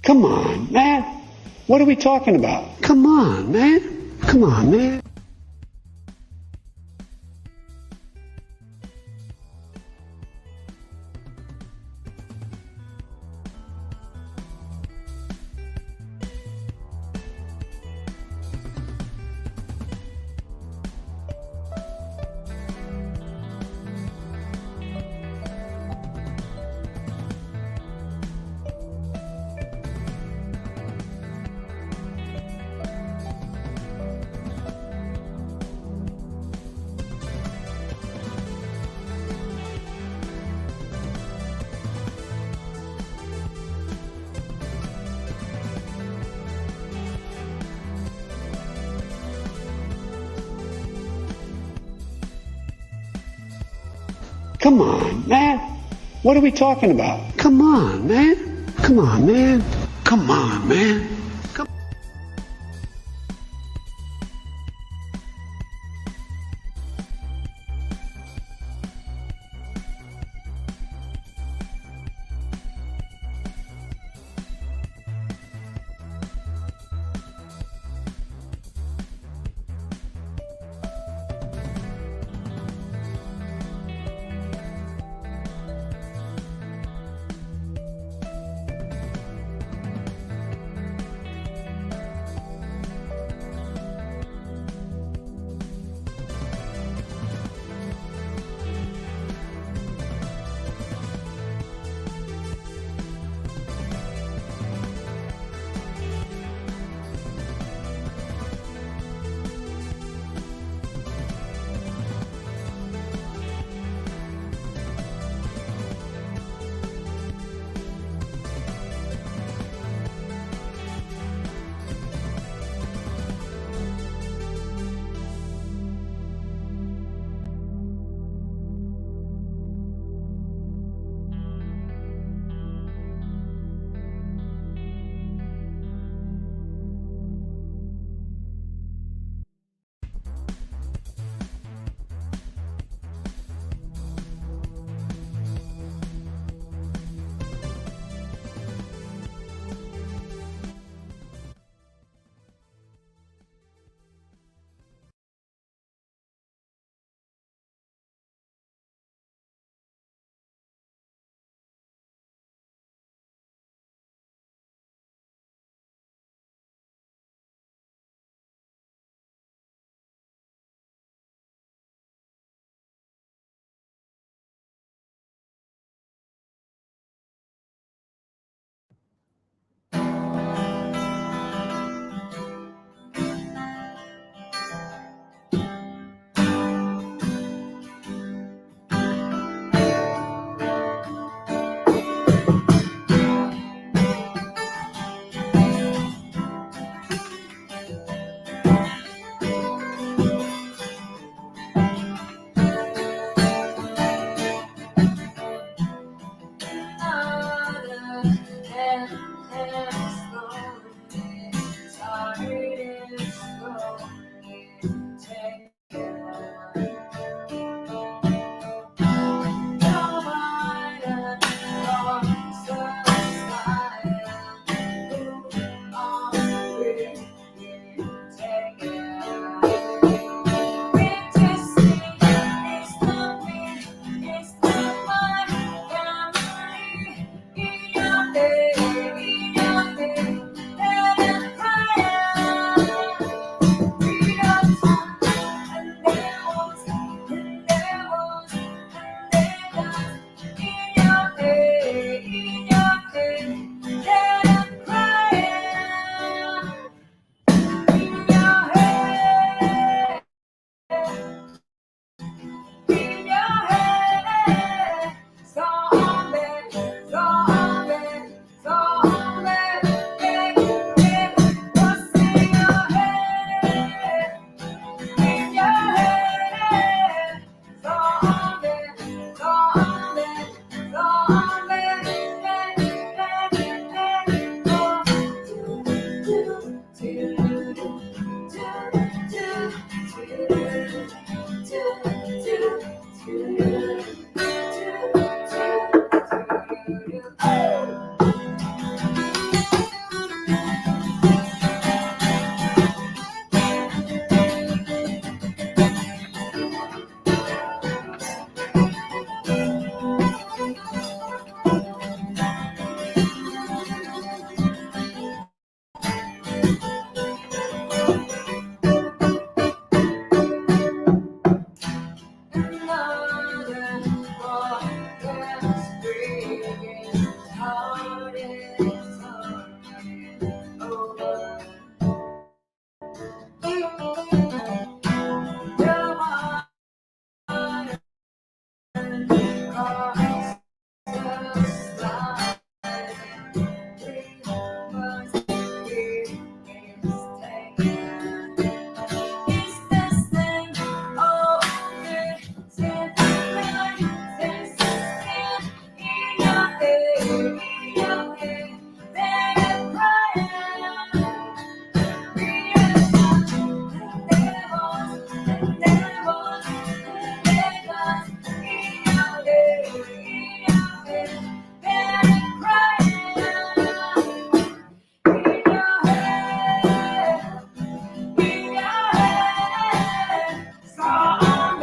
Come on, man. What are we talking about? Come on, man. Come on, man. Come on, man. What are we talking about? Come on, man. Come on, man. Come on, man.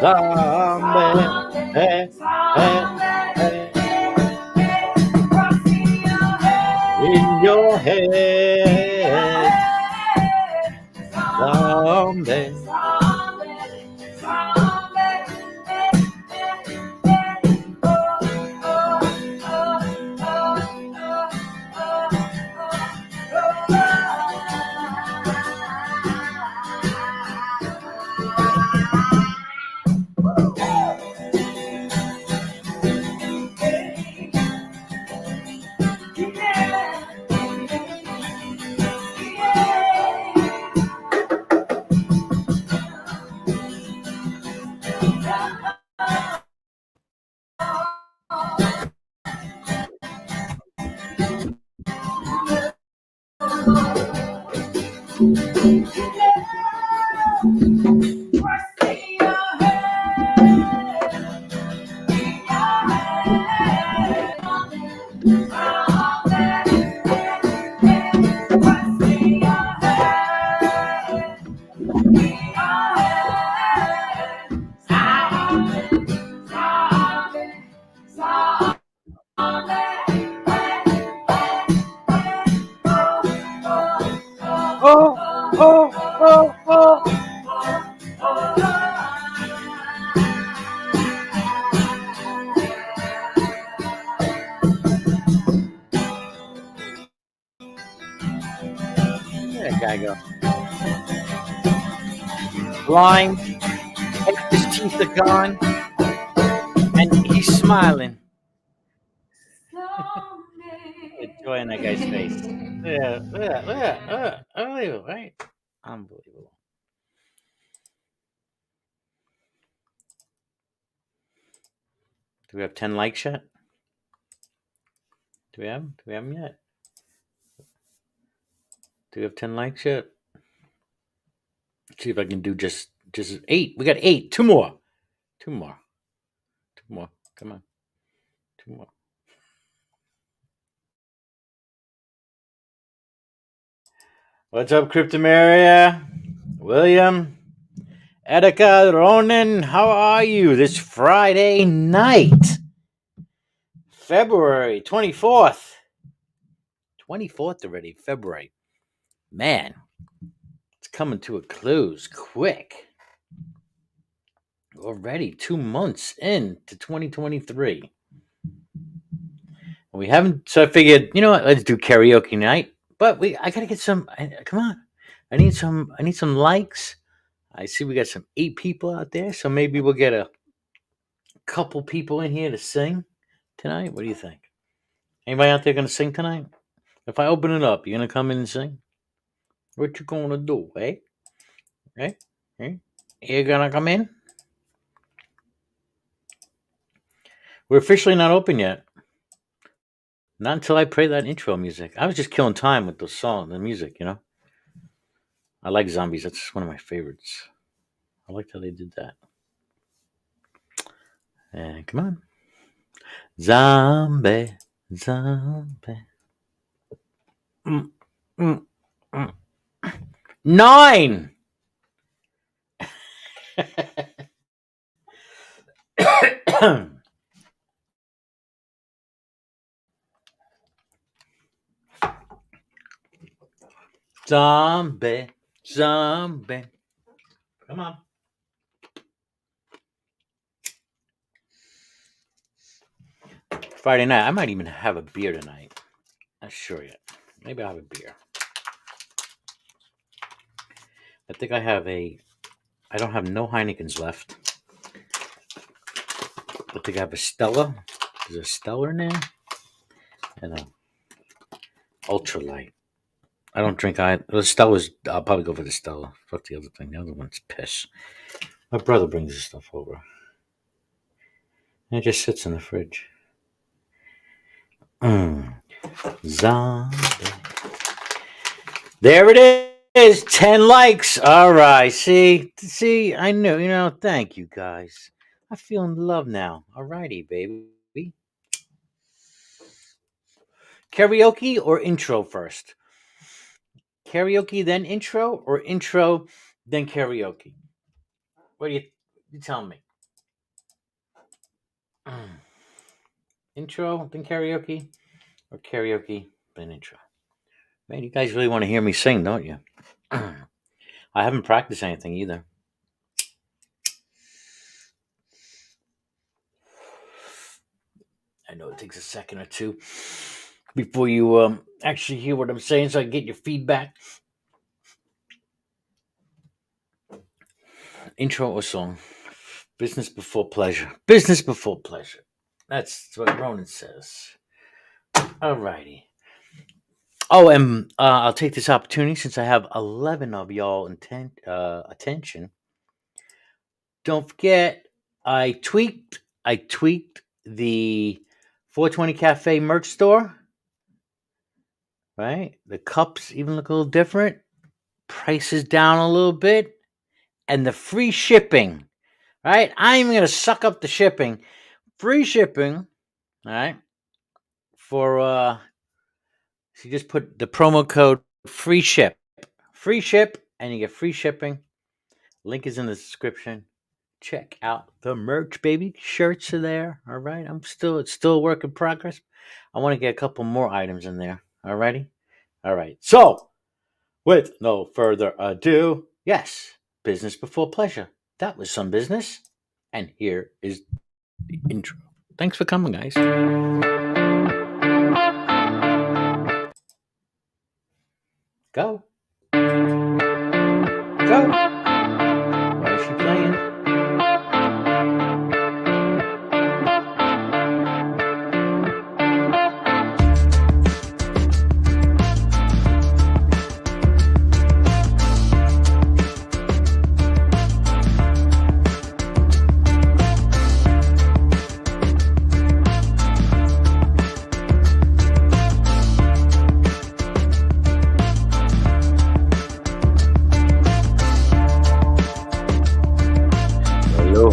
Zombie. Hey, hey, hey. In your head. Zombie. Oh, oh, oh, oh. Where'd that guy go? Blind, his teeth are gone, and he's smiling. The joy in that guy's face. Yeah. Unbelievable, right? Unbelievable. Do we have 10 likes yet? Do we have them? Do we have them yet? Do we have 10 likes yet? Let's see if I can do just 8. We got 8. 2 more. 2 more. 2 more. Come on. 2 more. What's up, Cryptomaria? William? Edeka Ronan, how are you this Friday night? February 24th. 24th already, February. Man, it's coming to a close quick. Already 2 months into 2023. We haven't, so I figured, you know what, let's do karaoke night. But I gotta get some, come on. I need some likes. I see we got some 8 people out there, so maybe we'll get a couple people in here to sing tonight. What do you think? Anybody out there gonna sing tonight? If I open it up, you gonna come in and sing? What you gonna do, eh? Eh? Eh? You gonna come in? We're officially not open yet. Not until I play that intro music. I was just killing time with the music, you know? I like zombies. That's one of my favorites. I liked how they did that. And come on. Zombie. 9! Zombie. Come on. Friday night. I might even have a beer tonight. Not sure yet. Maybe I'll have a beer. I think I don't have no Heinekens left. I think I have a Stella. There's a Stella in there. And a ultralight. I don't drink the Stella's. I'll probably go for the Stella. Fuck the other thing. The other one's piss. My brother brings this stuff over. And it just sits in the fridge. Zombie. There it is. 10 likes. All right. See, I knew, thank you guys. I feel in love now. All righty, baby. Karaoke or intro first? Karaoke, then intro, or intro, then karaoke? What do you tell me? Intro, then karaoke, or karaoke, then intro. Man, you guys really want to hear me sing, don't you? I haven't practiced anything either. I know it takes a second or two before you actually hear what I'm saying, so I can get your feedback. Intro or song? Business before pleasure. Business before pleasure. That's what Ronan says. Alrighty. Oh, and I'll take this opportunity since I have 11 of y'all attention. Don't forget, I tweaked the 420 Cafe merch store. Right, the cups even look a little different. Prices down a little bit, and the free shipping. Right, I'm even gonna suck up the shipping. Free shipping. All right, for so you just put the promo code free ship, and you get free shipping. Link is in the description. Check out the merch, baby. Shirts are there. All right. It's still a work in progress. I want to get a couple more items in there. All righty. All right. So, with no further ado, yes, business before pleasure. That was some business. And here is the intro. Thanks for coming, guys. Go. Go. Why is she playing?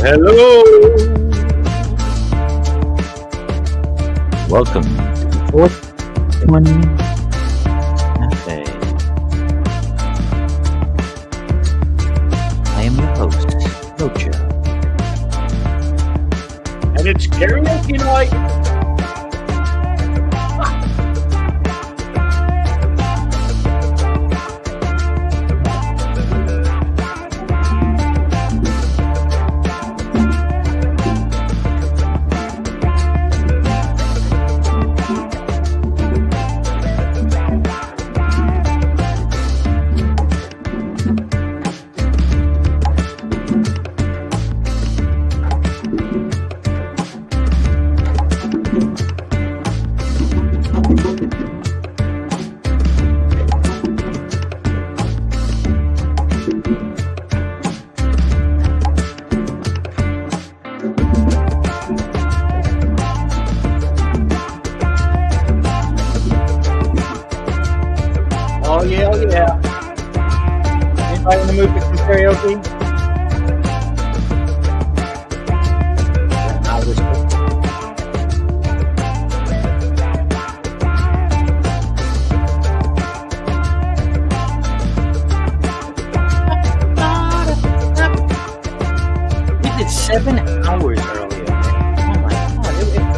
Hello. Welcome to the 420 Cafe. I am your host, Rocha. And it's karaoke night. Oh yeah. Anybody want to move to some karaoke? I'll just We did 7 hours earlier. Oh my god, it was like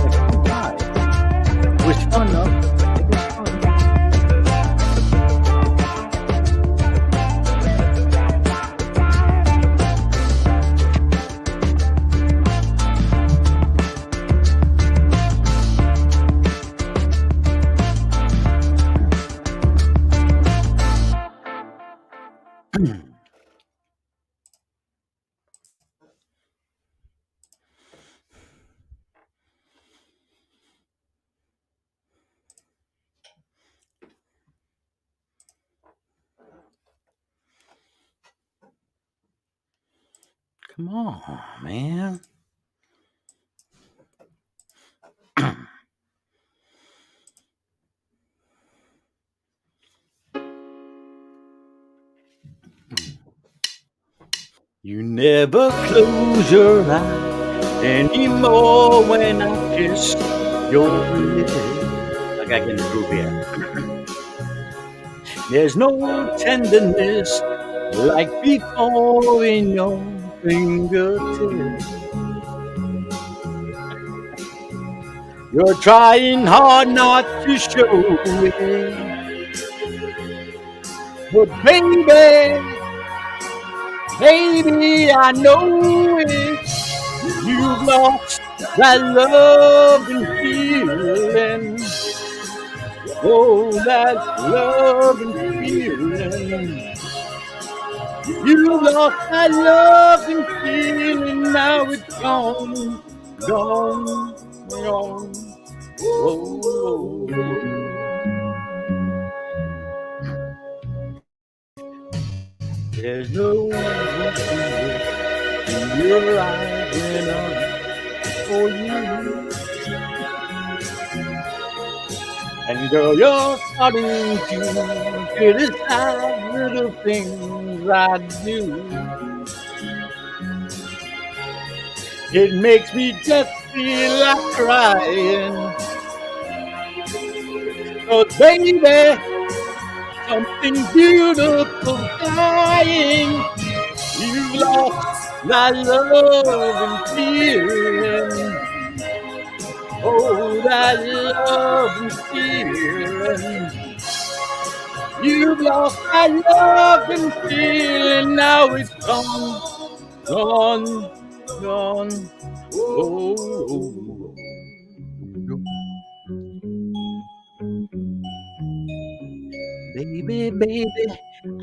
5. It was fun though. It was fun. Come on, man. You never close your eyes anymore when I kiss your lips. I gotta get in the groove here. There's no tenderness like before in your fingertips. You're trying hard not to show it. But baby, I know it. You've lost that love and feeling. Oh, that love and feeling. You lost that love and feeling. Now it's gone, gone, gone. Oh, there's no secret in your eyes when I'm for you. And girl, you're starting to criticize little things I do. It makes me just feel like crying. 'Cause baby, something beautiful dying. You lost that love and feeling. Oh, that love and feeling. You've lost that love and feeling. Now it's gone, gone, gone. Oh. Baby,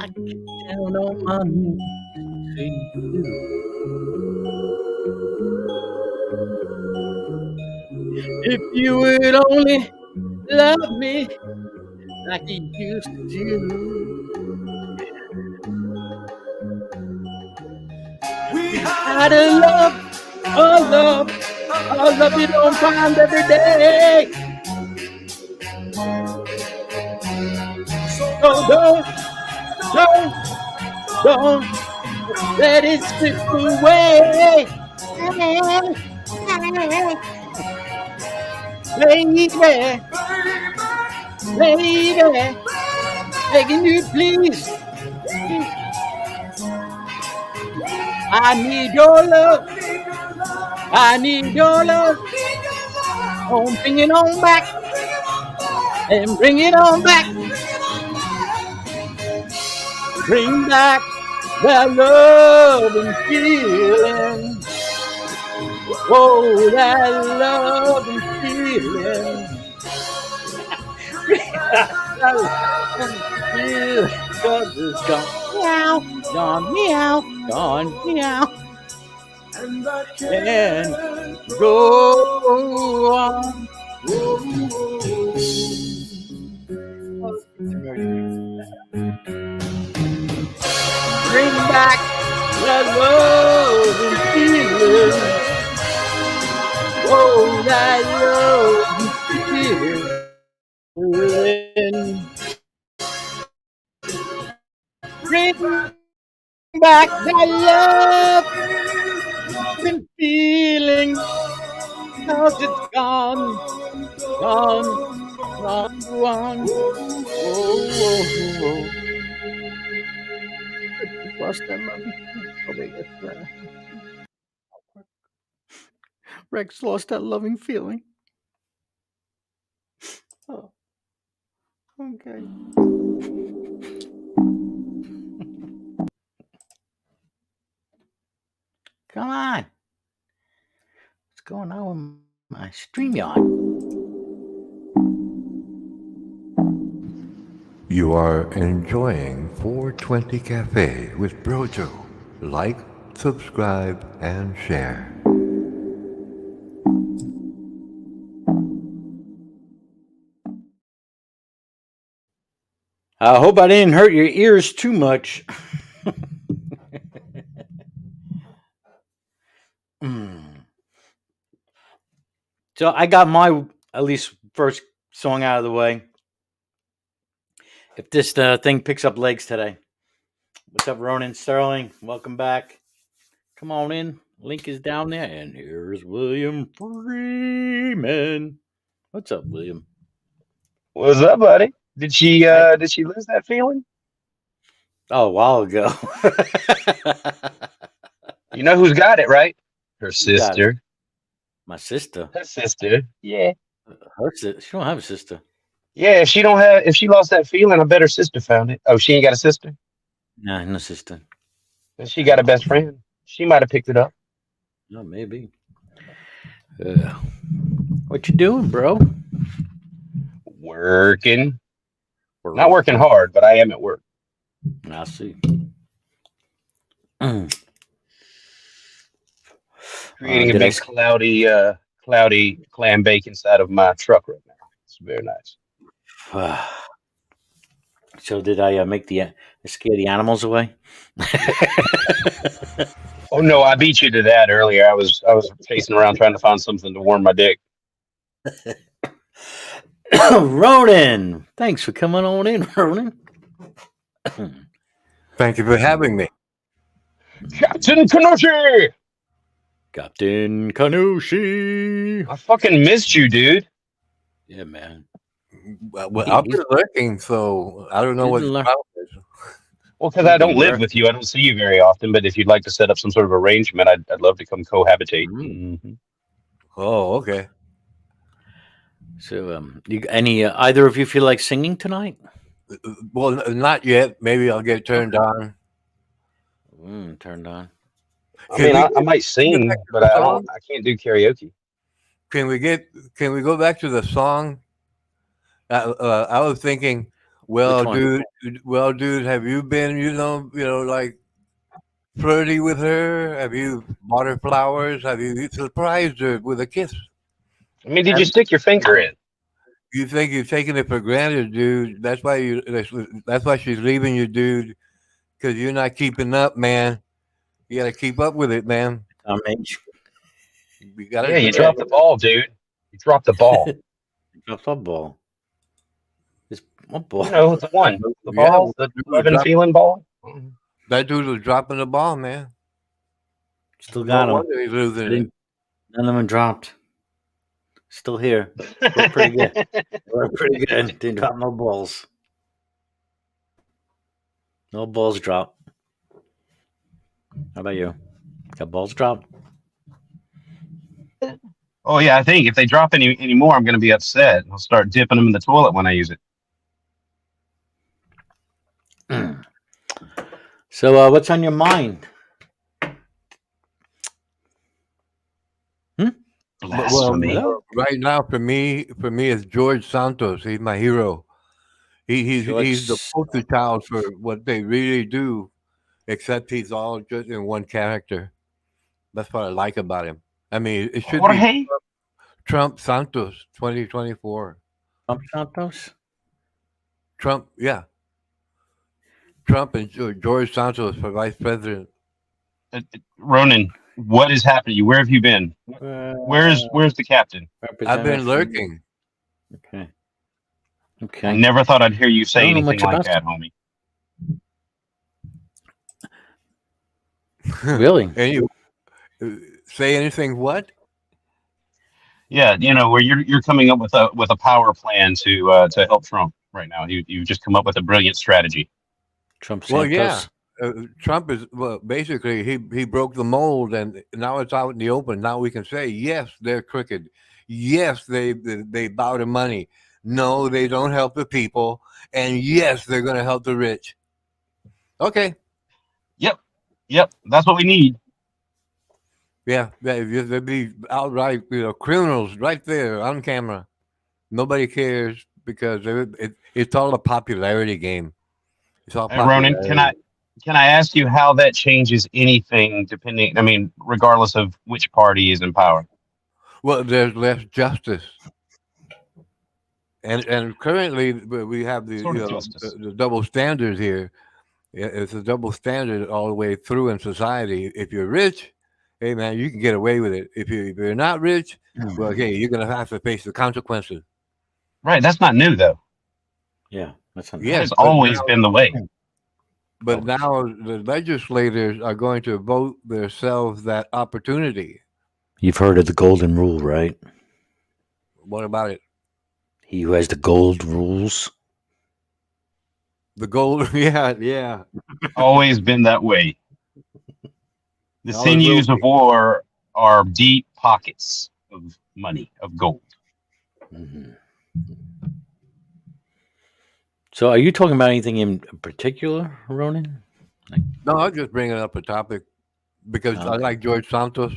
I get down on my knees to you. If you would only love me like you used to. We had a love you don't find every day. So don't let it slip away. Baby, begging you please. I need your love. I need your love. Oh, bring it on back. And bring it on back. Bring back that love and feeling. Oh, that love and feeling. That love and feeling. 'Cause it's gone meow, gone meow, gone meow. And I can't go on. Bring back that love and feeling. Oh, that love and feeling. Bring back that love and feeling. 'Cause it's gone, gone, gone. Oh. Lost that loving. Oh, wait, that's Rex lost that loving feeling. Oh, okay. Come on. What's going on with my StreamYard? You are enjoying 420 Cafe with Brojo. Like, subscribe, and share. I hope I didn't hurt your ears too much. So I got my at least first song out of the way. If this thing picks up legs today. What's up, Ronan Sterling? Welcome back. Come on in. Link is down there. And here's William Freeman. What's up, William? What's up, buddy? Did she lose that feeling? Oh, a while ago. You know who's got it, right? Her Who got it? sister. My sister. Her sister. Yeah. She don't have a sister. Yeah, if she lost that feeling, I bet her sister found it. Oh, she ain't got a sister? Nah, no sister. Then she got a best friend. She might have picked it up. No, maybe. What you doing, bro? Working. Not working hard, but I am at work. I see. Creating a big cloudy clam bake inside of my truck right now. It's very nice. So did I make scare the animals away? Oh no, I beat you to that earlier. I was chasing around trying to find something to warm my dick. Ronan, thanks for coming on in, Ronan. Thank you for having me. Captain Kanoshi! Captain Kanushi. I fucking missed you, dude. Yeah, man. Well, I've been lurking, so I don't know what the problem is. Well, because I don't live with you, I don't see you very often. But if you'd like to set up some sort of arrangement, I'd love to come cohabitate. Mm-hmm. Oh, okay. So, either of you feel like singing tonight? Well, not yet. Maybe I'll get turned on. Turned on. I mean, I might sing, but I can't do karaoke. Can we go back to the song? I was thinking, dude, have you been, like flirty with her? Have you bought her flowers? Have you surprised her with a kiss? I mean, did you stick your finger in? You think you're taking it for granted, dude? That's why she's leaving you, dude, because you're not keeping up, man. You got to keep up with it, man. You dropped the ball, dude. You dropped the ball. Dropped the ball. What ball? No, the one. The ball. The loving feeling ball. That dude was dropping the ball, man. Still got him. None of them dropped. Still here. We're pretty good. We're pretty good. Didn't drop no balls. No balls dropped. How about you? Got balls dropped? Oh yeah, I think if they drop any more, I'm going to be upset. I'll start dipping them in the toilet when I use it. So, what's on your mind? Well, right now for me it's George Santos. He's my hero. He's the poster child for what they really do, except he's all just in one character. That's what I like about him. I mean, it should be Trump Santos 2024. Trump Santos? Trump, yeah. Trump and George Santos for vice president. Ronan, what is happening? Where have you been? Where's the captain? I've been lurking. Okay. I never thought I'd hear you say anything like that, homie. Really? And you say anything? What? Yeah, where you're coming up with a power plan to help Trump right now. You've just come up with a brilliant strategy. Trump Santos. Well, yeah. Trump is basically he broke the mold, and now it's out in the open. Now we can say yes, they're crooked. Yes, they bow to money. No, they don't help the people, and yes, they're going to help the rich. Okay. Yep. That's what we need. Yeah. There'd be outright criminals right there on camera. Nobody cares because it's all a popularity game. It's all popularity. Ronan, can I ask you how that changes anything depending? I mean, regardless of which party is in power. Well, there's less justice, and currently we have the double standards here. It's a double standard all the way through in society. If you're rich, hey man, you can get away with it. If you're not rich, well, okay, you're gonna have to face the consequences. Right. That's not new though. Yeah, that's always been the way. But now the legislators are going to vote themselves that opportunity. You've heard of the golden rule, right? What about it? He who has the gold rules. The gold, yeah. Always been that way. The sinews of war are deep pockets of money, of gold. Mhm. So, are you talking about anything in particular, Ronan? Like, No, I'm just bringing up a topic because I okay. like George Santos.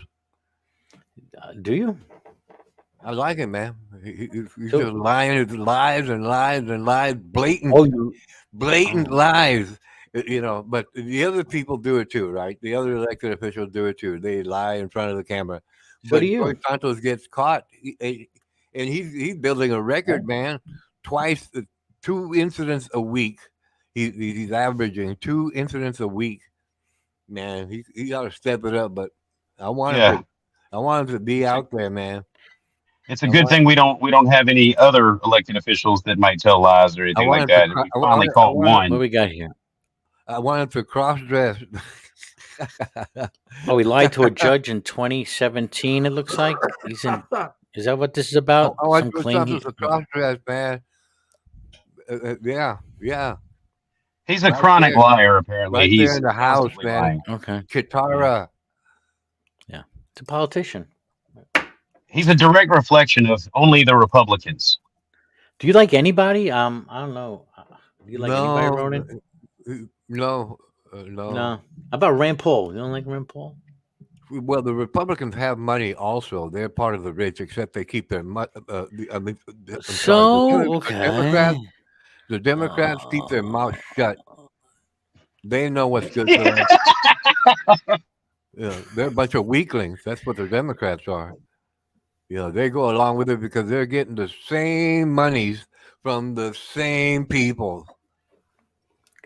Do you? I like him, man. He's So, just lying. His lies and lies and lies, blatant, oh, you. blatant Oh, lies. You know, but the other people do it too, right? The other elected officials do it too. They lie in front of the camera. so do But George you? Santos gets caught, and he's building a record, man. Twice, 2 incidents a week. He's averaging 2 incidents a week. Man, he got to step it up. But I want him Yeah, to, I want him to be it's a out there, man. it's a I good want thing we don't have any other elected officials that might tell lies or I anything want like him to that. cro- We finally caught What one. we got here? I want him to cross dress. Oh, he lied to a judge in 2017. It looks like he's in. Is that what this is I about? want Some George claim Santos he. to cross dress, man. Yeah, yeah, He's a right chronic there, liar. Apparently, right there he's in the house, constantly man. lying. Okay. Yeah. Kitara. Yeah. It's a politician. He's a direct reflection of only the Republicans. Do you like anybody? I don't know. Do you like anybody, No, Ronan? no, No. no. How about Rand Paul? You don't like Rand Paul? Well, the Republicans have money also. They're part of the rich, except they keep their money. I mean, I'm sorry. So The okay. Democrats, the Democrats keep their mouth shut. Uh, They know what's good for them. They're a bunch of weaklings. That's what the Democrats are. They go along with it because they're getting the same monies from the same people.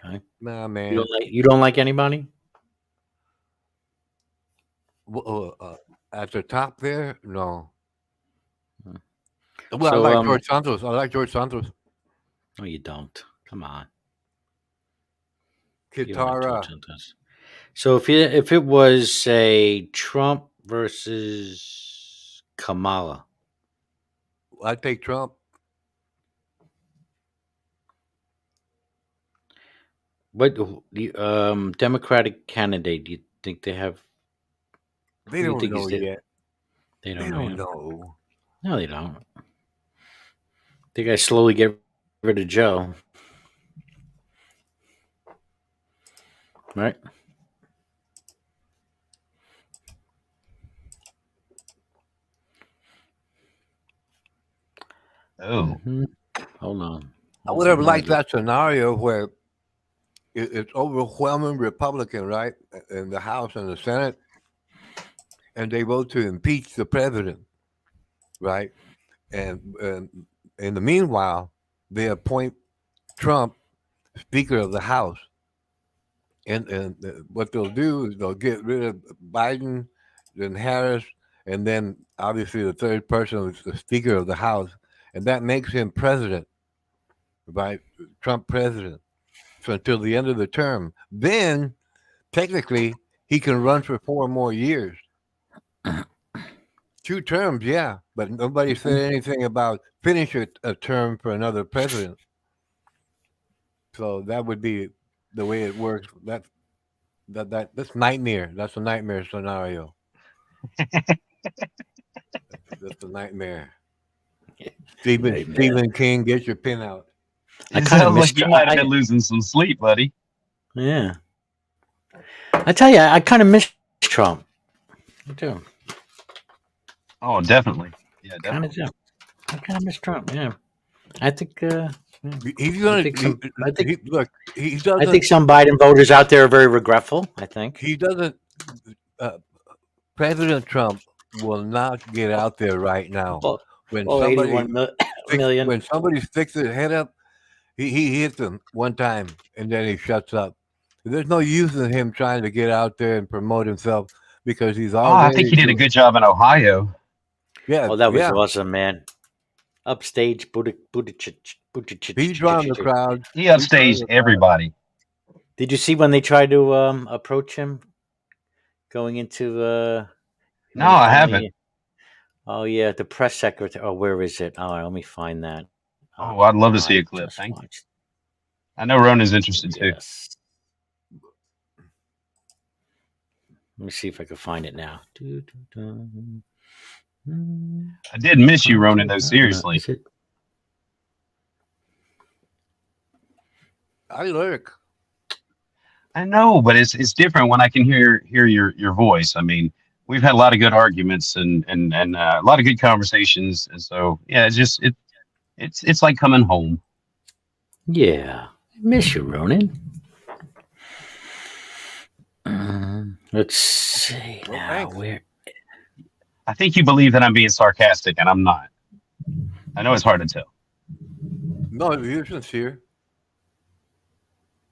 okay. Nah, You man. don't like. You don't like anybody? At the top there, no. Hmm. Well, I So like George Santos. I like George Santos. No, you don't. Come on. You don't like Kitara. George. So if it was say Trump versus Kamala, I take Trump. what the Democratic candidate do you think they have? They Who do you don't think is know the? yet. They They don't know don't yet. know. No, they don't. They got to slowly get rid of Joe, right? Oh, Hmm. Hold on. I would have liked Hold on. that scenario where it's overwhelming Republican, right, in the House and the Senate, and they vote to impeach the president, right, and in the meanwhile, they appoint Trump Speaker of the House, and what they'll do is they'll get rid of Biden, then Harris, and then obviously the third person is the Speaker of the House, and that makes him president, right? Trump president. So until the end of the term. Then technically he can run for 4 more years. 2 terms, yeah. But nobody said anything about finish a term for another president. So that would be the way it works. That's nightmare. That's a nightmare scenario. That's a nightmare. Stephen King, get your pen out. I it kind of sounds like missed. you might have been losing some sleep, buddy. Yeah. I tell you, I kind of miss Trump. I do. Oh, definitely. Yeah, Kind of definitely. do. I kind of miss Trump. Yeah. I think. Yeah. He's gonna. Look, he doesn't. I think some Biden voters out there are very regretful. I think He doesn't. President Trump will not get out there right now. When somebody 81 million. when somebody sticks his head up, he hits them one time and then he shuts up. There's no use in him trying to get out there and promote himself because he's Oh, I think already. he did a good job in Ohio. Yeah. Oh, that was yeah. awesome, man. Upstage, He's drawing the crowd. He upstaged everybody. Did you see when they tried to approach him going into No, I haven't. Oh yeah, the press secretary. Oh, where is it? All right, let me find that. Oh, I'd love to see a clip. Thank you. I know Ronan's interested too. Yes. Let me see if I can find it now. I did miss you, Ronan, though, seriously. I lurk. I know, but it's different when I can hear your voice. I mean, we've had a lot of good arguments and a lot of good conversations, and so yeah, it's like coming home. Yeah, I miss you, Ronan. Let's see now where. I think you believe that I'm being sarcastic, and I'm not. I know it's hard to tell. No, you're sincere.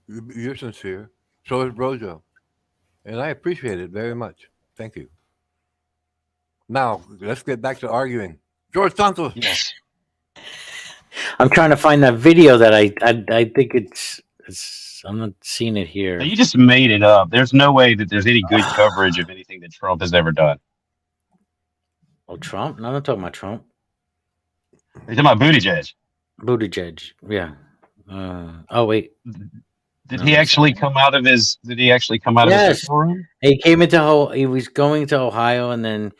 You're sincere. So is Brojo. And I appreciate it very much. Thank you. Now, let's get back to arguing. George Santos. Yes. I'm trying to find that video that I think it's I'm not seeing it here. You just made it up. There's no way that there's any good coverage of anything that Trump has ever done. Oh, Trump? No, I'm not talking about Trump. You're talking about Buttigieg. Buttigieg, yeah. Oh wait. Did he actually come out of his? Did he actually come out of his room? He came into. He was going to Ohio, and then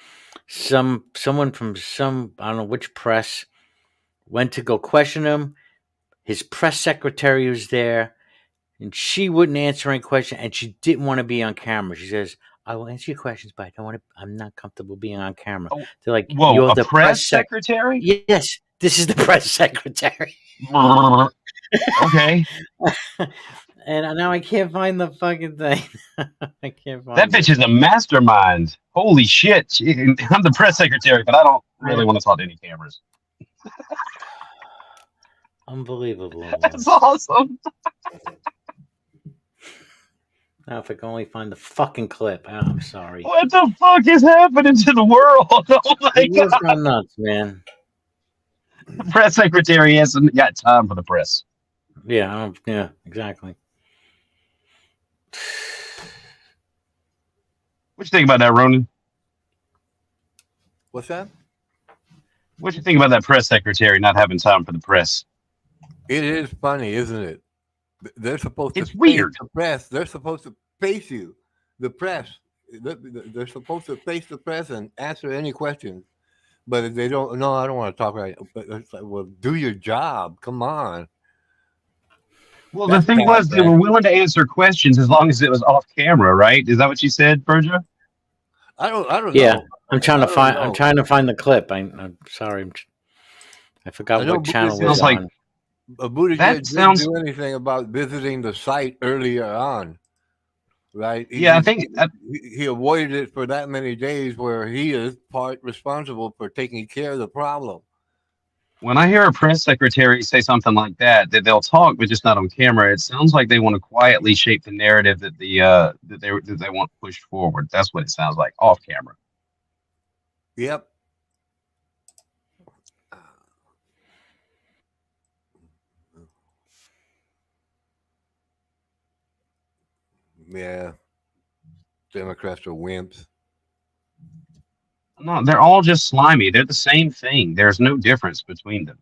someone from I don't know which press went to go question him. His press secretary was there, and she wouldn't answer any question, and she didn't want to be on camera. She says, "I will answer your questions, but I don't want to. I'm not comfortable being on camera." Oh, they're like, "Whoa, you're the press secretary?" Yes, this is the press secretary. Okay. And now I can't find the fucking thing. I can't find that bitch is a mastermind. Holy shit. I'm the press secretary, but I don't really want to talk to any cameras. Unbelievable. That's awesome. Now, if I can only find the fucking clip. Oh, I'm sorry. What the fuck is happening to the world? Oh my God. It's gone nuts, man. The press secretary hasn't got time for the press. Yeah, yeah, exactly. What you think about that, Ronan? What's that? What you think about that press secretary not having time for the press? It is funny, isn't it? They're supposed to face the press. They're supposed to face you, the press. They're supposed to face the press and answer any questions. But if they don't, no, I don't want to talk right. But it's like, well, do your job. Come on. Well, the thing was, they were willing to answer questions as long as it was off camera, right? Is that what you said, Berger? I don't know. Yeah, I'm trying to find. I'm trying to find the clip. I'm sorry. I forgot what channel it was on. Buttigieg didn't do anything about visiting the site earlier on, right? I think he avoided it for that many days, where he is part responsible for taking care of the problem. When I hear a press secretary say something like that they'll talk, but just not on camera, it sounds like they want to quietly shape the narrative that they want pushed forward. That's what it sounds like off camera. Yep. Yeah. Democrats are wimps. No, they're all just slimy. They're the same thing. There's no difference between them.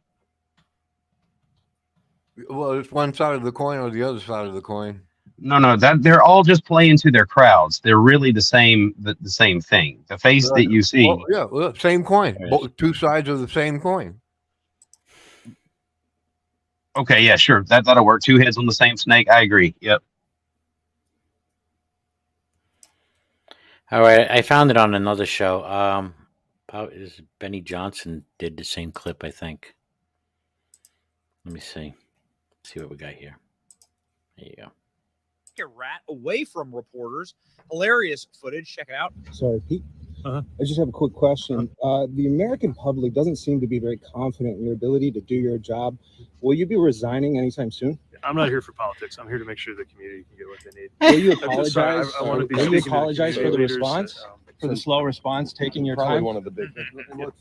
Well, it's one side of the coin or the other side of the coin. No, that they're all just playing to their crowds. They're really the same thing. The face that you see. Well, same coin. Both two sides of the same coin. Okay, yeah, sure. That'll work. Two heads on the same snake. I agree. Yep. All right, I found it on another show. Is Benny Johnson did the same clip, I think. Let me see. See what we got here. There you go. A rat away from reporters. Hilarious footage. Check it out. Sorry, Pete. I just have a quick question. The American public doesn't seem to be very confident in your ability to do your job. Will you be resigning anytime soon? I'm not here for politics. I'm here to make sure the community can get what they need. Will you apologize? Will you apologize for the response? For the slow response, taking your time? One of the big.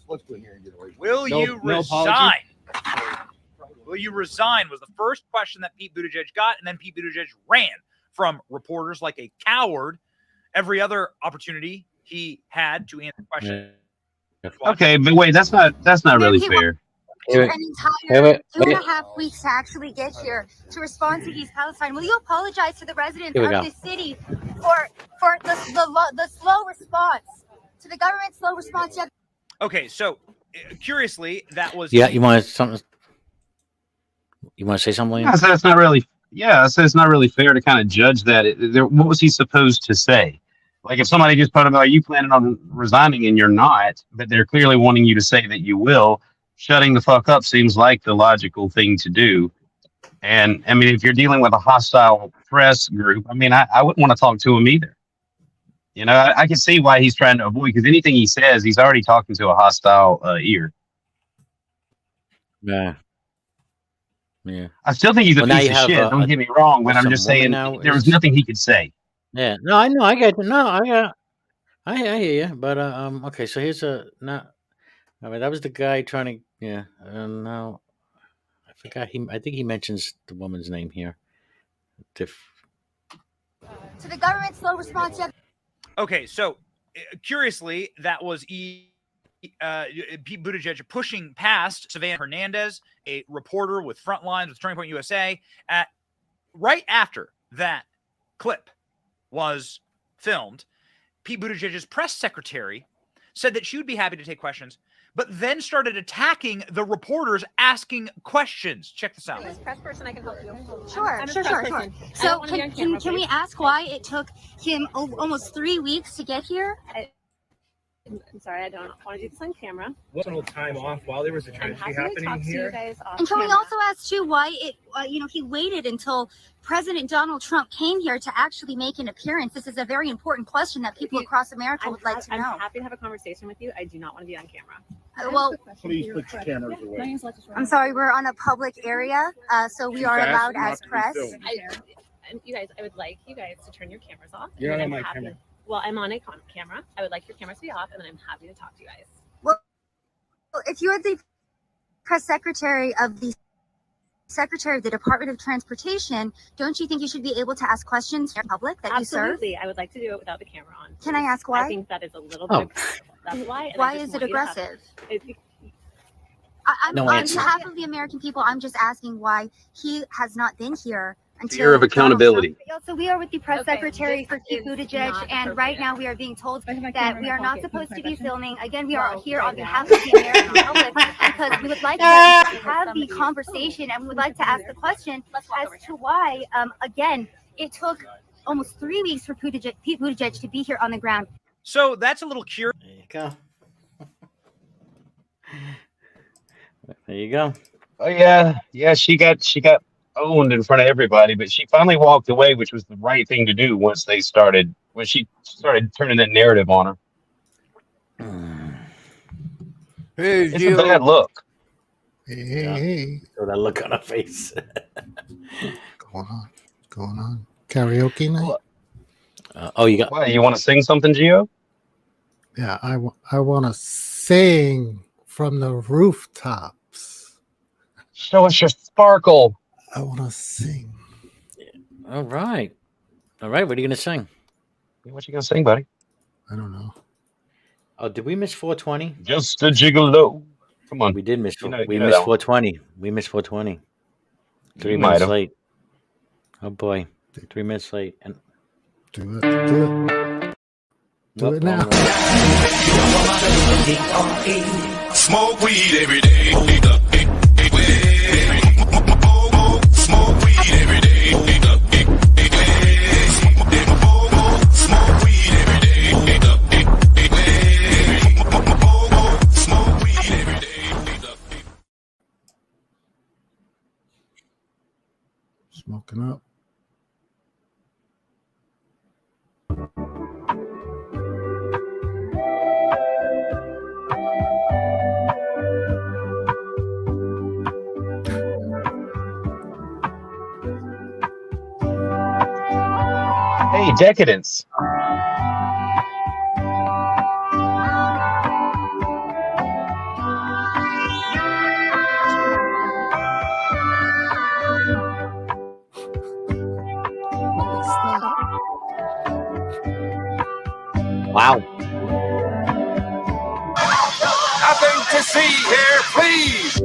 Let's go in here and get away. Will you resign? Will you resign was the first question that Pete Buttigieg got, and then Pete Buttigieg ran from reporters like a coward. Every other opportunity he had to answer questions. Okay, but wait, that's not really fair. An entire 2.5 weeks to actually get here to respond to East Palestine. Will you apologize to the residents of this city for the slow response, to the government's slow response? Okay, so curiously, that was Yeah, you want something? You want to say something? Yeah, so it's not really. Yeah, so it's not really fair to kind of judge that. What was he supposed to say? Like if somebody just put him, "Are you planning on resigning?" and you're not, but they're clearly wanting you to say that you will. Shutting the fuck up seems like the logical thing to do. And I mean, if you're dealing with a hostile press group, I mean, I wouldn't want to talk to him either. You know, I can see why he's trying to avoid, because anything he says, he's already talking to a hostile ear. Yeah. Yeah. I still think he's a piece of shit. Don't get me wrong, but I'm just saying there was nothing he could say. Yeah. No, I know. I get it. No, I hear you. But okay. So here's a not. I mean, that was the guy trying to. Yeah. Now I forgot. I think he mentions the woman's name here. To the government's slow response. Okay, so curiously, that was Pete Buttigieg pushing past Savannah Hernandez, a reporter with Frontlines with Turning Point USA. Right after that clip was filmed, Pete Buttigieg's press secretary said that she would be happy to take questions, but then started attacking the reporters asking questions. Check this out. This press person, I can help you. Sure. So can we ask why it took him almost 3 weeks to get here? I'm sorry, I don't want to do this on camera. What's a little time off while there was a tragedy happening here? And can we also ask too why it, he waited until President Donald Trump came here to actually make an appearance? This is a very important question that people across America would like to know. I'm happy to have a conversation with you. I do not want to be on camera. Well, please put your cameras away. I'm sorry, we're on a public area, so we are allowed as press. You guys, I would like you guys to turn your cameras off. You're not on my camera. Well, I'm on a camera. I would like your cameras to be off, and then I'm happy to talk to you guys. Well, if you're the press secretary of the Department of Transportation, don't you think you should be able to ask questions to the public that you serve? Absolutely. I would like to do it without the camera on. Can I ask why? I think that is a little bit aggressive. That's why. Why is it aggressive? On behalf of the American people, I'm just asking why he has not been here until fear of accountability. So we are with the press secretary for Pete Buttigieg, and right now we are being told that we are not supposed to be filming. Again, we are here on behalf of the American public because we would like to have the conversation and we would like to ask the question as to why, again, it took almost 3 weeks for Pete Buttigieg to be here on the ground. So that's a little curious. There you go. There you go. Oh yeah. She got owned in front of everybody, but she finally walked away, which was the right thing to do when she started turning that narrative on her. Hey, it's a bad look. Hey. Throw that look on her face. Going on. Karaoke night? You got. Why, you want to sing something, Gio? Yeah, I want to sing from the rooftops. Show us your sparkle. I want to sing. All right. What are you going to sing? What you going to sing, buddy? I don't know. Oh, did we miss 420? Just a gigolo. Come on. We did miss. We missed missed 420. We missed 420. 3 minutes late. Oh boy, 3 minutes late. And do it now. Smoke weed every day. Smoke weed every day. Smoke weed every day. Smoke weed every day. Smoking up. Hey, decadence. wow. Nothing to see here, please.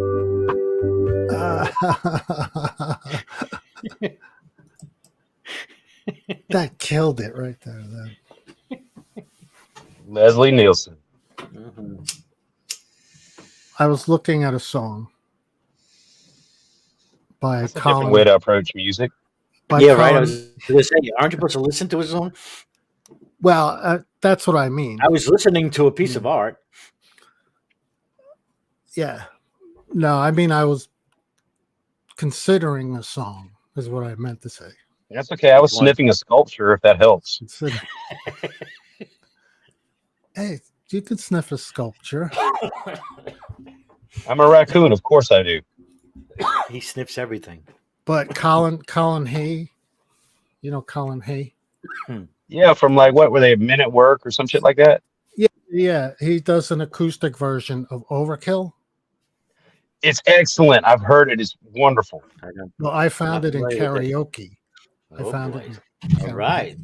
That killed it right there. Then. Leslie Nielsen. Mm-hmm. I was looking at a song by That's a different Colin. way to approach music. By Yeah, right. I Colin. was going to say, aren't you supposed to listen to a song? Well, that's what I mean. I was listening to a piece of art. Yeah. No, I mean I was considering a song is what I meant to say. That's okay. I was sniffing a sculpture, if that helps. Hey, you could sniff a sculpture. I'm a raccoon. Of course I do. He sniffs everything. But Colin Hay, you know Colin Hay? Yeah, from like what were they, Men at Work or some shit like that? Yeah. He does an acoustic version of Overkill. It's excellent. I've heard it. It's wonderful. Well, I found it in karaoke. I found it. All right.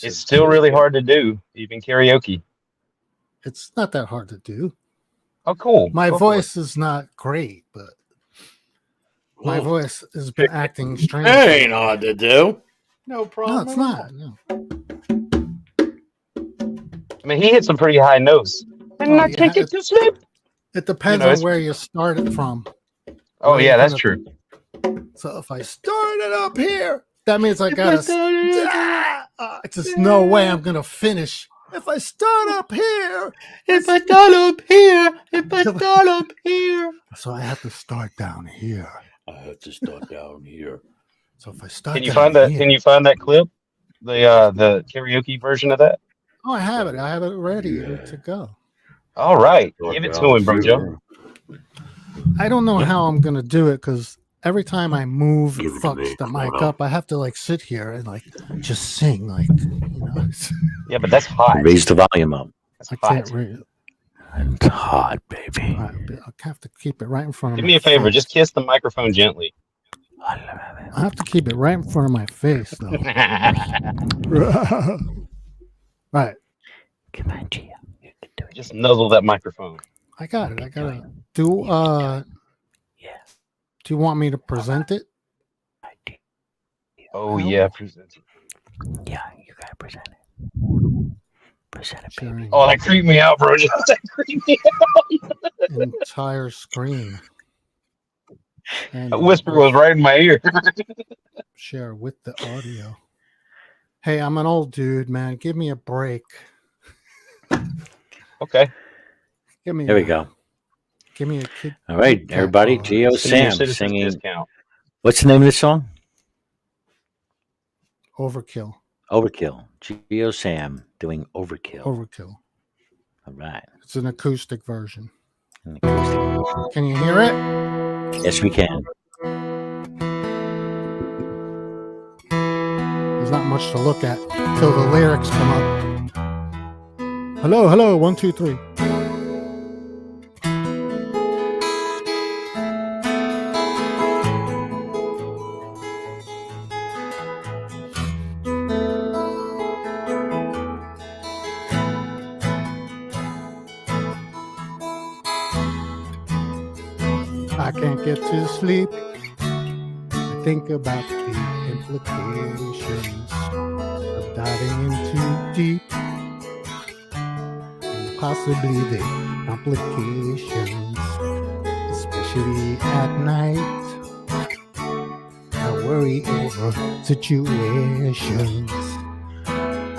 It's still really hard to do, even karaoke. It's not that hard to do. Oh, cool. My Go for voice is not great, but my voice has been acting strange. It ain't hard to do. No problem. No, it's not. No. I mean, he hit some pretty high notes. And I take it to sleep. It depends You know, on where you started from. Oh, yeah, that's true. So if I started up here, that means I gotta. There's no way I'm gonna finish. If I start up here, if I start up here, if I start up here. So I have to start down here. I have to start down here. So if I start, Can you find that? Can you find that clip? The karaoke version of that? Oh, I have it. I have it ready to go. All right, give it to him, bro, Joe. I don't know how I'm gonna do it because every time I move, it fucks the mic up. I have to like sit here and like just sing, like you know. Yeah, but that's hot. Raise the volume up. I can't read it. It's hot, baby. I have to keep it right in front of Do me. me a favor, just kiss the microphone gently. I have to keep it right in front of my face, though. Right. Come on, Gia. You can do it. Just nuzzle that microphone. I got it. I got it. Do you want me to present it? Oh yeah, present it. Yeah, you gotta present it. Present it, baby. Oh, that creeped me out, bro. Just that creeped me out. Entire screen. And A whisper was right in my ear. Share with the audio. Hey, I'm an old dude, man. Give me a break. Okay. Give me. There we go. Give me a kid. All right, everybody. Geo Sam singing. Discount. What's the name of the song? Overkill. Overkill. Geo Sam doing Overkill. Overkill. All right. It's an acoustic version. Can you hear it? Yes, we can. There's not much to look at till the lyrics come up. Hello, hello, 1, 2, 3. I can't get to sleep. I think about the implications of diving in too deep, and possibly the complications, especially at night. I worry over situations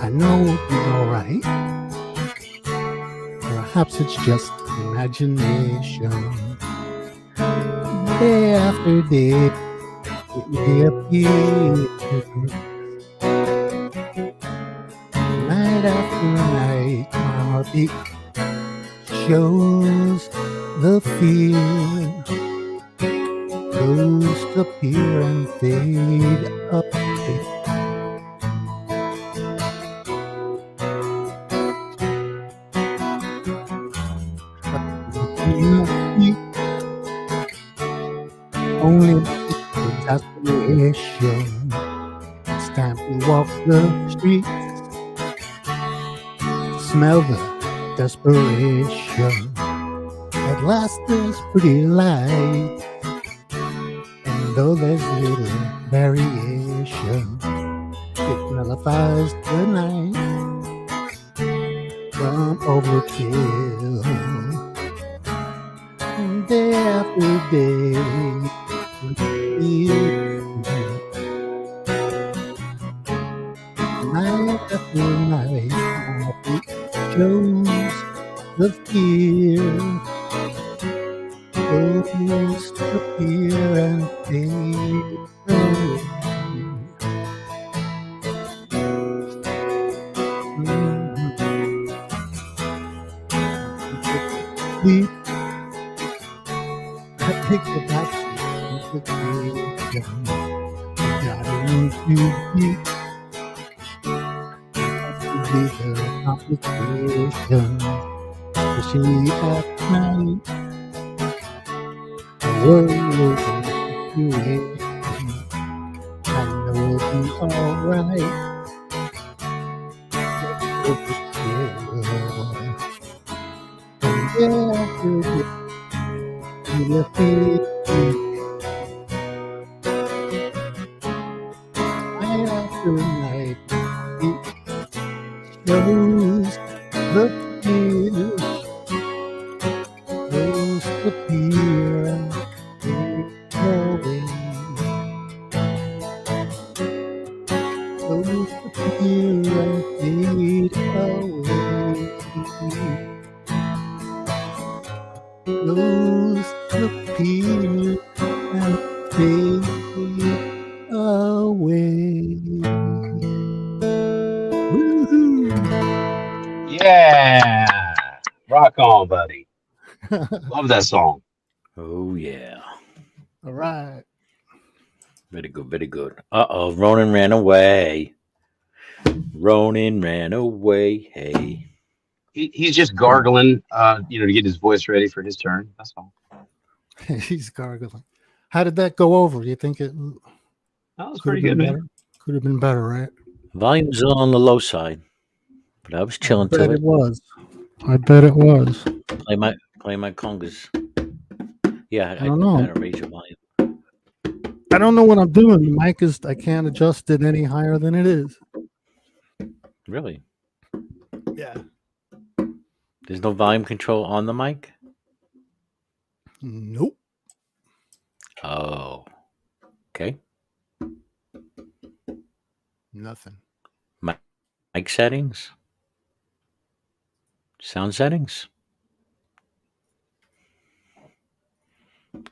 I know will be alright. Perhaps it's just imagination. Day after day, it appears. Night after night, my heartbeat shows the fear. Ghosts appear and fade away. Only desperation. It's time to walk the streets. Smell the desperation. At last there's pretty light. And though there's little variation, it nullifies the night from overkill. day after day. Night after night, it shows the fear. Ghosts appear and fade away. Sleep. I take the backseat of the station. Got into deep. Be the complication. Especially at night. The world will go away. I know it'll be alright. Night after night, it shows the fear. Those appear and fade away. Those appear and fade away. Those appear and fade away. Woo-hoo. Yeah. Rock on, buddy. Love that song. Oh yeah. All right. Very good, very good. Uh-oh, Ronan ran away. Ronan ran away. Hey. He's just gargling, to get his voice ready for his turn. That's all. He's gargling. How did that go over? Do you think it That was pretty good, man. Could have been better, right? Volume's on the low side, but I was chilling I bet to it was. I bet it was. Play my congas. Yeah, I don't know. gotta raise your volume. I don't know what I'm doing. The mic is, I can't adjust it any higher than it is. Really? Yeah. There's no volume control on the mic? Nope. Oh. Okay. Nothing. Mic settings? Sound settings?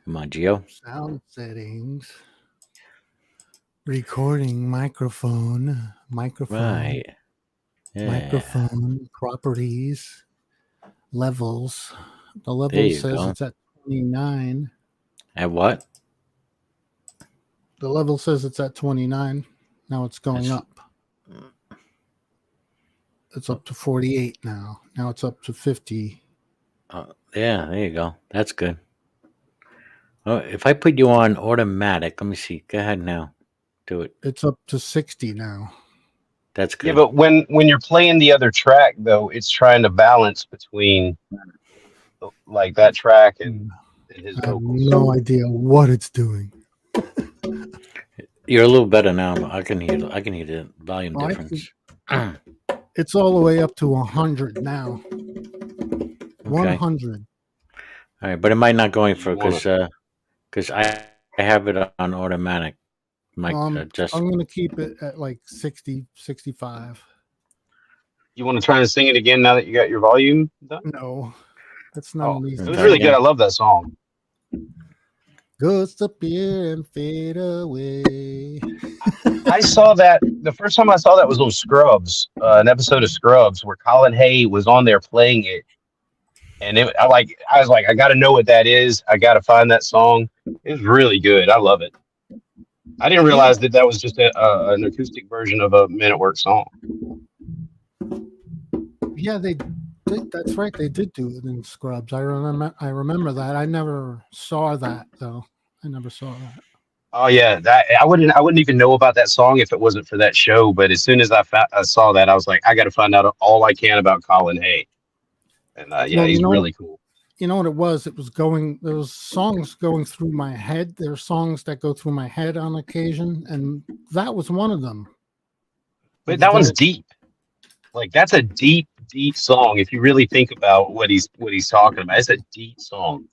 Come on, Gio. Sound settings. Recording microphone. Right. Yeah. Microphone properties. Levels. The level There you says go. it's at 29. At what? The level says it's at 29. Now it's going up. It's up to 48 now. Now it's up to 50. Yeah, there you go. That's good. Oh, if I put you on automatic, let me see. Go ahead now. Do it. It's up to 60 now. That's good. Yeah, but when you're playing the other track, though, it's trying to balance between like that track and his I have vocals. no idea what it's doing. You're a little better now. I can hear the volume Oh, I difference. It's all the way up to 100 now. Okay. 100. All right, but it might not going for because I have it on automatic. Just I'm going to keep it at like 60, 65. You want to try and sing it again now that you got your volume done? No, that's not an It easy. was really good. I love that song. Ghosts appear and fade away. I saw that the first time I saw that was on Scrubs, an episode of Scrubs where Colin Hay was on there playing it, and I was like, I got to know what that is. I got to find that song. It was really good. I love it. I didn't realize that was just an acoustic version of a Men at Work song. Yeah, that's right. They did do it in Scrubs. I remember that. I never saw that though. I never saw that. Oh yeah, that I wouldn't even know about that song if it wasn't for that show. But as soon as I saw that, I was like, I got to find out all I can about Colin Hay. And he's really cool. You know what it was? It was there was songs going through my head. There are songs that go through my head on occasion, and that was one of them. But that one's deep. Like that's a deep, deep song. If you really think about what he's talking about, it's a deep song.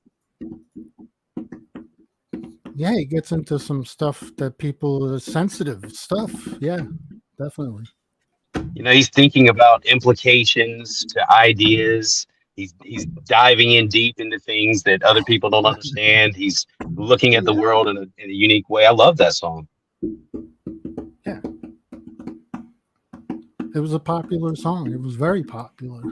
Yeah, he gets into some stuff that people sensitive stuff. Yeah, definitely. You know, he's thinking about implications to ideas. He's diving in deep into things that other people don't understand. He's looking at the world in a unique way. I love that song. Yeah. It was a popular song. It was very popular.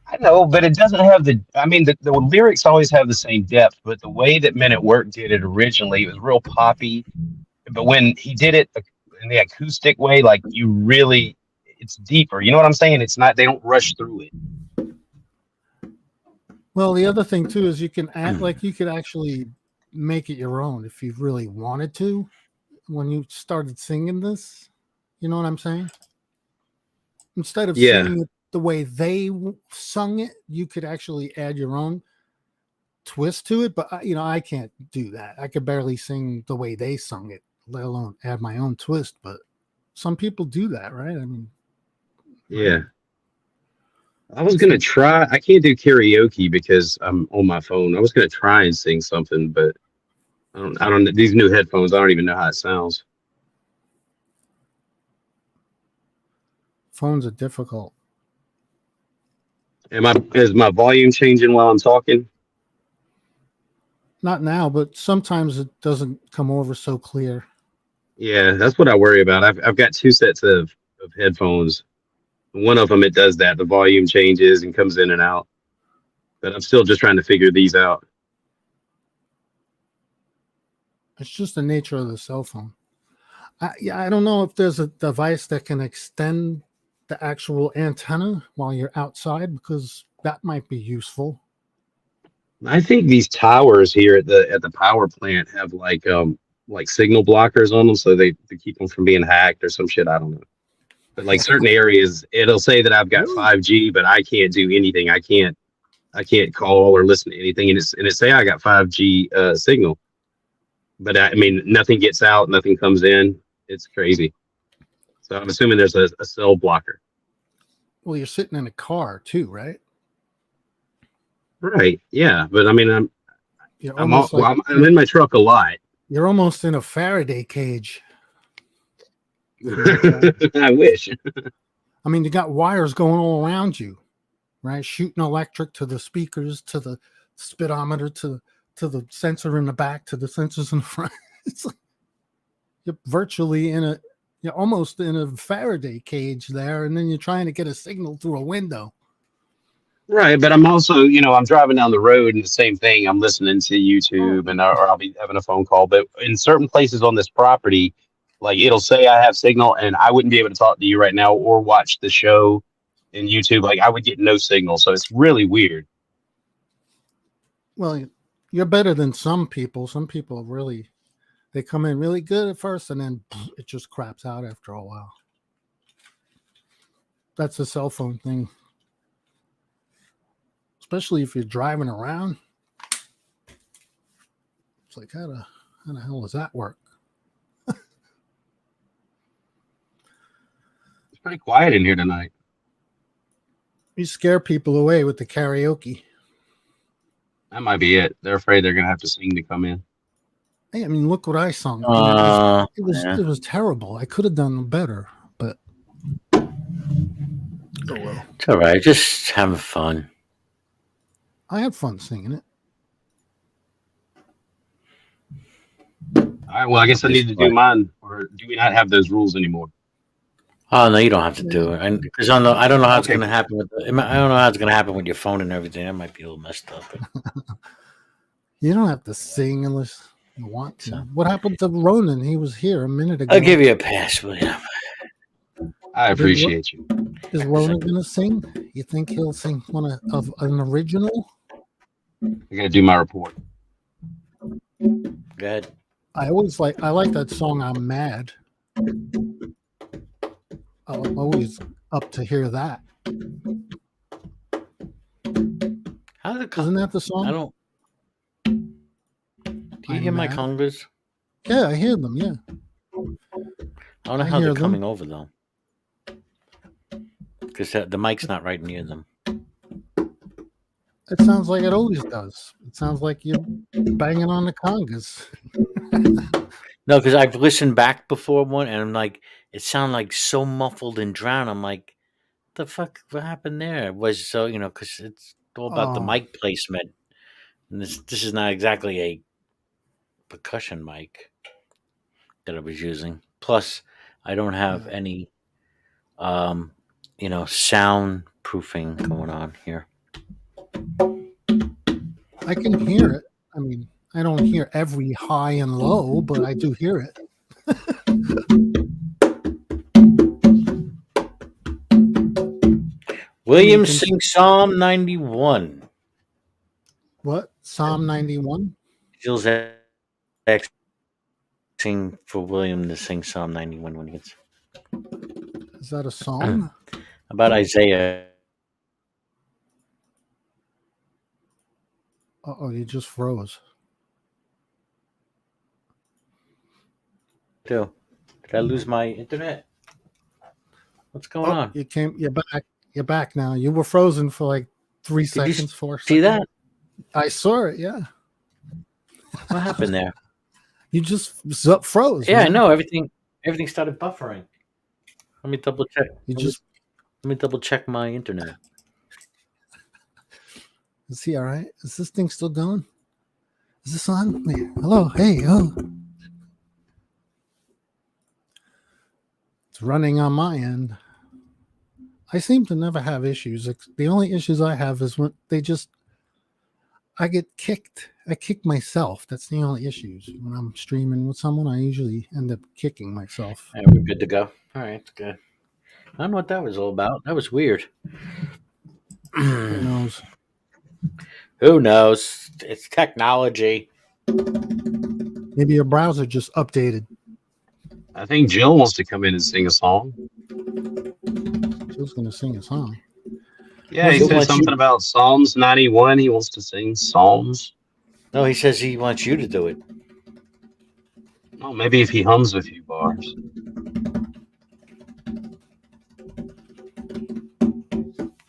I know, but it doesn't have the. I mean, the lyrics always have the same depth, but the way that Men at Work did it originally, it was real poppy. But when he did it in the acoustic way, like you really, it's deeper. You know what I'm saying? It's not. They don't rush through it. Well, the other thing too is you can act like you could actually make it your own if you really wanted to. When you started singing this, you know what I'm saying? Instead of singing it the way they sung it, you could actually add your own twist to it. But you know, I can't do that. I could barely sing the way they sung it, let alone add my own twist. But some people do that, right? I mean, yeah. I was gonna try. I can't do karaoke because I'm on my phone. I was gonna try and sing something, but I don't. These new headphones, I don't even know how it sounds. Phones are difficult. Is my volume changing while I'm talking? Not now, but sometimes it doesn't come over so clear. Yeah, that's what I worry about. I've got two sets of headphones. One of them, it does that. The volume changes and comes in and out. But I'm still just trying to figure these out. It's just the nature of the cell phone. I don't know if there's a device that can extend the actual antenna while you're outside, because that might be useful. I think these towers here at the power plant have like signal blockers on them, so they keep them from being hacked or some shit. I don't know. But like certain areas, it'll say that I've got 5G, but I can't do anything. I can't call or listen to anything, and it say I got 5G signal, but I mean nothing gets out, nothing comes in. It's crazy. So I'm assuming there's a cell blocker. Well, you're sitting in a car too, right? Right. Yeah, but I mean I'm like, I'm in my truck a lot. You're almost in a Faraday cage. I wish. I mean, you got wires going all around you, right? Shooting electric to the speakers, to the speedometer, to the sensor in the back, to the sensors in the front. It's like you're virtually you're almost in a Faraday cage there, and then you're trying to get a signal through a window. Right, but I'm also, I'm driving down the road and the same thing. I'm listening to YouTube or I'll be having a phone call. But in certain places on this property, like it'll say I have signal and I wouldn't be able to talk to you right now or watch the show in YouTube. Like I would get no signal. So it's really weird. Well, you're better than some people. Some people really, they come in really good at first and then it just craps out after a while. That's a cell phone thing. Especially if you're driving around. It's like, how the hell does that work? It's pretty quiet in here tonight. You scare people away with the karaoke. That might be it. They're afraid they're going to have to sing to come in. Hey, I mean, look what I sung. It was terrible. I could have done better, but oh well. It's all right. Just having fun. I had fun singing it. All right. Well, I guess I need to do mine, or do we not have those rules anymore? Oh no, you don't have to do it. And because I don't know how it's going to happen with. I don't know how it's going to happen with your phone and everything. That might be a little messed up. You don't have to sing unless you want to. What happened to Ronan? He was here a minute ago. I'll give you a pass, William. I appreciate you. Is Ronan going to sing? You think he'll sing one of an original? I got to do my report. Go ahead. I like that song. I'm Mad. I'm always up to hear that. How did it Isn't that the song? I don't. Do you hear my congas? Yeah, I hear them. Yeah. I don't know how they're coming over though, because the mic's not right near them. It sounds like it always does. It sounds like you're banging on the congas. No, because I've listened back before one, and I'm like, it sounded like so muffled and drowned. I'm like, the fuck, what happened there? It was so, because it's all about the Oh, mic placement, and this is not exactly a percussion mic that I was using. Plus, I don't have any, soundproofing going on here. I can hear it. I mean, I don't hear every high and low, but I do hear it. William sing Psalm 91. What? Psalm 91? Jill's asking for William to sing Psalm 91 when he gets. Is that a song? About Isaiah. Uh-oh, you just froze. Did I lose my internet? What's going on? You're back. You're back now. You were frozen for like 3 seconds, 4 seconds. See that? I saw it, yeah. What happened there? You just froze. Yeah, man. I know. Everything started buffering. Let me double check. Let me double check my internet. Is he all right? Is this thing still going? Is this on? Wait, hello? Hey, oh. It's running on my end. I seem to never have issues. The only issues I have is when I get kicked. I kick myself. That's the only issues. When I'm streaming with someone, I usually end up kicking myself. All right, we're good to go. All right, good. I don't know what that was all about. That was weird. Who knows? Who knows? It's technology. Maybe your browser just updated. I think Jill wants to come in and sing a song. Jill's going to sing a song. Yeah, he said something about Psalms 91. He wants to sing Psalms. No, he says he wants you to do it. Oh, maybe if he hums a few bars.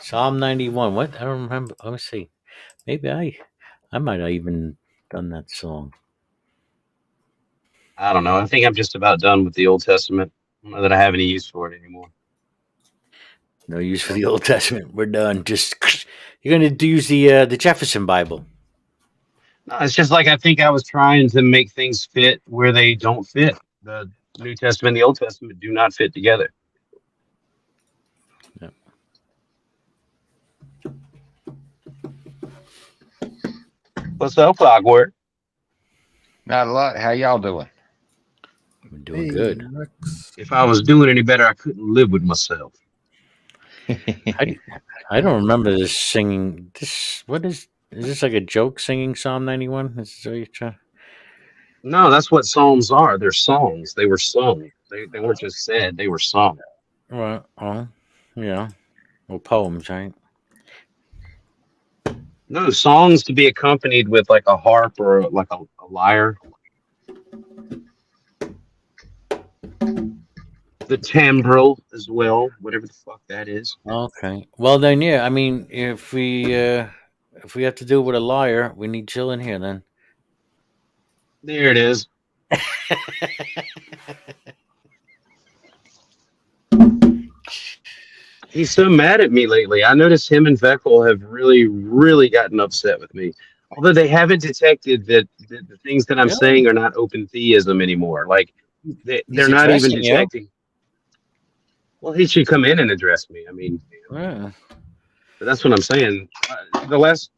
Psalm 91. What? I don't remember. Let me see. Maybe I might have even done that song. I don't know. I think I'm just about done with the Old Testament. I don't know that I have any use for it anymore. No use for the Old Testament. We're done. Just you're going to use the Jefferson Bible. No, it's just like I think I was trying to make things fit where they don't fit. The New Testament and the Old Testament do not fit together. Yeah. What's up, Clockwork? Not a lot. How y'all doing? We're doing good. Rex. If I was doing any better, I couldn't live with myself. I don't remember this singing. What is this like a joke singing Psalm 91? Is this what you're trying? No, that's what Psalms are. They're songs. They were sung. They weren't just said. They were sung. Right. Oh, yeah. Well, poems, right? No, songs to be accompanied with like a harp or like a lyre. The timbrel as well, whatever the fuck that is. Okay. Well, then, yeah. I mean, if we have to do it with a lyre, we need Jill in here then. There it is. He's so mad at me lately. I noticed him and Veckel have really, really gotten upset with me. Although they haven't detected that the things that I'm saying are not open theism anymore. Like they're not even detecting. Well, he should come in and address me. I mean, Yeah. but that's what I'm saying.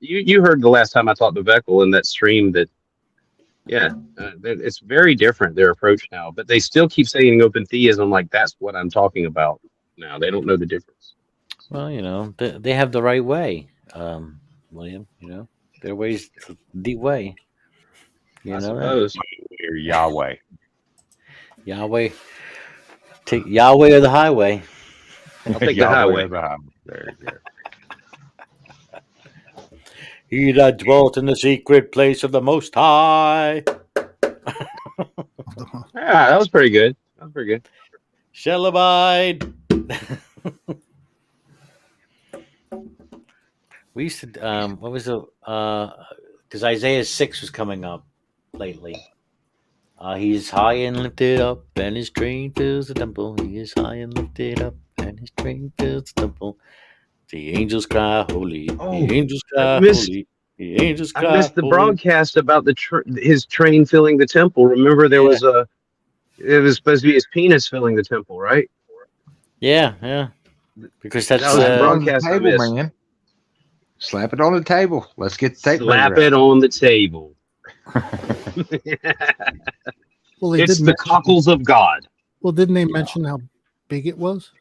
You heard the last time I talked to Veckel in that stream that, it's very different, their approach now. But they still keep saying open theism like that's what I'm talking about now. They don't know the difference. Well, they have the right way, William. Their way's the way. I suppose. Or Yahweh. Yahweh. Take Yahweh or the highway. I'll take the highway. There you go. He that dwelt in the secret place of the Most High. Yeah, that was pretty good. Shall abide. We used to. What was the? Because Isaiah 6 was coming up lately. He is high and lifted up, and his train fills the temple. He is high and lifted up, and his train fills the temple. The angels cry holy. Oh, The angels I cry missed holy. The angels I cry missed the holy. broadcast about his train filling the temple. Remember, it was supposed to be his penis filling the temple, right? Yeah. Because that's That was the broadcast I table, missed. man. Slap it on the table. Let's get the tape. Slap it on the table. Well, it's the cockles of God. Well, didn't they mention how big it was?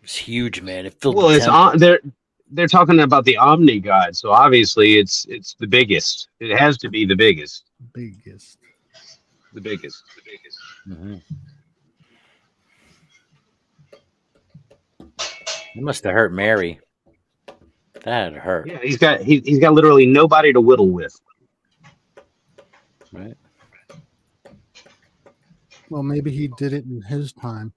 It's huge, man. It filled Well, the it's temple. they're talking about the Omni God, so obviously it's the biggest. It has to be the biggest. Biggest. The biggest. Mm-hmm. It must have hurt Mary. That hurt. Yeah, he's got literally nobody to whittle with. Right. Well, maybe he did it in his time.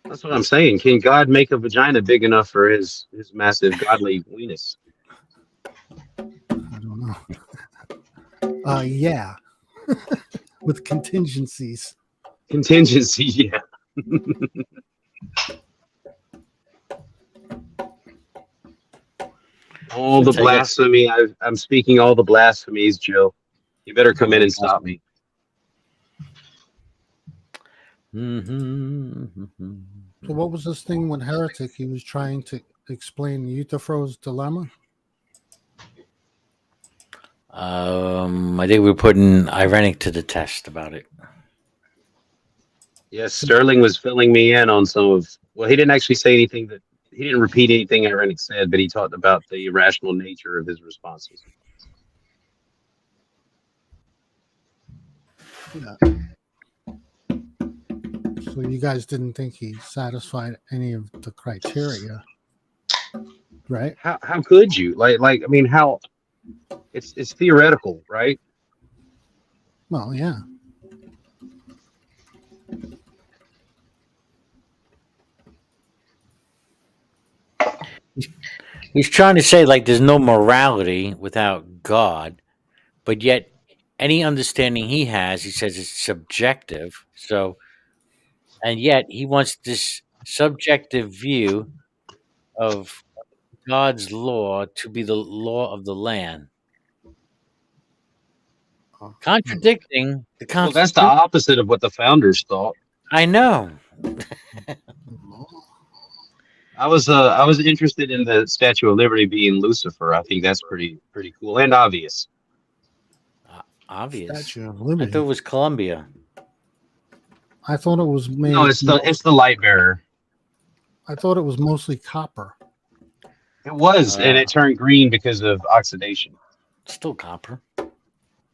That's what I'm saying. Can God make a vagina big enough for his massive godly weenus? I don't know. Yeah. With contingencies. Contingency, yeah. All the blasphemy. I'm speaking all the blasphemies, Joe. You better come in and stop me. Mm-hmm. So what was this thing with Heretic? He was trying to explain Euthyphro's dilemma? I think we're putting Irenic to the test about it. Yes, Sterling was filling me in on some of. Well, he didn't actually say anything that. He didn't repeat anything Irenic said, but he talked about the irrational nature of his responses. Yeah. So you guys didn't think he satisfied any of the criteria, right? How could you? Like I mean, how? It's theoretical, right? Well, yeah. He's trying to say like there's no morality without God, but yet any understanding he has, he says it's subjective. So, and yet he wants this subjective view of God's law to be the law of the land, contradicting the Constitution. Well, that's the opposite of what the founders thought. I know. I was interested in the Statue of Liberty being Lucifer. I think that's pretty cool and obvious. Obvious. Statue of I Liberty. thought it was Columbia. I thought it was made. No, it's the light bearer. I thought it was mostly copper. It was, and it turned green because of oxidation. Still copper.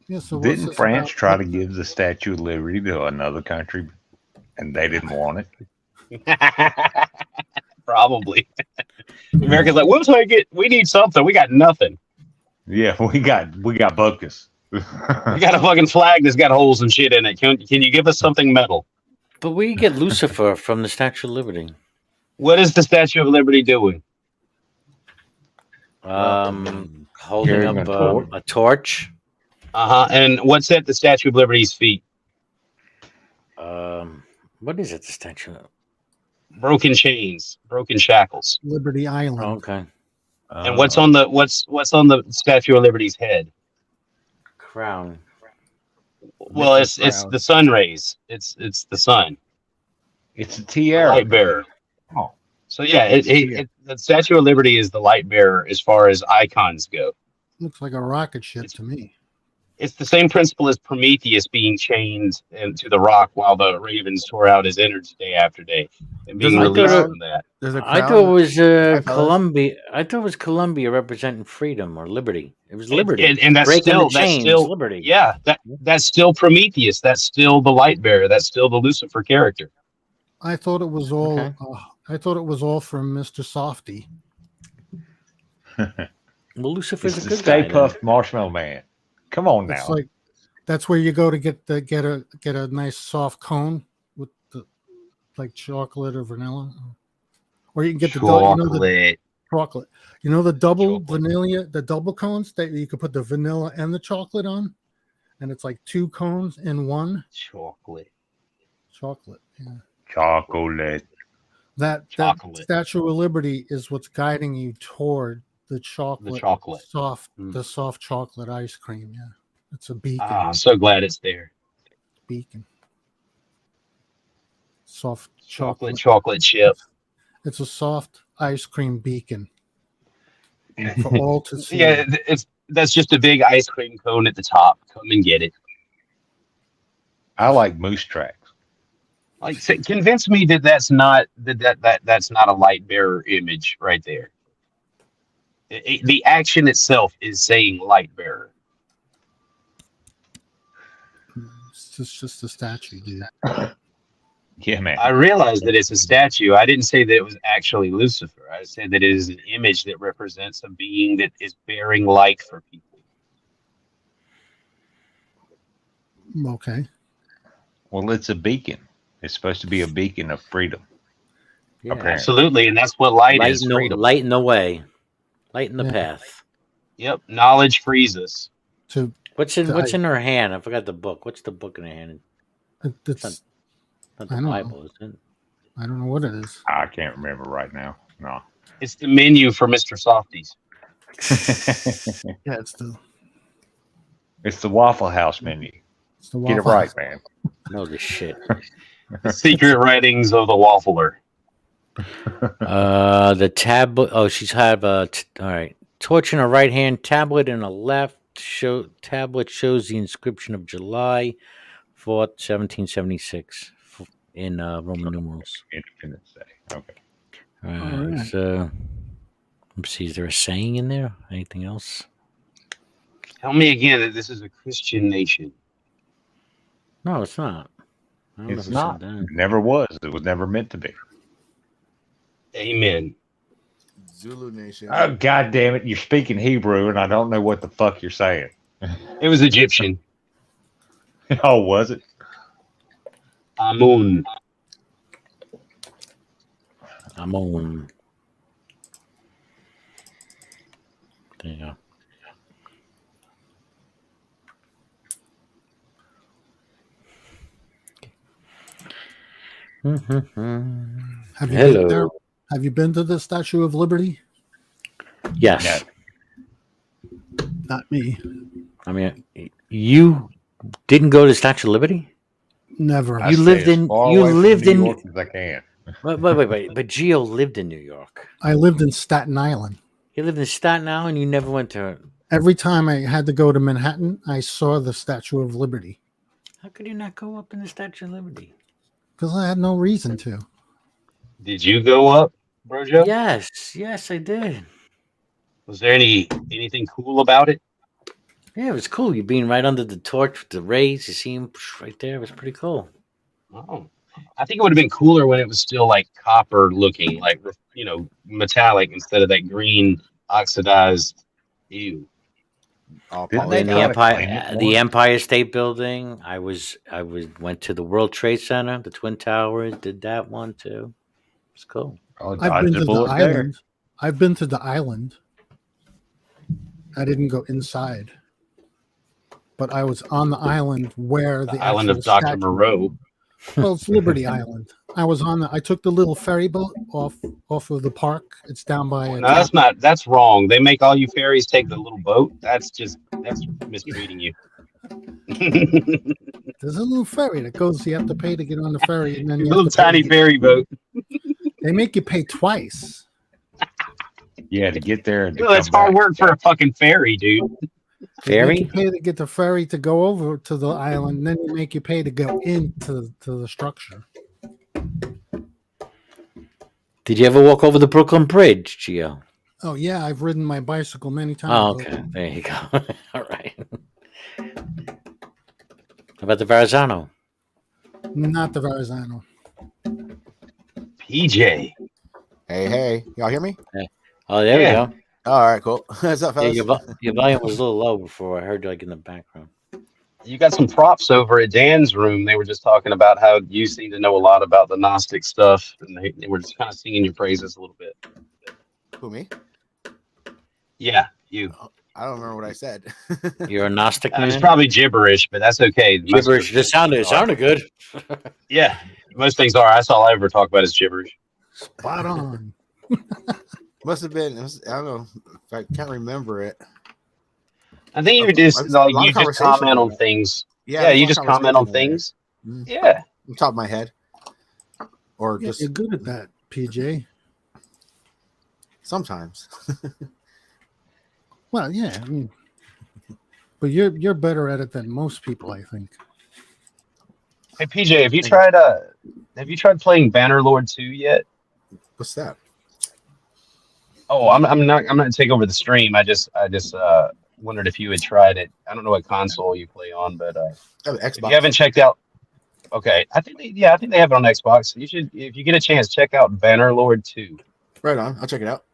Yeah, so didn't France try to give the Statue of Liberty to another country, and they didn't want it? Probably. America's like, we'll take it. We need something. We got nothing. Yeah, we got buckets. We got a fucking flag that's got holes and shit in it. Can you give us something metal? But we get Lucifer from the Statue of Liberty. What is the Statue of Liberty doing? Holding up a torch. And what's at the Statue of Liberty's feet? What is it? The statue? Broken chains, broken shackles. Liberty Island. Oh, okay. And what's on the Statue of Liberty's head? Crown. Well, it's the sun rays. It's the sun. It's a tiara. Light bearer. Oh. So yeah, the Statue of Liberty is the light bearer as far as icons go. Looks like a rocket ship to me. It's the same principle as Prometheus being chained to the rock while the ravens tore out his innards day after day and being released from that. I thought it was Columbia. I thought it was Columbia representing freedom or liberty. It was liberty, and that's still liberty. Yeah, that's still Prometheus. That's still the light bearer. That's still the Lucifer character. I thought it was all. I thought it was all from Mr. Softy. Well, Lucifer's It's a the good Stay guy. Puft Marshmallow Man. Come on It's now. like that's where you go to get a nice soft cone with the like chocolate or vanilla, or you can get chocolate. Chocolate. You know the double vanilla, the double cones that you could put the vanilla and the chocolate on, and it's like 2 cones in one. Chocolate. Yeah. Chocolate. That Statue of Liberty is what's guiding you toward the chocolate. The soft chocolate ice cream. Yeah, it's a beacon. I'm so glad it's there. Beacon. Soft chocolate chip. It's a soft ice cream beacon for all to see. Yeah, that's just a big ice cream cone at the top. Come and get it. I like moose tracks. Like, convince me that that's not that's not a light bearer image right there. The action itself is saying light bearer. It's just a statue, dude. Yeah, man. I realize that it's a statue. I didn't say that it was actually Lucifer. I said that it is an image that represents a being that is bearing light for people. Okay. Well, it's a beacon. It's supposed to be a beacon of freedom. Yeah. Absolutely, and that's what light is. Freedom. Light in the way. Light in the path. Yep. Knowledge frees us. What's in her hand? I forgot the book. What's the book in her hand? It's not the Bible, is it? I don't know what it is. I can't remember right now. No. It's the menu for Mr. Softies. Yeah, it's the Waffle House menu. Get it right, man. No, this shit. The secret writings of the Waffler. The tablet. Oh, she's had all right. Torch in her right hand, tablet in her left. Tablet shows the inscription of July 4th, 1776 in Roman numerals. Independence Day. Okay. All right. So, let's see. Is there a saying in there? Anything else? Tell me again that this is a Christian nation. No, it's not. It's not. It never was. It was never meant to be. Amen. Zulu Nation. Oh, God damn it. You're speaking Hebrew, and I don't know what the fuck you're saying. It was Egyptian. Oh, was it? Amun. Amun. There you go. Have you been there? Have you been to the Statue of Liberty? Yes. Not me. I mean, you didn't go to Statue of Liberty? Never. You lived in New York as I can. Wait. But Gio lived in New York. I lived in Staten Island. You lived in Staten Island. You never went to. Every time I had to go to Manhattan, I saw the Statue of Liberty. How could you not go up in the Statue of Liberty? Because I had no reason to. Did you go up, Brojo? Yes, I did. Was there anything cool about it? Yeah, it was cool. You being right under the torch with the rays. You see him right there. It was pretty cool. Oh, I think it would have been cooler when it was still like copper looking, like, metallic instead of that green oxidized. Ew. The Empire State Building. I went to the World Trade Center, the Twin Towers. Did that one too. It's cool. I've been to the island. I've been to the island. I didn't go inside, but I was on the island where the island of Dr. Moreau. Well, it's Liberty Island. I was on I took the little ferry boat off of the park. It's down by. No, that's wrong. They make all you ferries take the little boat. That's misreading you. There's a little ferry that goes. You have to pay to get on the ferry, and then a little tiny ferry boat. They make you pay twice. Yeah, to get there. Well, it's hard work for a fucking ferry, dude. Ferry? You pay to get the ferry to go over to the island, and then you make you pay to go into the structure. Did you ever walk over the Brooklyn Bridge, Gio? Oh yeah, I've ridden my bicycle many times. Oh, okay. There you go. All right. How about the Verrazano? Not the Verrazano. PJ. Hey, y'all hear me? Hey. Oh, there we go. All right, cool. What's up, fellas? Yeah, your volume was a little low before. I heard you in the background. You got some props over at Dan's room. They were just talking about how you seem to know a lot about the Gnostic stuff, and they were just kind of singing your praises a little bit. Who, me? Yeah, you. I don't remember what I said. You're a Gnostic man? It's probably gibberish, but that's okay. Gibberish. It sounded good. Yeah, most things are. That's all I ever talk about is gibberish. Spot on. Must have been. I don't know. If I can't remember it. I think you just comment on things. Yeah, you just comment on things. Yeah, on top of my head. Or just you're good at that, PJ. Sometimes. Well, yeah, I mean, but you're better at it than most people, I think. Hey PJ, have you tried playing Bannerlord 2 yet? What's that? Oh, I'm not gonna take over the stream. I just wondered if you had tried it. I don't know what console you play on, but Xbox. If you haven't checked out, okay, I think they have it on Xbox. You should, if you get a chance, check out Bannerlord 2. Right on. I'll check it out.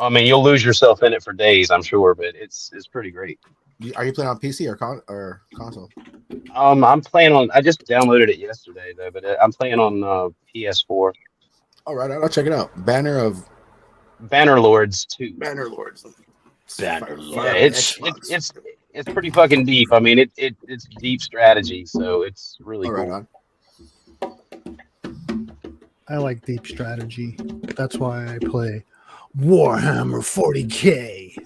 I mean, you'll lose yourself in it for days, I'm sure, but it's pretty great. Are you playing on PC or console? I'm playing on. I just downloaded it yesterday though, but I'm playing on PS4. All right, I'll check it out. Bannerlords 2. Bannerlords. Yeah, it's pretty fucking deep. I mean, it's deep strategy, so it's really cool. I like deep strategy. That's why I play Warhammer 40K.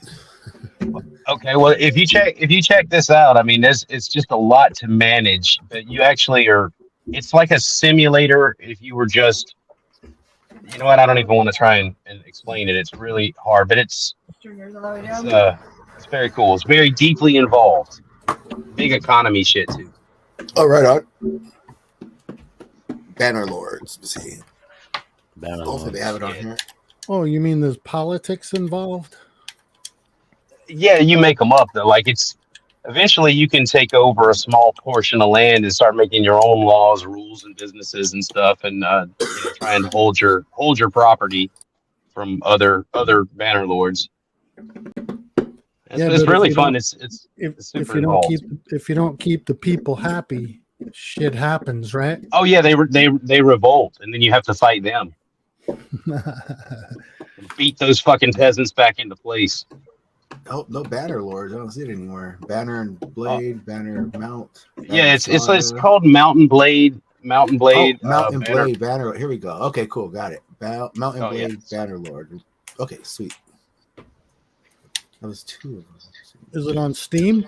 Okay, well, if you check this out, I mean, it's just a lot to manage, but you actually are. It's like a simulator. If you were just, you know what? I don't even want to try and explain it. It's really hard, but it's very cool. It's very deeply involved. Big economy shit too. Oh, right on. Bannerlords. Let's see. Hopefully they have it on here. Oh, you mean there's politics involved? Yeah, you make them up though. Like it's eventually you can take over a small portion of land and start making your own laws, rules, and businesses and stuff, and try and hold your property from other banner lords. It's really fun. It's super involved. If you don't keep the people happy, shit happens, right? Oh yeah, they revolt, and then you have to fight them. Beat those fucking peasants back into place. Oh, no banner lords. I don't see it anymore. Banner and blade, banner mount. Yeah, it's called Mountain Blade. Mountain Blade. Mountain Blade banner. Here we go. Okay, cool. Got it. Mountain Blade banner lord. Okay, sweet. That was 2 of them. Is it on Steam?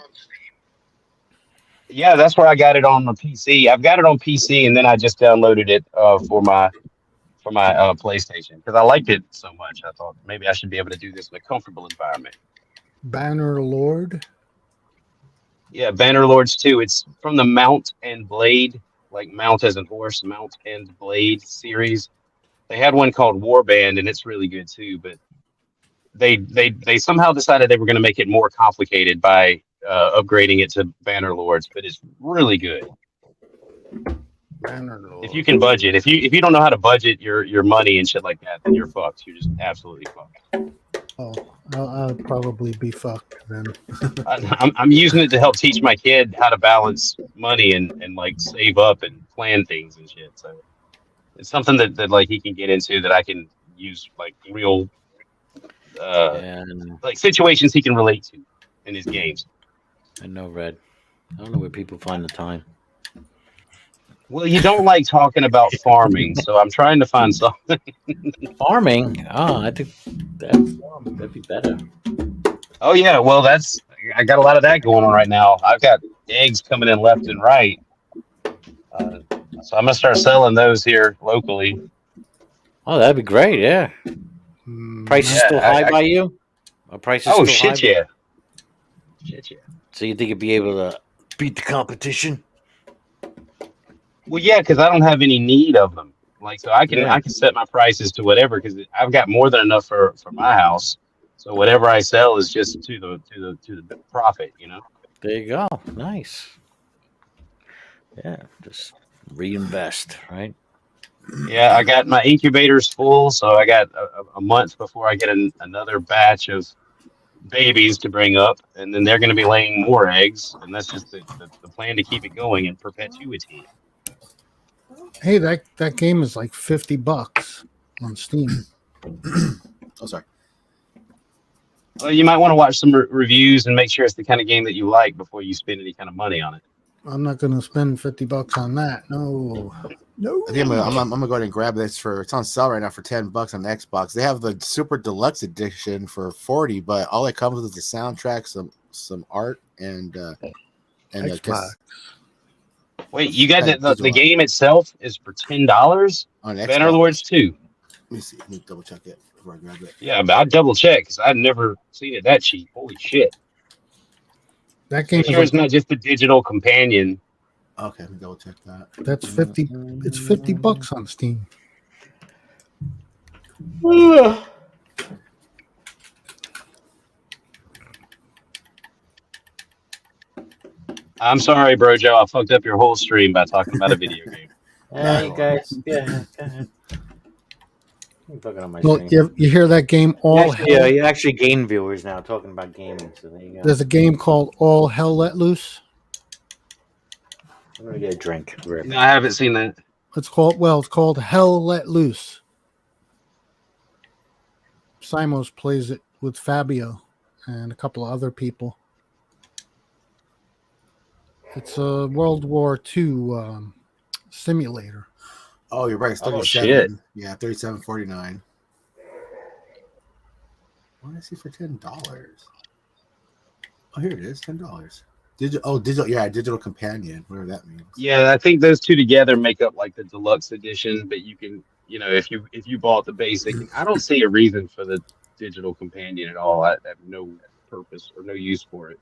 Yeah, that's where I got it on the PC. I've got it on PC, and then I just downloaded it for my PlayStation because I liked it so much. I thought maybe I should be able to do this in a comfortable environment. Banner Lord. Yeah, Bannerlords 2. It's from the Mount and Blade, like Mount as in horse, Mount and Blade series. They had one called Warband, and it's really good too. But they somehow decided they were going to make it more complicated by upgrading it to Bannerlords. But it's really good. If you can budget, if you don't know how to budget your money and shit like that, then you're fucked. You're just absolutely fucked. Oh, I'll probably be fucked then. I'm using it to help teach my kid how to balance money and like save up and plan things and shit. So it's something that like he can get into that I can use like real like situations he can relate to in his games. I know, Red. I don't know where people find the time. Well, you don't like talking about farming, so I'm trying to find something. Farming? Oh, I think that'd be better. Oh yeah, well I got a lot of that going on right now. I've got eggs coming in left and right, so I'm gonna start selling those here locally. Oh, that'd be great. Yeah. Price is still high by you? Or price is oh still shit high yeah. Shit yeah. So you think you'd be able to beat the competition? Well, yeah, because I don't have any need of them. Like, so I can set my prices to whatever because I've got more than enough for my house. So whatever I sell is just to the profit, you know. There you go. Nice. Yeah, just reinvest, right? Yeah, I got my incubators full, so I got a month before I get another batch of babies to bring up, and then they're going to be laying more eggs, and that's just the plan to keep it going in perpetuity. Hey, that game is like $50 on Steam. Oh, sorry. Well, you might want to watch some reviews and make sure it's the kind of game that you like before you spend any kind of money on it. I'm not going to spend $50 on that. No. I think I'm gonna go ahead and grab this it's on sale right now for $10 on the Xbox. They have the Super Deluxe Edition for $40, but all it comes with is the soundtrack, some art, and Wait, you got the game itself is for $10 on Xbox. Bannerlords 2. Let me see. Let me double check it before I grab it. Yeah, but I double check because I've never seen it that cheap. Holy shit! That game sure it's not just the digital companion. Okay, let me double check that. That's 50. It's $50 on Steam. I'm sorry, bro, Joe. I fucked up your whole stream by talking about a video game. Hey, guys. Yeah. Well, you hear that game? You actually gain viewers now talking about gaming. So there you go. There's a game called All Hell Let Loose. I'm gonna get a drink. No, I haven't seen that. It's called Hell Let Loose. Simos plays it with Fabio and a couple of other people. It's a World War II simulator. Oh, you're right. It's 37. Shit. Yeah, $37.49. What did I see for $10? Oh, here it is, $10. Digital companion, whatever that means. Yeah, I think those two together make up like the deluxe edition. But you can, if you bought the basic, I don't see a reason for the digital companion at all. I have no purpose or no use for it.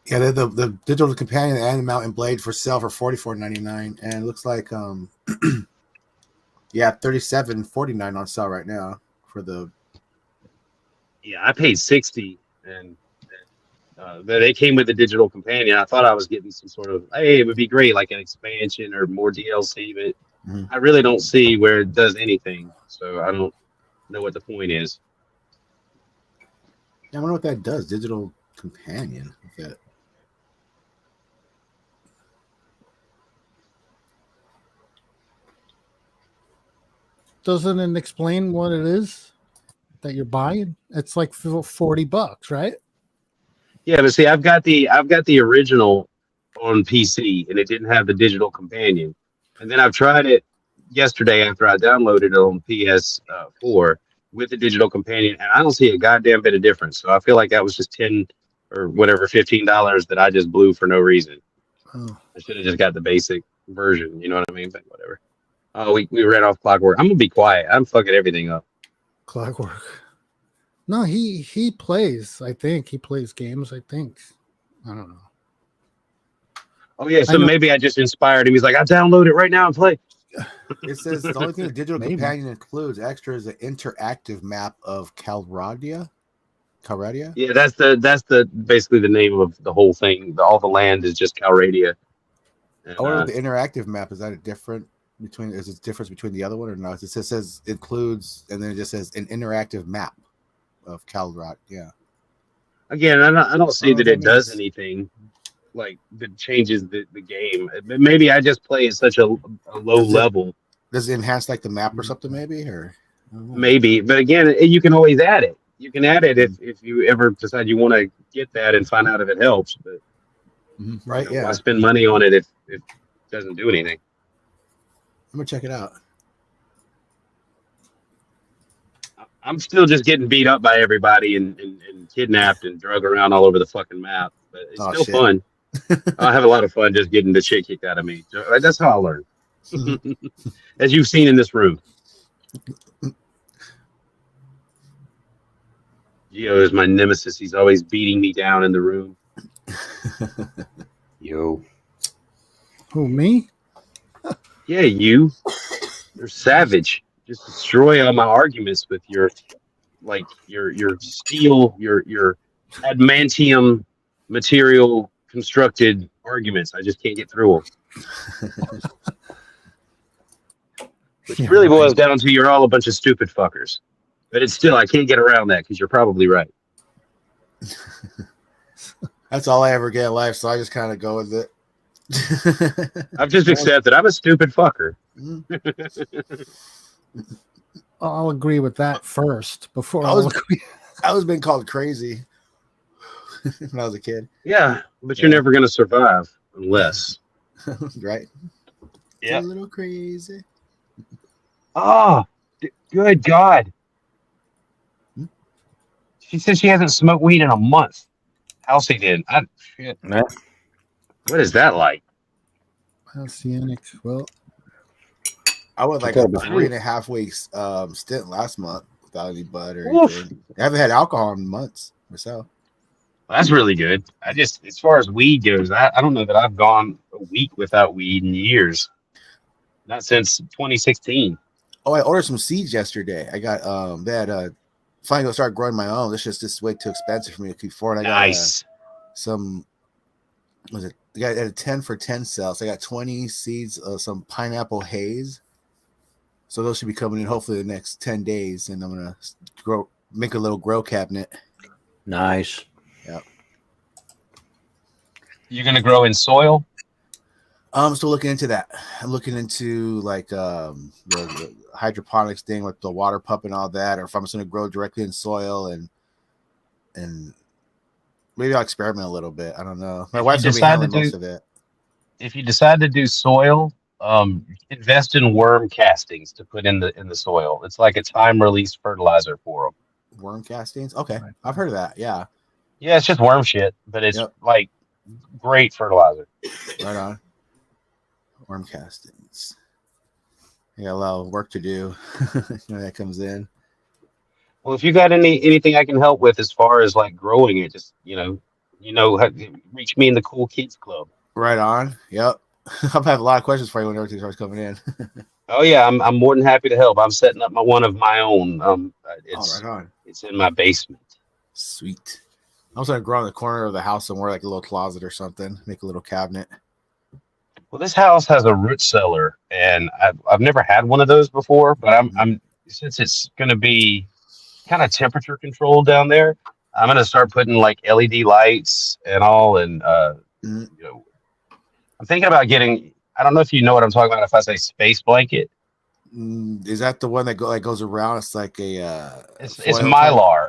Yeah, the digital companion and the mountain blade for sale for $44.99, and it looks like $37.49 on sale right now for the. Yeah, I paid $60, and they came with the digital companion. I thought I was getting some sort of it would be great, like an expansion or more DLC, but I really don't see where it does anything. So I don't know what the point is. Yeah, I wonder what that does. Digital companion. That. Doesn't it explain what it is that you're buying? It's like $40, right? Yeah, but see, I've got the original on PC, and it didn't have the digital companion. And then I've tried it yesterday after I downloaded it on PS4 with the digital companion, and I don't see a goddamn bit of difference. So I feel like that was just $10 or whatever, $15 that I just blew for no reason. Oh. I should have just got the basic version. You know what I mean? But whatever. Oh, we ran off Clockwork. I'm gonna be quiet. I'm fucking everything up. Clockwork. No, he plays. I think he plays games. I think. I don't know. Oh yeah, so maybe I just inspired him. He's like, I download it right now and play. It says the only thing the digital companion includes extra is an interactive map of Calradia. Yeah, that's the basically the name of the whole thing. All the land is just Calradia. And, I wonder if the interactive map is that a different between? Is it difference between the other one or not? It says includes, and then it just says an interactive map of Calradia. Yeah. Again, I don't see that it does anything like that changes the game. Maybe I just play at such a low level. Does it enhance like the map or something? Maybe or maybe, but again, you can always add it. You can add it if you ever decide you want to get that and find out if it helps. But right, yeah. Why spend money on it if it doesn't do anything? I'm gonna check it out. I'm still just getting beat up by everybody and kidnapped and drug around all over the fucking map. But it's still fun. I have a lot of fun just getting the shit kicked out of me. That's how I learn. As you've seen in this room. Gio is my nemesis. He's always beating me down in the room. Yo. Who, me? Yeah, you. You're savage. Just destroy all my arguments with your steel, your adamantium material constructed arguments. I just can't get through them. Which really boils down to you're all a bunch of stupid fuckers. But it's still, I can't get around that because you're probably right. That's all I ever get in life, so I just kind of go with it. I've just accepted I'm a stupid fucker. I'll agree with that first before I'll agree. I was being called crazy when I was a kid. Yeah, but you're never going to survive unless. Right? Yeah. It's a little crazy. Oh, good God. She said she hasn't smoked weed in a month. Elsie did. Shit. What is that like? Oceanic. Well, I went like a 3.5 weeks stint last month without any bud or Oof. anything. I haven't had alcohol in months myself. Well, that's really good. I just, as far as weed goes, I don't know that I've gone a week without weed in years. Not since 2016. Oh, I ordered some seeds yesterday. I got they had finally gonna start growing my own. This just way too expensive for me to keep forward. I got some was it? I got a 10 for 10 sale. So I got 20 seeds of some pineapple haze. So those should be coming in hopefully the next 10 days, and I'm gonna make a little grow cabinet. Nice. Yep. You're gonna grow in soil? I'm still looking into that. I'm looking into like the hydroponics thing with the water pump and all that, or if I'm just gonna grow directly in soil and maybe I'll experiment a little bit. I don't know. My wife's gonna be handling most of it. If you decide to do soil, invest in worm castings to put in the soil. It's like a time release fertilizer for them. Worm castings? Okay, I've heard of that. Yeah. Yeah, it's just worm shit, but it's like great fertilizer. Right on. Worm castings. I got a lot of work to do. That comes in. Well, if you got anything I can help with as far as like growing it, just reach me in the Cool Kids Club. Right on. Yep. I'll have a lot of questions for you when everything starts coming in. Oh yeah, I'm more than happy to help. I'm setting up one of my own. It's right on. It's in my basement. Sweet. I was gonna grow in the corner of the house somewhere, like a little closet or something. Make a little cabinet. Well, this house has a root cellar, and I've never had one of those before. But I'm since it's gonna be kind of temperature controlled down there, I'm gonna start putting like LED lights and all, and I'm thinking about getting. I don't know if you know what I'm talking about. If I say space blanket, is that the one that goes around? It's like a it's mylar.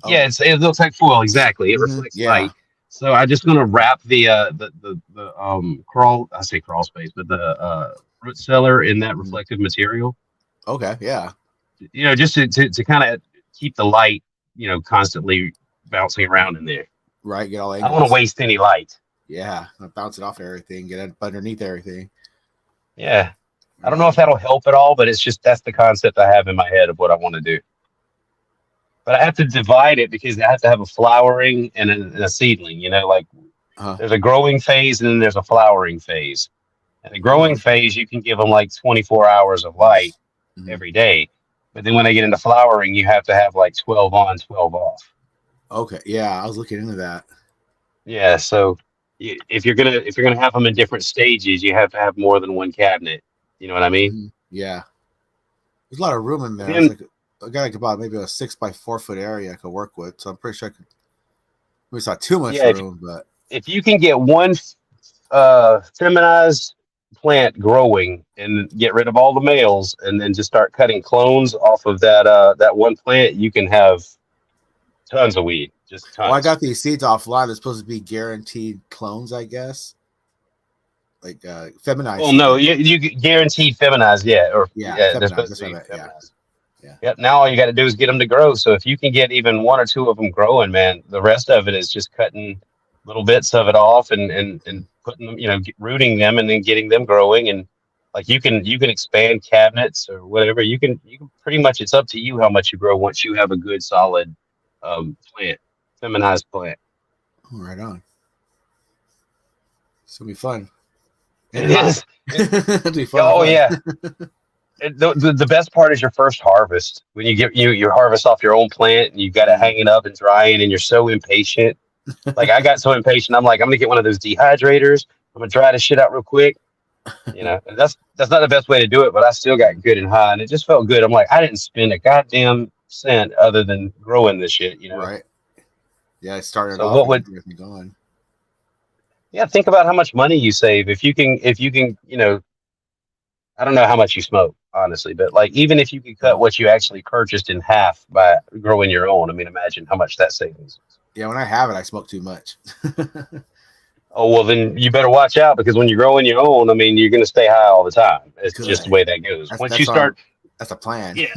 Yeah, it looks like foil exactly. It reflects light. So I'm just gonna wrap the crawl space, but the root cellar in that reflective material. Okay, yeah. Just to kind of keep the light, constantly bouncing around in there. Right, get all I angles. don't want to waste any light. Yeah, bounce it off everything, get it underneath everything. Yeah, I don't know if that'll help at all, but that's the concept I have in my head of what I want to do. But I have to divide it because I have to have a flowering and a seedling. There's a growing phase and then there's a flowering phase. And the growing phase, you can give them like 24 hours of light every day. But then when they get into flowering, you have to have like 12 on, 12 off. Okay, yeah, I was looking into that. Yeah, so if you're gonna have them in different stages, you have to have more than one cabinet. You know what I mean? Yeah. There's a lot of room in there. I got like about maybe a 6x4 foot area I could work with, so I'm pretty sure I could. Maybe it's not too much room, but if you can get one feminized plant growing and get rid of all the males, and then just start cutting clones off of that one plant, you can have tons of weed. Just tons. Well, I got these seeds offline. They're supposed to be guaranteed clones, I guess. Like feminized. Well, no, you guaranteed feminized, feminized. Yep. Now all you got to do is get them to grow. So if you can get even one or two of them growing, man, the rest of it is just cutting little bits of it off and putting them, rooting them and then getting them growing. And like you can expand cabinets or whatever. You can pretty much, it's up to you how much you grow once you have a good solid plant, feminized plant. Oh, right on. It's gonna be fun. It is. It'll be fun. Oh yeah. The best part is your first harvest when you get you harvest off your own plant and you got to hang it up and drying and you're so impatient. Like I got so impatient. I'm like, I'm gonna get one of those dehydrators. I'm gonna dry this shit out real quick. And that's not the best way to do it, but I still got good and high and it just felt good. I'm like, I didn't spend a goddamn cent other than growing this shit. Right. Yeah, I started so off. What would me going? Yeah, think about how much money you save if you can. I don't know how much you smoke. honestly. But like, even if you could cut what you actually purchased in half by growing your own, I mean, imagine how much that savings is. Yeah, when I have it, I smoke too much. Oh, well, then you better watch out, because when you're growing your own, I mean, you're going to stay high all the time. It's just the way that goes. Once you start, that's a plan. Yeah,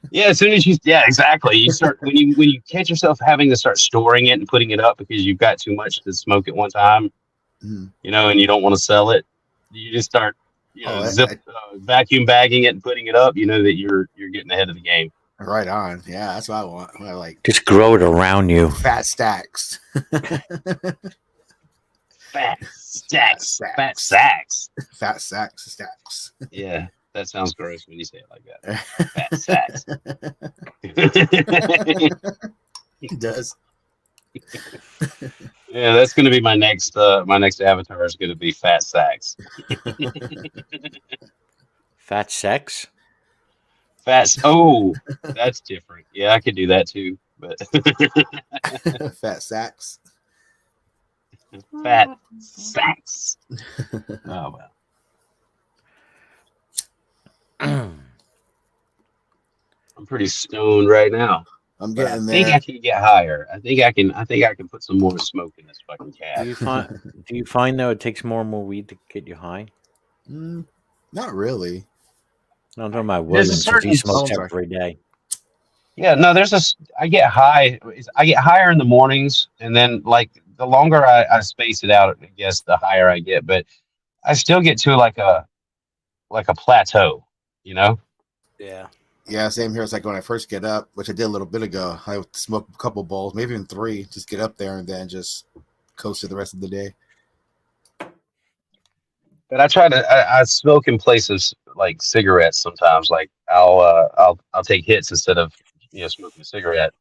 yeah. As soon as exactly. You start when you catch yourself having to start storing it and putting it up because you've got too much to smoke at one time, and you don't want to sell it. You just start, vacuum bagging it and putting it up. You know that you're getting ahead of the game. Right on. Yeah, that's what I want. I like just grow it around you. Fat stacks. Fat stacks. Fat sacks. Fat sacks. Stacks. Yeah, that sounds gross when you say it like that. Fat sacks. It does. Yeah, that's going to be my next avatar is going to be fat sacks. Fat sex? Oh, that's different. Yeah, I could do that too. But fat sacks. Fat sacks. Oh well. I'm pretty stoned right now. I'm getting there. I think I can get higher. I think I can put some more smoke in this fucking cat. Do you find though it takes more and more weed to get you high? Not really. No, I'm talking about Williams. He smokes every day. Yeah, no, I get high. I get higher in the mornings, and then like the longer I space it out, I guess the higher I get. But I still get to like a plateau, Yeah. Yeah, same here. It's like when I first get up, which I did a little bit ago. I would smoke a couple bowls, maybe even 3, just get up there and then just coast to the rest of the day. But I try to I smoke in places like cigarettes sometimes. Like I'll take hits instead of smoking a cigarette.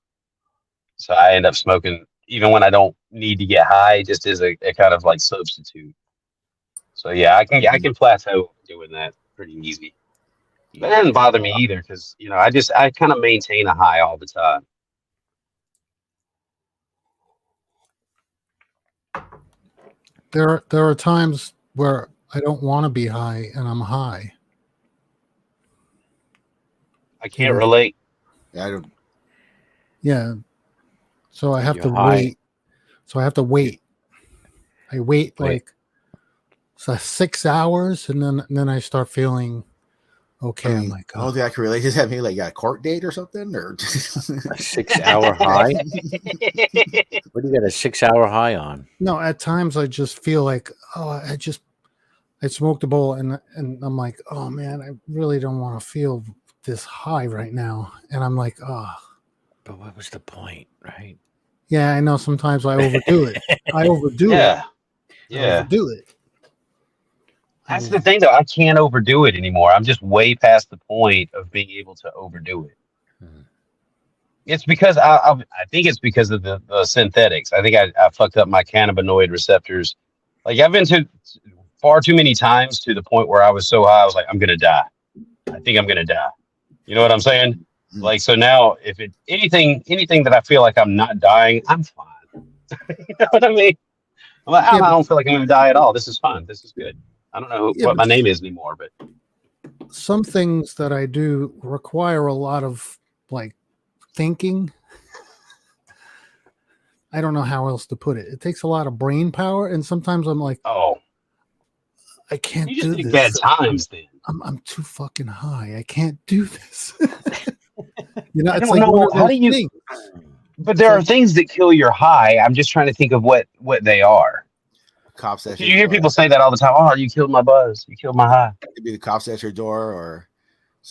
So I end up smoking even when I don't need to get high, just as a kind of like substitute. So yeah, I can plateau doing that pretty easy. But it doesn't bother me either because I kind of maintain a high all the time. There are times where I don't want to be high and I'm high. I can't relate. Yeah, I don't. Yeah. So I have to wait. I wait like 6 hours and then I start feeling okay. I'm like, I don't think I can relate. Does that mean like got a court date or something? Or a 6 hour high? What do you got a 6 hour high on? No, at times I just feel like, I smoked a bowl and I'm like, oh man, I really don't want to feel this high right now. And I'm like, oh. But what was the point, right? Yeah, I know sometimes I overdo it. I overdo it. Yeah. Do it. That's the thing, though. I can't overdo it anymore. I'm just way past the point of being able to overdo it. It's because I think it's because of the synthetics. I think I fucked up my cannabinoid receptors. Like I've been to far too many times to the point where I was so high, I was like, I'm gonna die. I think I'm gonna die. You know what I'm saying? Like so now, if it anything that I feel like I'm not dying, I'm fine. You know what I mean? I'm like, I don't feel like I'm gonna die at all. This is fun. This is good. I don't know what my name is anymore, but some things that I do require a lot of like thinking. I don't know how else to put it. It takes a lot of brain power, and sometimes I'm like, I can't you do just this. Bad times then. I'm too fucking high. I can't do this. I it's don't like know. How do you? things. But there are things that kill your high. I'm just trying to think of what they are. Cops at you hear people say that all the time. Oh, you killed my buzz. You killed my high. It could be the cops at your door or.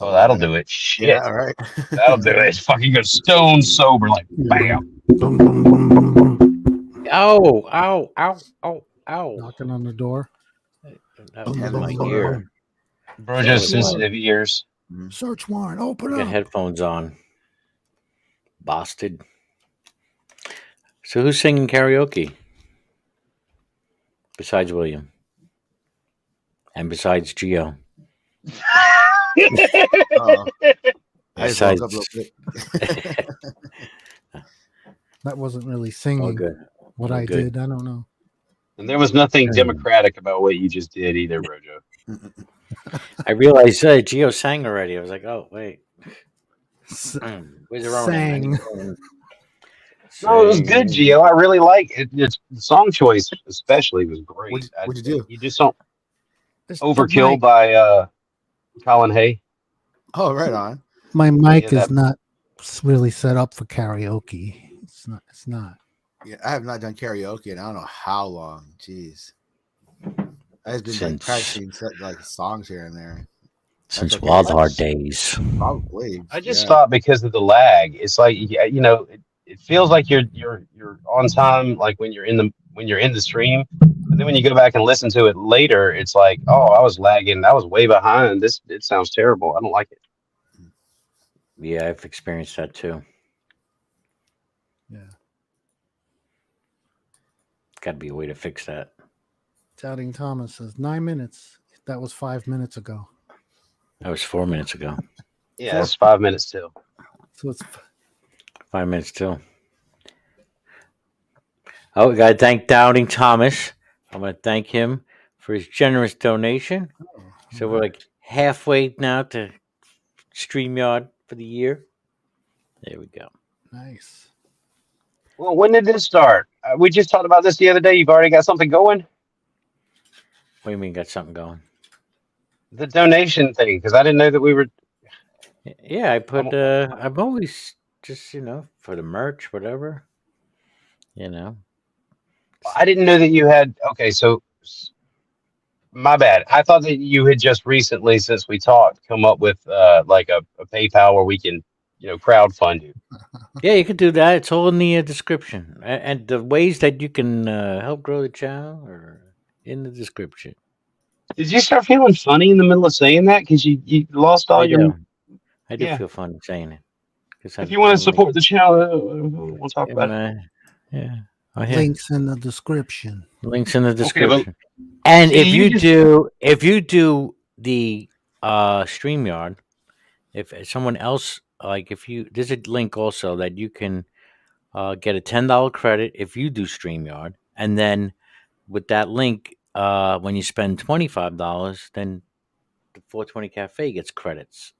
Oh, that'll do it. Shit. Yeah, all right. That'll do it. Fucking go stone sober, like bam. Ow. Knocking on the door. That was my ear. Bro, just sensitive ears. Search warrant. Open Got up. headphones on. Bosted. So who's singing karaoke? Besides William. And besides Gio. That wasn't really singing. What I did, I don't know. And there was nothing democratic about what you just did either, Rojo. I realized Gio sang already. I was like, oh wait, where's the Sang. No, it was good, Gio. I really like it. Its song choice, especially, was great. What'd you do? You just don't It's Overkill mic. by Colin Hay. Oh, right on. My mic Yeah, is not really set up for karaoke. It's not. It's not. Yeah, I have not done karaoke in I don't know how long. Jeez. I've been like practicing like songs here and there. Since Wild Hard days. Probably. I just stopped because of the lag. It's like it feels like you're on time, like when you're in the stream. But then when you go back and listen to it later, it's like, oh, I was lagging. I was way behind. It sounds terrible. I don't like it. Yeah, I've experienced that too. Yeah. Got to be a way to fix that. Doubting Thomas says 9 minutes. That was 5 minutes ago. That was 4 minutes ago. Yeah, it's 5 minutes till. So it's 5 minutes till. Oh, we got to thank Doubting Thomas. I'm going to thank him for his generous donation. So we're like halfway now to StreamYard for the year. There we go. Nice. Well, when did this start? We just talked about this the other day. You've already got something going? What do you mean got something going? The donation thing, because I didn't know that we were... Yeah, I put, I'm always just, for the merch, whatever, I didn't know that you had... Okay, so my bad. I thought that you had just recently, since we talked, come up with like a PayPal where we can, crowdfund you. Yeah, you can do that. It's all in the description. And the ways that you can help grow the channel are in the description. Did you start feeling funny in the middle of saying that? Because you lost all your... I do feel funny saying it. If you want to support the channel, we'll talk about it. Yeah. Links in the description. Links in the Okay, description. And if you do the StreamYard, if someone else there's a link also that you can get a $10 credit if you do StreamYard, and then with that link, when you spend $25, then the 420 Cafe gets credits.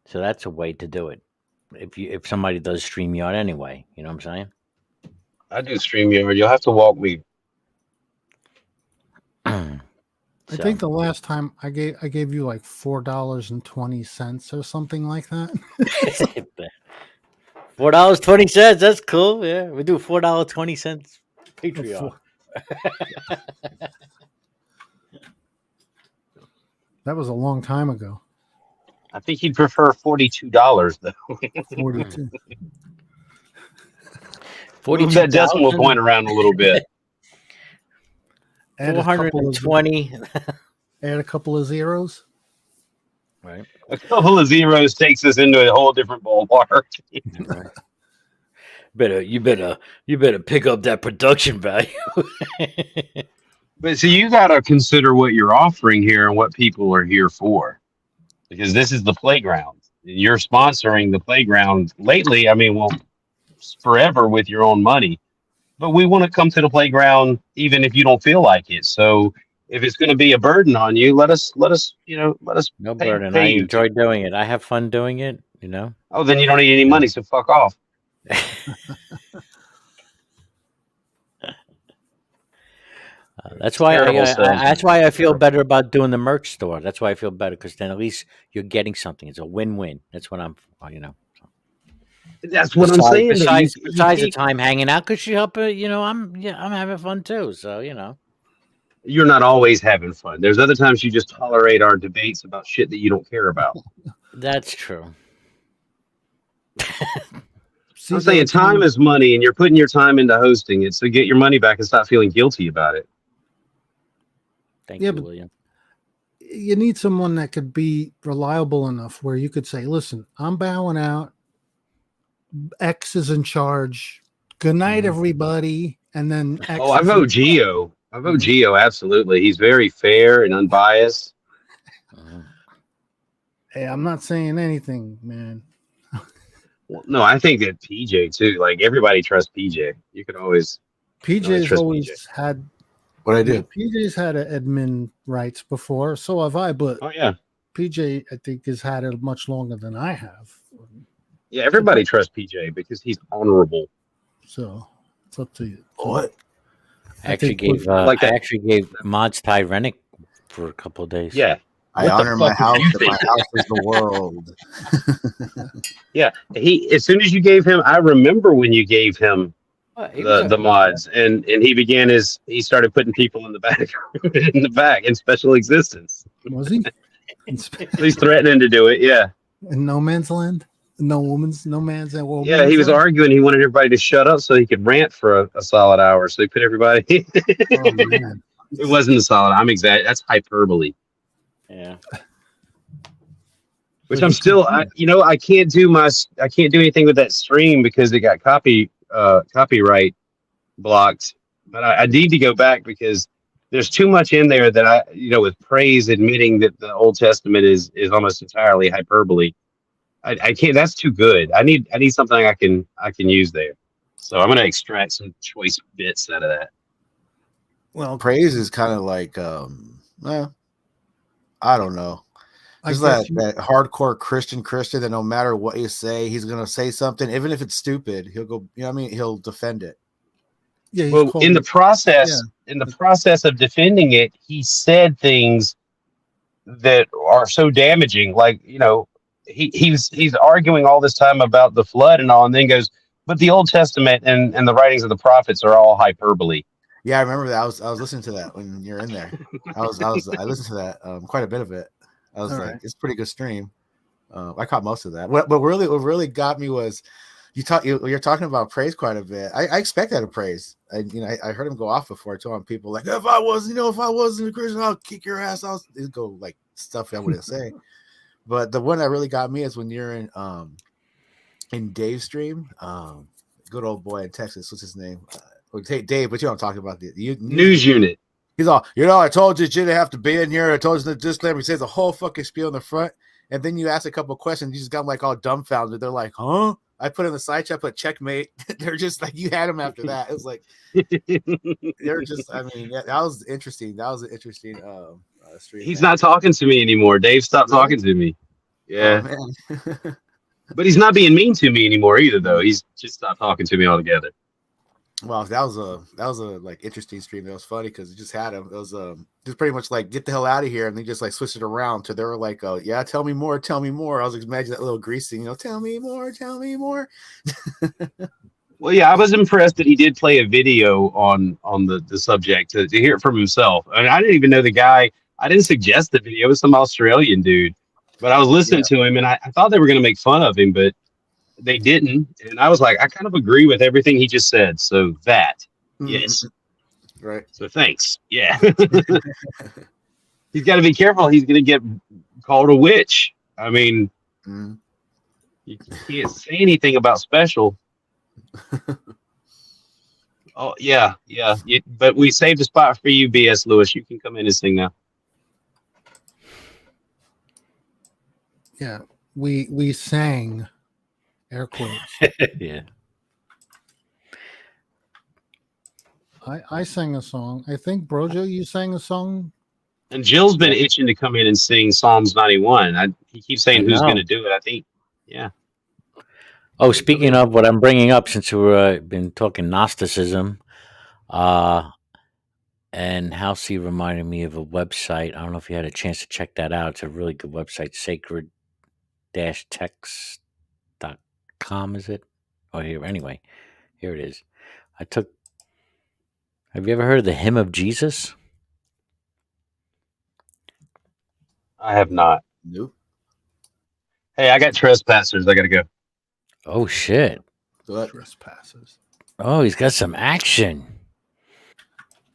So that's a way to do it. If somebody does StreamYard anyway, you know what I'm saying? I do StreamYard. You'll have to walk me. I think the last time I gave you like $4.20 or something like that. $4.20. That's cool. Yeah, we do $4.20 Patreon. That was a long time ago. I think he'd prefer $42 though. 42. Move that decimal point around a little bit. Add 420. Add a couple of zeros. Right. A couple of zeros takes us into a whole different ballpark. You better pick up that production value. But see, you got to consider what you're offering here and what people are here for, because this is the playground. You're sponsoring the playground lately. I mean, well, forever with your own money, but we want to come to the playground even if you don't feel like it. So if it's going to be a burden on you, let us. No burden. I enjoy doing it. I have fun doing it. Oh, then you don't need any money, so fuck off. That's why I feel better about doing the merch store. That's why I feel better, because then at least you're getting something. It's a win-win. That's what I'm. That's what I'm saying. Besides the time hanging out, because you help. I'm having fun too. So You're not always having fun. There's other times you just tolerate our debates about shit that you don't care about. That's true. I'm saying time is money, and you're putting your time into hosting it. So get your money back and stop feeling guilty about it. Thank you, William. You need someone that could be reliable enough where you could say, listen, I'm bowing out. X is in charge. Good night, everybody. And then X. I vote Gio. I vote Gio, absolutely. He's very fair and unbiased. Hey, I'm not saying anything, man. Well, no, I think that PJ too. Like everybody trusts PJ. You can always. PJ's always had What I did? PJ's had admin rights before, so have I. But yeah, PJ, I think, has had it much longer than I have. Yeah, everybody trusts PJ because he's honorable. So it's up to you. What? I actually gave Mods Ty Rennick for a couple of days. Yeah. I honor my house, and my house is the world. Yeah, as soon as you gave him, I remember when you gave him the mods, and he started putting people in the back in special existence. Was he? He's threatening to do it. Yeah. In no man's land, no man's land. Yeah, he was arguing. He wanted everybody to shut up so he could rant for a solid hour. So he put everybody. Oh, man. It wasn't a solid. I'm exaggerating. That's hyperbole. Yeah. Which I'm still, I can't do anything with that stream because it got copyright blocked. But I need to go back because there's too much in there that with praise admitting that the Old Testament is almost entirely hyperbole. I can't. That's too good. I need something I can use there. So I'm gonna extract some choice bits out of that. Well, praise is kind of like, I don't know. There's that hardcore Christian that no matter what you say, he's gonna say something, even if it's stupid. He'll go. He'll defend it. Yeah. Well, in the process of defending it, he said things that are so damaging. Like he's arguing all this time about the flood and all, and then goes, but the Old Testament and the writings of the prophets are all hyperbole. Yeah, I remember that. I was listening to that when you're in there. I listened to that quite a bit of it. I was like, it's a pretty good stream. I caught most of that. What really got me was you're talking about praise quite a bit. I expect that of praise. I heard him go off before telling people like, if I wasn't a Christian, I'll kick your ass. I'll go like stuff I wouldn't say. But the one that really got me is when you're in Dave's stream, good old boy in Texas. What's his name? Dave, but you don't talk about the news unit. He's all, I told you didn't have to be in here. I told you the disclaimer. He says the whole fucking spiel in the front, and then you ask a couple of questions. You just got them like all dumbfounded. They're like, huh? I put in the side chat, put checkmate. They're just like, you had him after that. It was like, they're just, I mean, that was interesting. That was an interesting stream. He's not talking to me anymore. Dave stopped talking to me. Yeah. Oh, but he's not being mean to me anymore either, though. He's just stopped talking to me altogether. Well, that was a like interesting stream. That was funny because it just had him. It was just pretty much like get the hell out of here, and they just like switched it around to they were like, yeah, tell me more. I was like, imagine that little greasing, tell me more. Well, yeah, I was impressed that he did play a video on the subject to hear it from himself. I mean, I didn't even know the guy. I didn't suggest the video. It was some Australian dude, but I was listening to him, and I thought they were going to make fun of him, but they didn't. And I was like, I kind of agree with everything he just said. So that, yes. Right. So thanks. Yeah. He's got to be careful. He's going to get called a witch. I mean, you can't say anything about special. Oh, yeah. But we saved a spot for you, B.S. Lewis. You can come in and sing now. Yeah. We sang. Air quotes. Yeah. I sang a song. I think Brojo, you sang a song. And Jill's been itching to come in and sing Psalms 91. He keeps saying who's going to do it. I think, yeah. Oh, speaking of what I'm bringing up, since we've been talking Gnosticism, and Halsey reminded me of a website. I don't know if you had a chance to check that out. It's a really good website, sacred-text.com, is it? Oh, here. Anyway, here it is. Have you ever heard of the Hymn of Jesus? I have not. Nope. Hey, I got trespassers. I got to go. Oh, shit. Trespassers. Oh, he's got some action.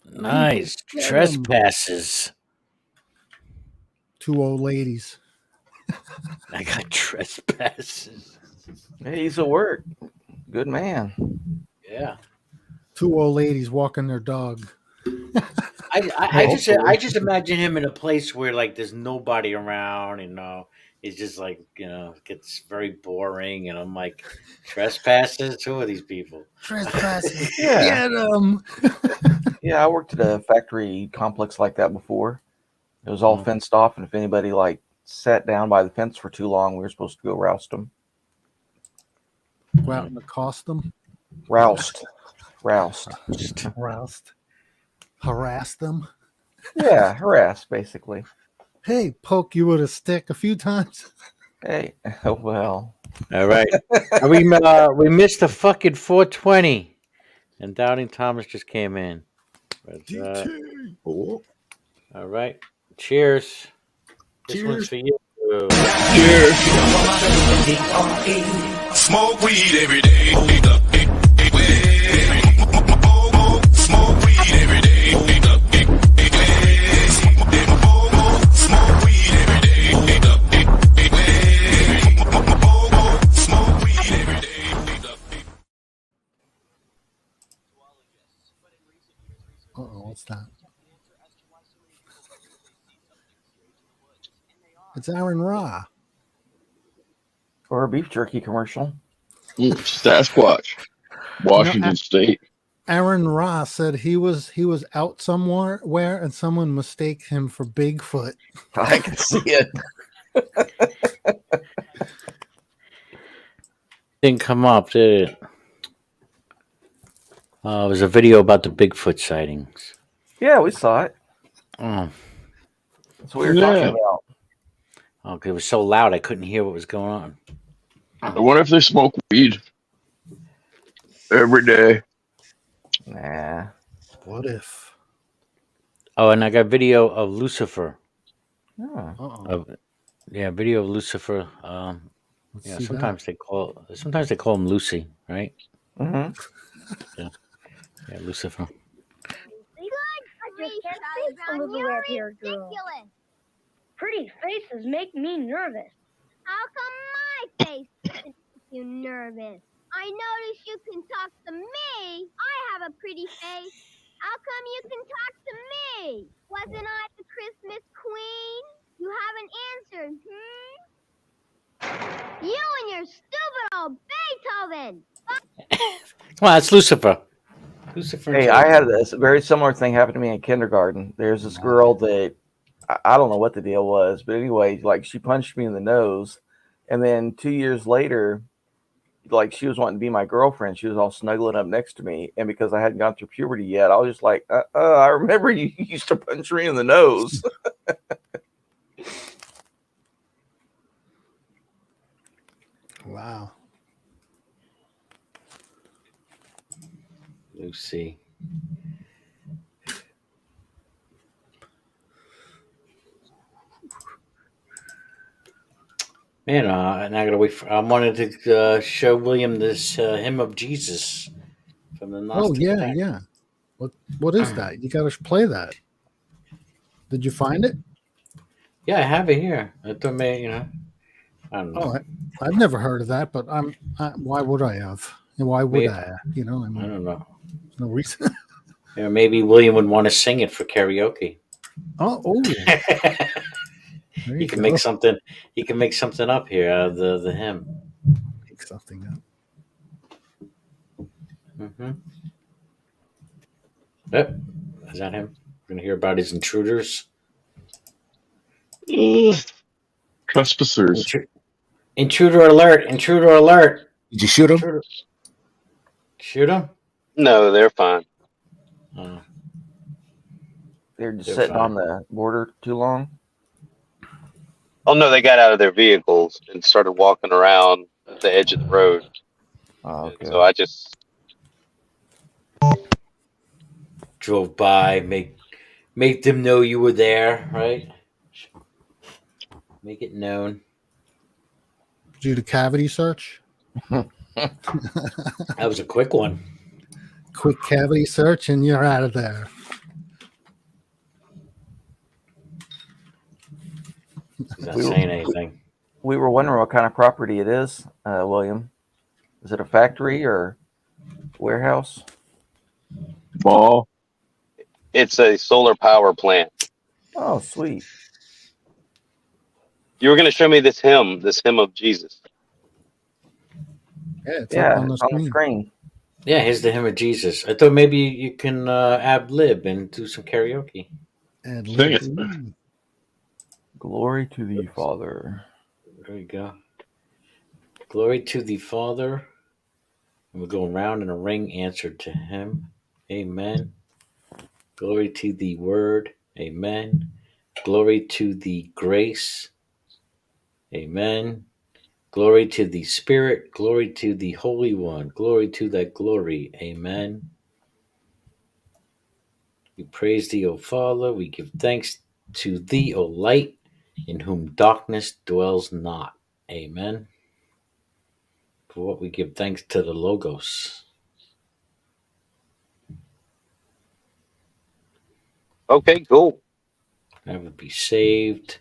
Nice. Trespasses. 2 old ladies. I got trespasses. Hey, he's at work. Good man. Yeah. 2 old ladies walking their dog. I just imagine him in a place where like there's nobody around, He's just like, gets very boring, and I'm like, trespassers. Who are these people? Trespassers. Yeah. Get 'em. Yeah, I worked at a factory complex like that before. It was all fenced off, and if anybody like sat down by the fence for too long, we were supposed to go roust them. Go out and accost them. Roust. Harass them. Yeah, harass basically. Hey, poke you with a stick a few times. Hey, well. All right. we missed the fucking 420, and Doubting Thomas just came in. All right. Cheers. This one's for you. Cheers. Smoke weed every day. Smoke weed every day. Smoke weed every day. Smoke weed every day. What's that? It's Aaron Ra. Or a beef jerky commercial. Sasquatch, Washington State. Aaron Ra said he was out somewhere and someone mistake him for Bigfoot. I can see it. Didn't come up, did it? It was a video about the Bigfoot sightings. Yeah, we saw it. Oh. That's what we were talking about. Okay, it was so loud I couldn't hear what was going on. I wonder if they smoke weed every day. Nah. What if? Oh, and I got video of Lucifer. Oh. Video of Lucifer. see sometimes they call him Lucy, right? Mm-hmm. Yeah, Lucifer. Pretty faces make me nervous. How come my face makes you nervous? I notice you can talk to me. I have a pretty face. How come you can talk to me? Wasn't I the Christmas queen? You haven't answered, You and your stupid old Beethoven. Come on, it's Lucifer. Lucifer. Hey, I had this very similar thing happen to me in kindergarten. There's this girl that I don't know what the deal was, but anyway, like she punched me in the nose, and then 2 years later, like she was wanting to be my girlfriend. She was all snuggling up next to me, and because I hadn't gone through puberty yet, I was just like, I remember you used to punch me in the nose. Wow. Lucy. Man, and I gotta wait. I wanted to show William this hymn of Jesus from the Gnostic Act. Yeah. What is that? You gotta play that. Did you find it? Yeah, I have it here. I thought maybe, I don't know. Oh, I've never heard of that, but why would I have? And why would Maybe. I? I don't know. There's no reason. Yeah, maybe William would want to sing it for karaoke. Oh. He can make something. He can make something up here out of the hymn. Make something up. Mm-hmm. Yep. Is that him? We're gonna hear about his intruders. Trespassers. Intruder alert! Intruder alert! Did you shoot him? Shoot him? No, they're fine. They're just They're sitting fine. on the border too long. Oh no, they got out of their vehicles and started walking around at the edge of the road. Oh, okay. So I just Drove by, make them know you were there, right? Make it known. Do the cavity search. That was a quick one. Quick cavity search, and you're out of there. He's not saying anything. We were wondering what kind of property it is, William. Is it a factory or warehouse? Ball. it's a solar power plant. Oh, sweet. You were going to show me this hymn of Jesus. Yeah, it's Yeah, up on the it's on the screen. screen. Yeah, here's the hymn of Jesus. I thought maybe you can ad lib and do some karaoke. Ad Sing lib. it. Ooh. Glory to the Father. There we go. Glory to the Father. And we're going round in a ring, answer to him. Amen. Glory to the Word. Amen. Glory to the grace. Amen. Glory to the Spirit. Glory to the Holy One. Glory to that glory. Amen. We praise thee, O Father. We give thanks to thee, O light, in whom darkness dwells not. Amen. For what we give thanks to the Logos. Okay, cool. I would be saved.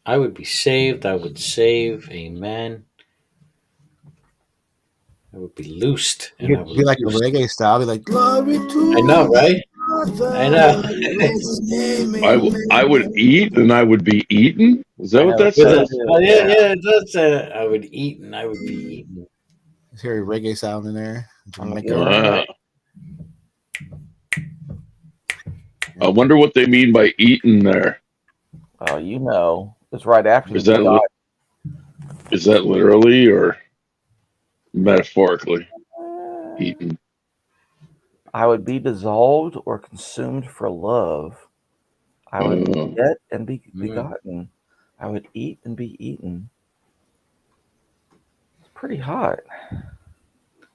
I would be saved. I would save. Amen. I would be loosed, and I Be would like a loose. reggae style. Be like, glory to I know, right? I know. I would eat and I would be eaten. Is that I what know. that With says? yeah, it does say that. I would eat, and I would be eaten. Is there a reggae sound in there? Wow. I wonder what they mean by eaten there. Oh, you know, it's right after Is the that is that literally or metaphorically? Eaten. I would be dissolved or consumed for love. I would beget and be begotten. I would eat and be eaten. It's pretty hot.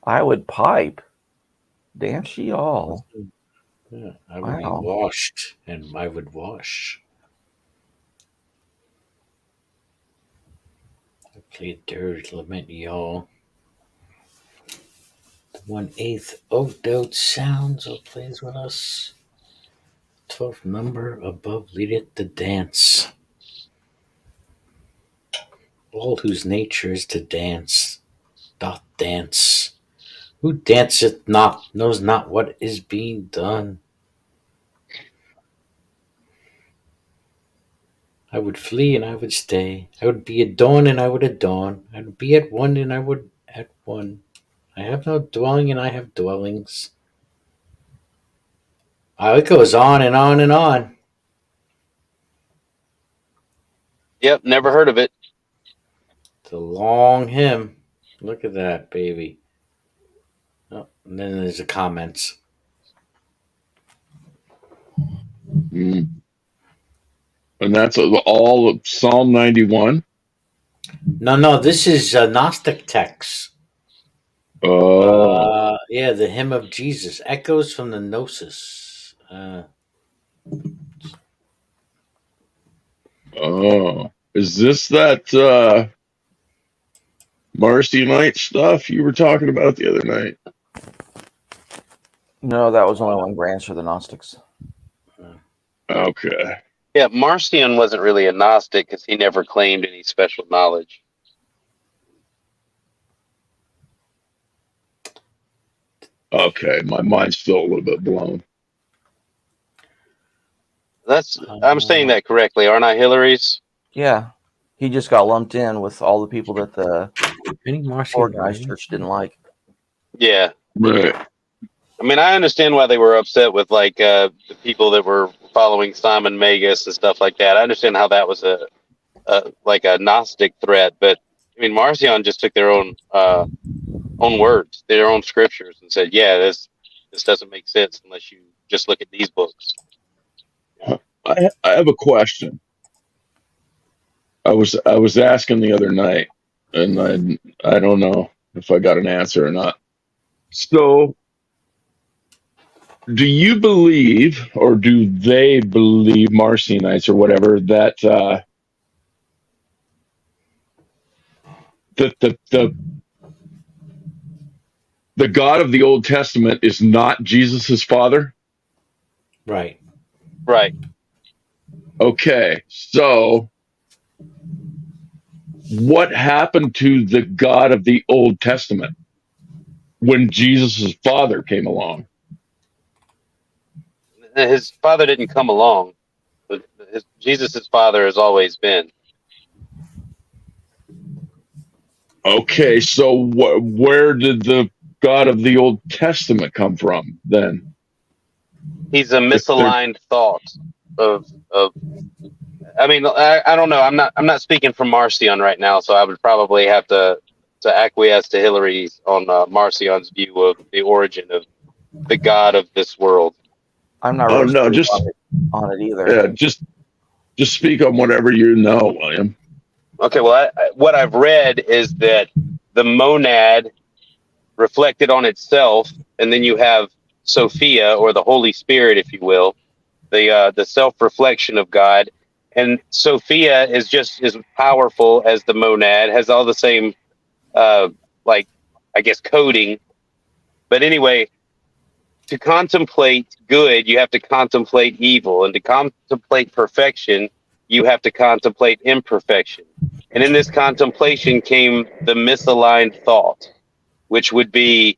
I would pipe. Dance ye all. Yeah, I would be washed, and I would wash. I play a dirge, lament ye all. The 1/8 oak sounds, oh plays with us. 12th number above leadeth the dance. All whose nature is to dance, doth dance. Who danceth not knows not what is being done. I would flee and I would stay. I would be at dawn and I would adorn. I would be at one and I would at one. I have no dwelling and I have dwellings. Oh, it goes on and on and on. Yep, never heard of it. It's a long hymn. Look at that, baby. Oh, and then there's the comments. And that's all of Psalm 91? No, this is Gnostic texts. Oh. Yeah, the hymn of Jesus. Echoes from the Gnosis. Oh. Is this that Marcy Night stuff you were talking about the other night? No, that was only one branch for the Gnostics. Okay. Yeah, Marcion wasn't really a Gnostic because he never claimed any special knowledge. Okay, my mind's still a little bit blown. I'm saying that correctly, aren't I, Hillary's? Yeah. He just got lumped in with all the people that the organized church didn't like. Yeah. Right. I mean, I understand why they were upset with like the people that were following Simon Magus and stuff like that. I understand how that was a Gnostic threat, but I mean, Marcion just took their own words, their own scriptures, and said, "Yeah, this doesn't make sense unless you just look at these books." I have a question. I was asking the other night, and I don't know if I got an answer or not. So, do you believe, or do they believe, Marcionites or whatever, that the God of the Old Testament is not Jesus's father? Right. Right. Okay, so what happened to the God of the Old Testament when Jesus' father came along? His father didn't come along, but Jesus' father has always been. Okay, so where did the God of the Old Testament come from then? He's a misaligned thought of. I mean, I don't know. I'm not speaking from Marcion right now, so I would probably have to acquiesce to Hillary's on Marcion's view of the origin of the God of this world. I'm not Oh really no, sure just on it either. yeah, just speak on whatever you know, William. Okay, well, what I've read is that the monad reflected on itself, and then you have Sophia, or the Holy Spirit, if you will, the self-reflection of God. And Sophia is just as powerful as the monad, has all the same, like, I guess, coding. But anyway, to contemplate good, you have to contemplate evil. And to contemplate perfection, you have to contemplate imperfection. And in this contemplation came the misaligned thought, which would be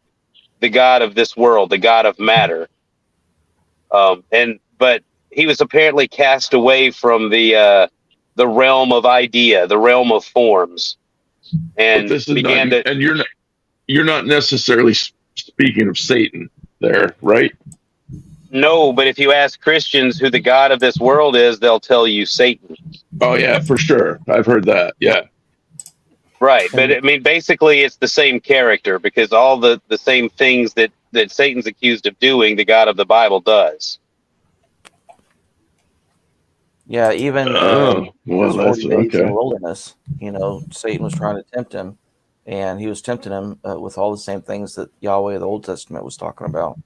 the God of this world, the God of matter. But he was apparently cast away from the realm of idea, the realm of forms, and But this is began not, to. and you're not necessarily speaking of Satan there, right? No, but if you ask Christians who the God of this world is, they'll tell you Satan. Oh yeah, for sure. I've heard that. Yeah. Right, but I mean, basically, it's the same character, because all the same things that Satan's accused of doing, the God of the Bible does. Yeah, even well, those that's 40 days in the okay. wilderness, Satan was trying to tempt him, and he was tempting him with all the same things that Yahweh of the Old Testament was talking about.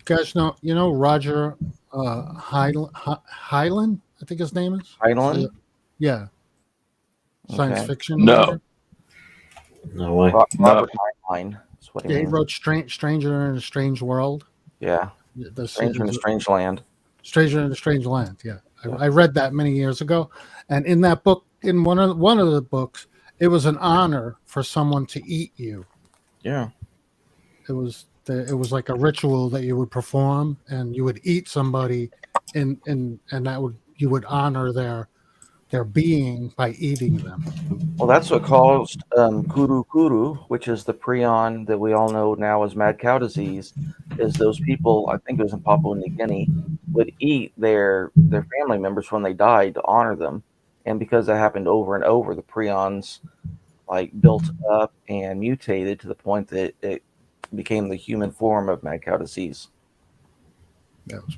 Guys, know Roger Hyland, I think his name is. Hyland? Yeah. Science Okay. fiction No. writer. No way. Robert Heinlein. That's what he Yeah, he means. wrote Stranger in a Strange World. Yeah. Stranger in a Strange Land. Stranger in a Strange Land. Yeah, I read that many years ago, and in that book, in one of the books, it was an honor for someone to eat you. Yeah. It was like a ritual that you would perform, and you would eat somebody, and that you would honor their being by eating them. Well, that's what caused kuru kuru, which is the prion that we all know now as mad cow disease. Is those people, I think it was in Papua New Guinea, would eat their family members when they died to honor them, and because that happened over and over, the prions like built up and mutated to the point that it became the human form of mad cow disease. That was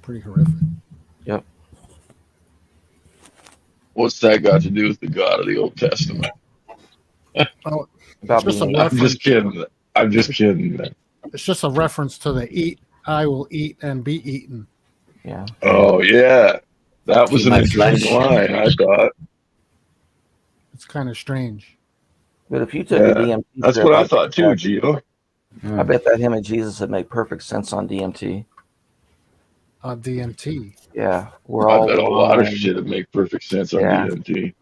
pretty horrific. Yep. What's that got to do with the God of the Old Testament? Oh, About it's just a being, I'm reference. just kidding. I'm just kidding. It's just a reference to the eat. I will eat and be eaten. yeah. Oh yeah, that was Eat an my interesting flesh. line. I thought. It's kind of strange. But if you took a Yeah, DMT that's trip, what I thought too, Gio. I bet that him and Jesus would make perfect sense on DMT. DMT. Yeah, we're I all bet a lot of one. shit would make perfect sense on Yeah. DMT.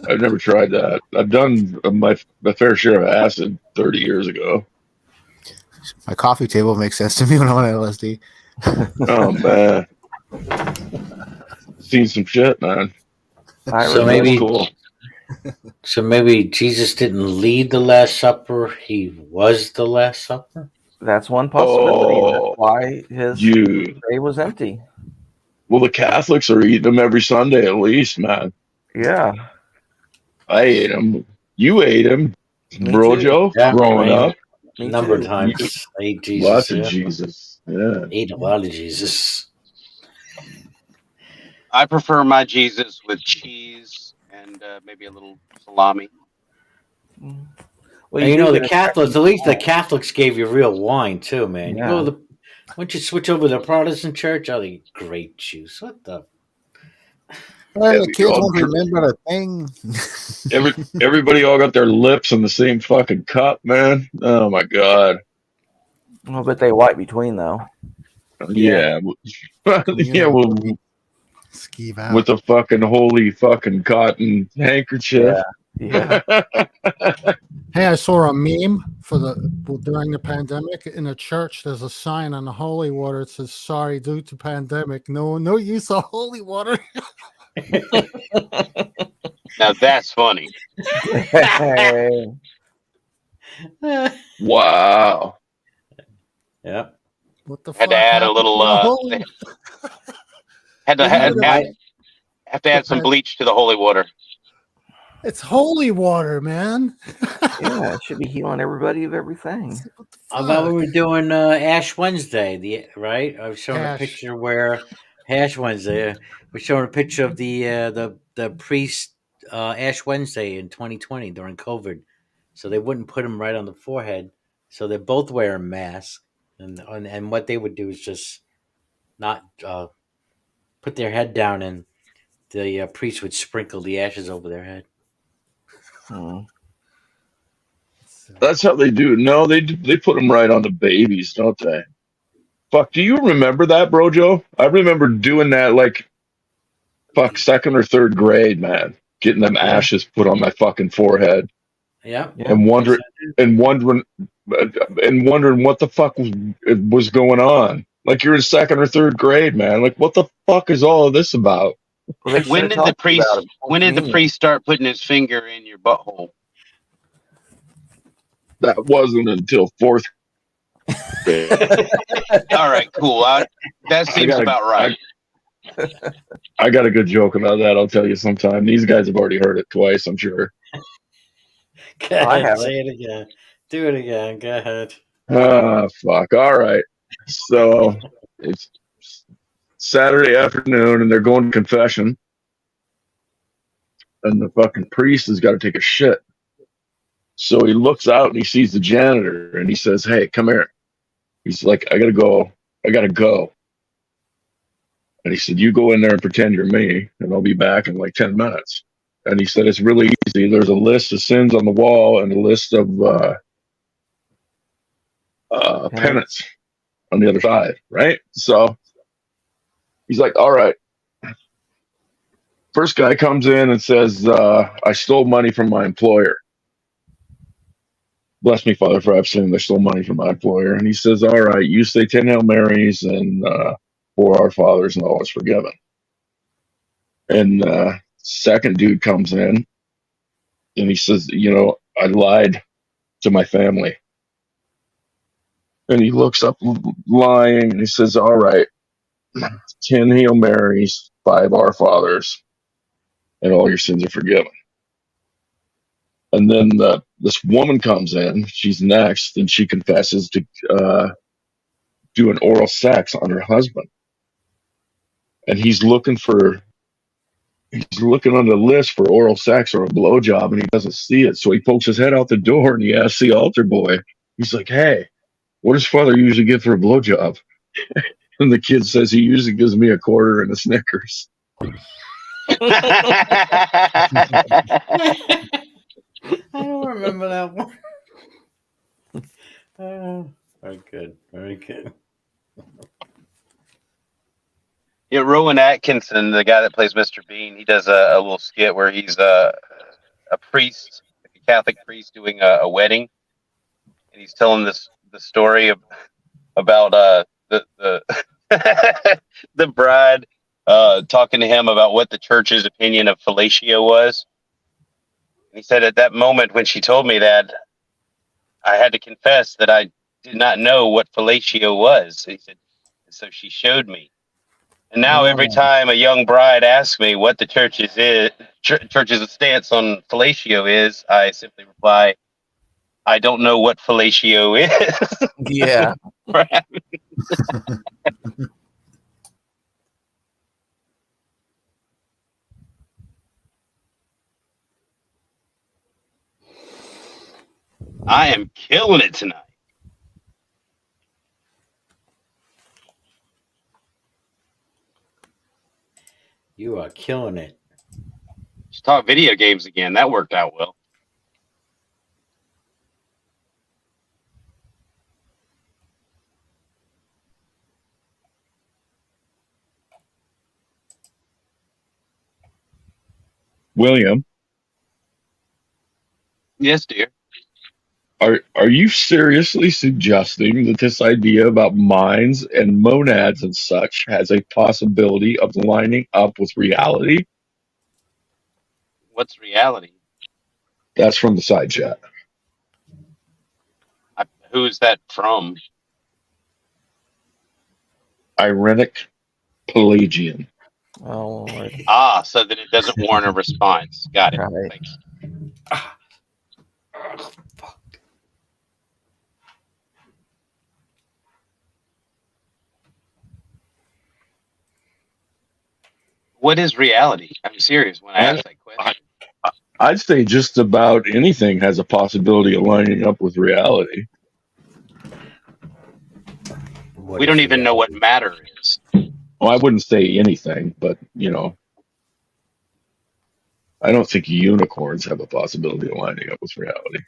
I've never tried that. I've done my fair share of acid 30 years ago. My coffee table makes sense to me when I'm on LSD. Oh man, seen some shit, man. So That's maybe, cool. so maybe Jesus didn't lead the Last Supper; he was the Last Supper. That's one possibility. Oh, That's why his dude. grave was empty. Well, the Catholics are eating them every Sunday at least, man. Yeah. I ate them. You ate them, Me bro, too. Joe. Yeah, Growing I mean, up, Me a number of too. times I ate Jesus. lots of Yeah, Jesus. Yeah. ate a lot of Jesus. I prefer my Jesus with cheese and maybe a little salami. Well, And you know, the get Catholics, at least the Catholics gave you real wine too, man. You Yeah. go to the, once you switch over to the Protestant church, oh, they grape juice. What the? Well, the kids all won't dr- remember the thing. Everybody all got their lips in the same fucking cup, man. Oh my god. Well, but they white between though. Yeah. Yeah. Well, Skeeve out. with the fucking holy fucking cotton handkerchief. Yeah. Hey, I saw a meme during the pandemic in a church. There's a sign on the holy water. It says, "Sorry, due to pandemic, no use of holy water." Now that's funny. Wow. Yeah. What the Had to fuck add a happened little. to the holy? Had to They have to add some ahead. bleach to the holy water. It's holy water, man. Yeah, it should be healing everybody of everything. How about we were doing Ash Wednesday, right? I was showing a Hash. picture where Ash Wednesday. We're showing a picture of the priest Ash Wednesday in 2020 during COVID. So they wouldn't put him right on the forehead. So they're both wearing masks, and what they would do is just not put their head down, and the priest would sprinkle the ashes over their head. That's how they do. No, they put them right on the babies, don't they? Fuck, do you remember that, Brojo? I remember doing that like fuck 2nd or 3rd grade, man. Getting them ashes put on my fucking forehead. Yeah. And wondering what the fuck was going on. Like you're in 2nd or 3rd grade, man. Like what the fuck is all of this about? When did the priest start putting his finger in your butthole? That wasn't until 4th grade. All right, cool. That seems about right. I got a good joke about that. I'll tell you sometime. These guys have already heard it twice, I'm sure. Go ahead, say it again. Do it again. Go ahead. Ah, fuck. All right. So it's Saturday afternoon, and they're going to confession, and the fucking priest has got to take a shit. So he looks out and he sees the janitor, and he says, "Hey, come here." He's like, "I gotta go. I gotta go." And he said, "You go in there and pretend you're me, and I'll be back in like 10 minutes." And he said, "It's really easy. There's a list of sins on the wall and a list of penance on the other side, right?" So he's like, "All right." First guy comes in and says, "I stole money from my employer. Bless me, Father, for I've sinned. I stole money from my employer." And he says, "All right, you say 10 Hail Marys and 4 Our Fathers, and all is forgiven." And second dude comes in and he says, "I lied to my family." And he looks up lying and he says, "All right, 10 Hail Marys, 5 Our Fathers, and all your sins are forgiven." And then this woman comes in, she's next, and she confesses to doing oral sex on her husband. And he's looking on the list for oral sex or a blowjob, and he doesn't see it. So he pokes his head out the door and he asks the altar boy, he's like, "Hey, what does Father usually get for a blowjob?" And the kid says, "He usually gives me a quarter and a Snickers." I don't remember that one. Very good. Very good. Yeah, Rowan Atkinson, the guy that plays Mr. Bean, he does a little skit where he's a priest, a Catholic priest doing a wedding, and he's telling the story about the the bride talking to him about what the church's opinion of fellatio was. And he said, "At that moment when she told me that, I had to confess that I did not know what fellatio was." He said, "So she showed me. And now every time a young bride asks me what the church's stance on fellatio is, I simply reply, I don't know what fellatio is." Yeah. I am killing it tonight. You are killing it. Let's talk video games again. That worked out well. William, Yes, dear. are you seriously suggesting that this idea about minds and monads and such has a possibility of lining up with reality? What's reality? That's from the side chat. Who is that from? Irenic Pelagian. Oh, Lord. So that it doesn't warrant a response. Got it. Right. Thanks. What is reality? I'm serious when I ask that question. I'd say just about anything has a possibility of lining up with reality. We don't even know what matter is. Well, I wouldn't say anything, but you know, I don't think unicorns have a possibility of lining up with reality.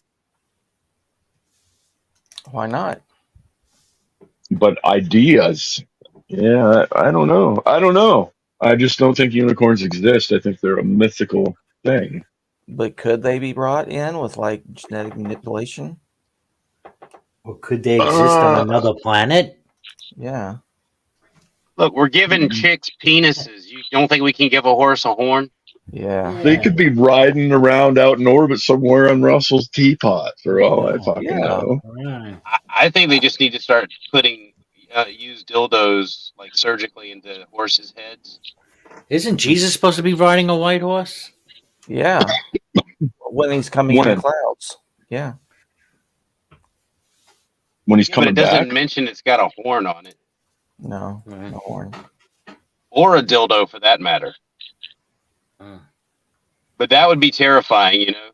Why not? But ideas, yeah, I don't know. I don't know. I just don't think unicorns exist. I think they're a mythical thing. But could they be brought in with like genetic manipulation? Or could they exist on another planet? Yeah. Look, we're giving chicks penises. You don't think we can give a horse a horn? Yeah. They could be riding around out in orbit somewhere on Russell's teapot, for all I fucking know. I think they just need to start putting use dildos like surgically into horses' heads. Isn't Jesus supposed to be riding a white horse? Yeah. When he's coming in the When? clouds. Yeah. When he's But coming it doesn't back, mention it's got a horn on it, No. No horn. or a dildo for that matter. But that would be terrifying, you know.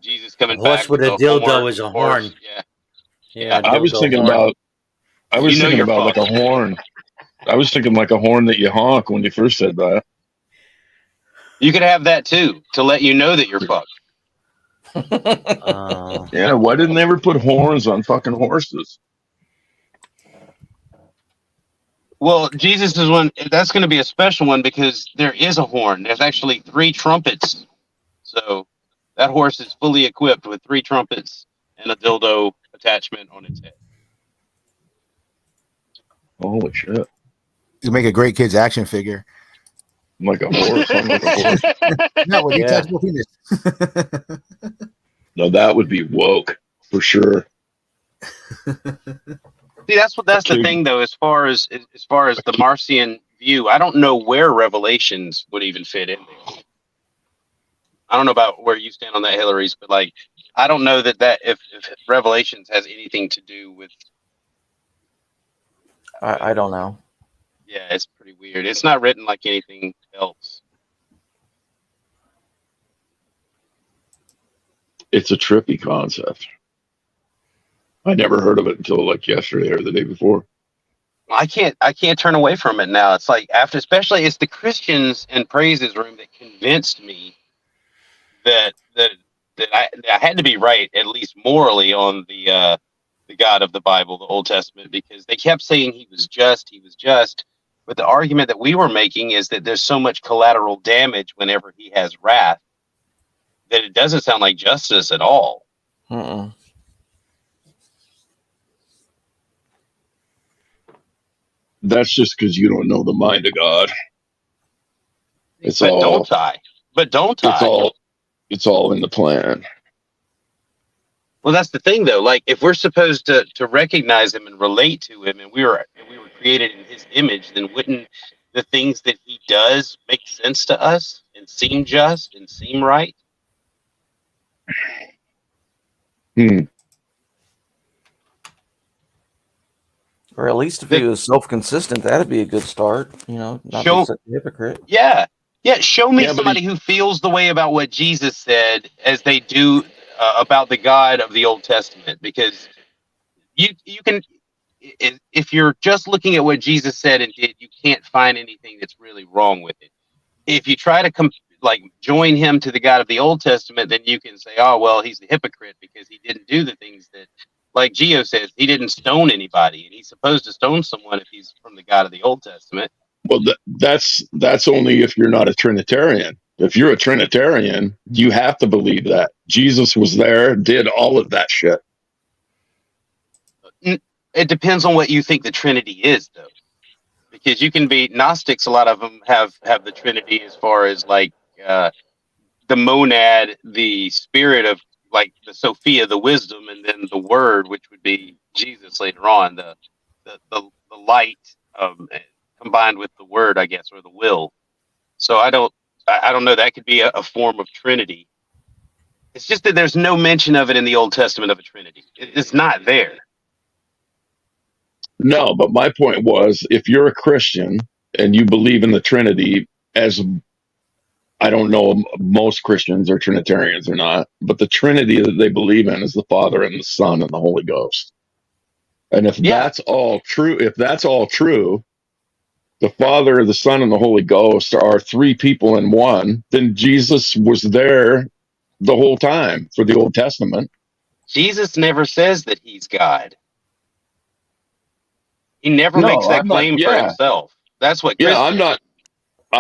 Jesus coming Horse back with a dildo horn, is a horse. horn. Yeah. I was dildo thinking horn. about. I was You know thinking you're about like a fucked. horn. I was thinking like a horn that you honk when you first said that. You could have that too to let you know that you're fucked. Yeah, why didn't they ever put horns on fucking horses? Well, Jesus is one. That's going to be a special one because there is a horn. There's actually 3 trumpets. So that horse is fully equipped with 3 trumpets and a dildo attachment on its head. Holy shit! You make a great kid's action figure. Like a horse, I'm like a horse. No, with Yeah. detachable penis. No, that would be woke for sure. See, that's the thing though. As far as the Marcion view, I don't know where Revelations would even fit in there. I don't know about where you stand on that, Hillary's, but like, I don't know that if Revelations has anything to do with. I don't know. Yeah, it's pretty weird. It's not written like anything else. It's a trippy concept. I never heard of it until like yesterday or the day before. I can't turn away from it now. It's like especially it's the Christians and Praises room that convinced me that I had to be right, at least morally, on the God of the Bible, the Old Testament, because they kept saying he was just. But the argument that we were making is that there's so much collateral damage whenever he has wrath that it doesn't sound like justice at all. That's just because you don't know the mind of God. It's But all. don't I? It's all in the plan. Well, that's the thing, though. Like, if we're supposed to recognize him and relate to him, and we were created in his image, then wouldn't the things that he does make sense to us and seem just and seem right? Or at least if he was self-consistent, that'd be a good start. You know, not Show- be such a hypocrite. Yeah. Show me Yeah, but somebody who feels the way about what Jesus said as they do about the God of the Old Testament, because you can, if you're just looking at what Jesus said and did, you can't find anything that's really wrong with it. If you try to join him to the God of the Old Testament, then you can say, oh, well, he's a hypocrite because he didn't do the things that, like Gio says, he didn't stone anybody, and he's supposed to stone someone if he's from the God of the Old Testament. Well, that's only if you're not a Trinitarian. If you're a Trinitarian, you have to believe that Jesus was there, did all of that shit. It depends on what you think the Trinity is, though, because you can be Gnostics. A lot of them have the Trinity as far as like the monad, the spirit of like the Sophia, the wisdom, and then the word, which would be Jesus later on, the light combined with the word, I guess, or the will. So I don't know. That could be a form of Trinity. It's just that there's no mention of it in the Old Testament of a Trinity. It's not there. No, but my point was, if you're a Christian and you believe in the Trinity, as I don't know, most Christians are Trinitarians or not, but the Trinity that they believe in is the Father and the Son and the Holy Ghost. And if that's all true, the Father, the Son, and the Holy Ghost are three people in one, then Jesus was there the whole time for the Old Testament. Jesus never says that he's God. He never makes that claim for himself. That's what Chris I'm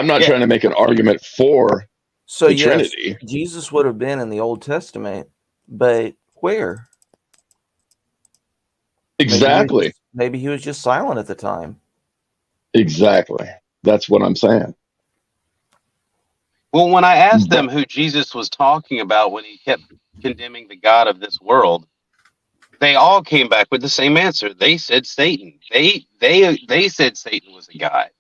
not trying to make an argument for So the yes, Trinity. Jesus would have been in the Old Testament, but where? Exactly. Maybe he was just silent at the time. Exactly. That's what I'm saying. Well, when I asked them who Jesus was talking about when he kept condemning the God of this world, they all came back with the same answer. They said Satan. They said Satan was a god.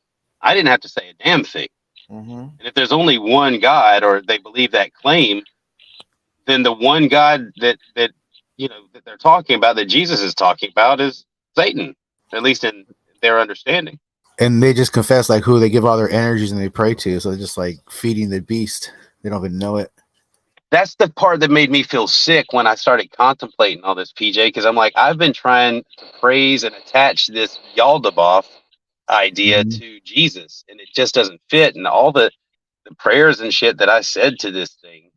I didn't have to say a damn thing. And if there's only one God, or they believe that claim, then the one God that that they're talking about, that Jesus is talking about, is Satan, at least in their understanding. And they just confess like who they give all their energies and they pray to. So they're just like feeding the beast. They don't even know it. That's the part that made me feel sick when I started contemplating all this, PJ, because I'm like, I've been trying to praise and attach this Yaldabaoth idea to Jesus, and it just doesn't fit. And all the prayers and shit that I said to this thing,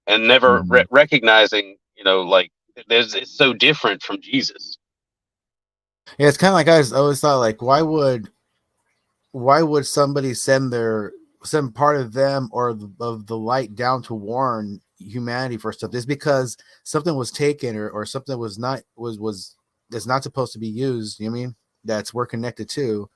and never recognizing, like it's so different from Jesus. Yeah, it's kind of like I always thought, like, why would somebody send part of them or of the light down to warn humanity for stuff? It's because something was taken or something was not that's not supposed to be used. You know what I mean? That's we're connected to,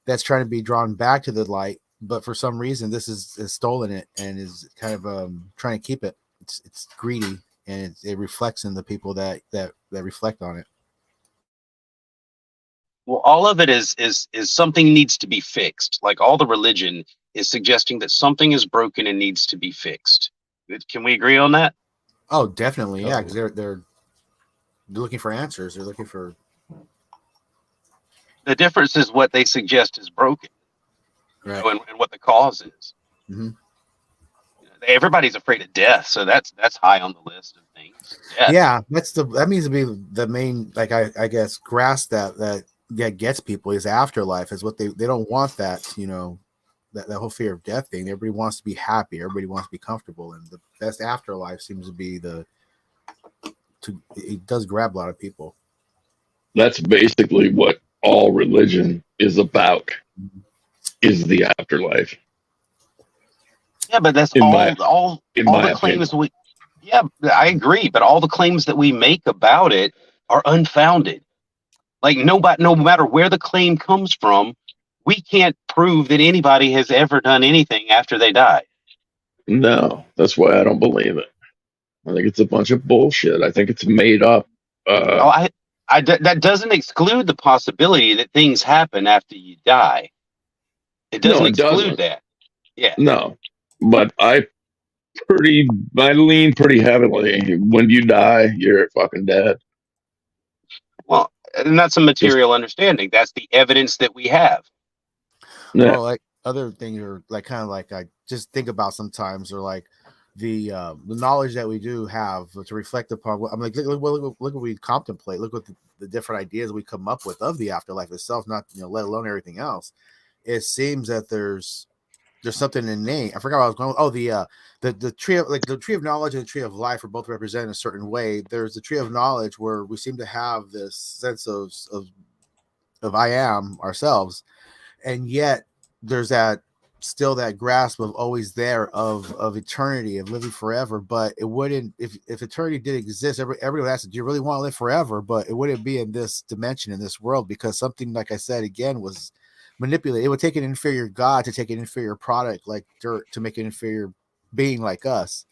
that's trying to be drawn back to the light, but for some reason this is stolen it and is kind of trying to keep it. It's greedy, and it reflects in the people that reflect on it. Well, all of it is something needs to be fixed. Like all the religion is suggesting that something is broken and needs to be fixed. Can we agree on that? Oh, definitely, yeah. Because they're looking for answers. They're looking for. The difference is what they suggest is broken, right? And what the cause is. Mm-hmm. Everybody's afraid of death, so that's high on the list of things. Yeah, that means to be the main, like I guess, grasp that gets people is afterlife is what they don't want, that that whole fear of death thing. Everybody wants to be happy, everybody wants to be comfortable, and the best afterlife seems to be it does grab a lot of people. That's basically what all religion is about, is the afterlife. Yeah, but that's all the claims we. Yeah, I agree, but all the claims that we make about it are unfounded. Like no matter where the claim comes from, we can't prove that anybody has ever done anything after they die. No, that's why I don't believe it. I think it's a bunch of bullshit. I think it's made up. That doesn't exclude the possibility that things happen after you die. It doesn't exclude that. Yeah. No, but I lean pretty heavily. When you die, you're fucking dead. Well, and that's a material understanding. That's the evidence that we have. Yeah. Well, like other things are like kind of like I just think about sometimes, or like the knowledge that we do have to reflect upon. I'm like, look what we contemplate. Look what the different ideas we come up with of the afterlife itself. Not let alone everything else. It seems that there's something innate. I forgot what I was going. Oh, the tree of the tree of knowledge and the tree of life are both represented a certain way. There's the tree of knowledge where we seem to have this sense of I am ourselves, and yet there's that grasp of always there of eternity, of living forever. But it wouldn't, if eternity did exist, everyone asks, do you really want to live forever? But it wouldn't be in this dimension, in this world, because something, like I said again, was manipulated. It would take an inferior god to take an inferior product like dirt to make an inferior being like us.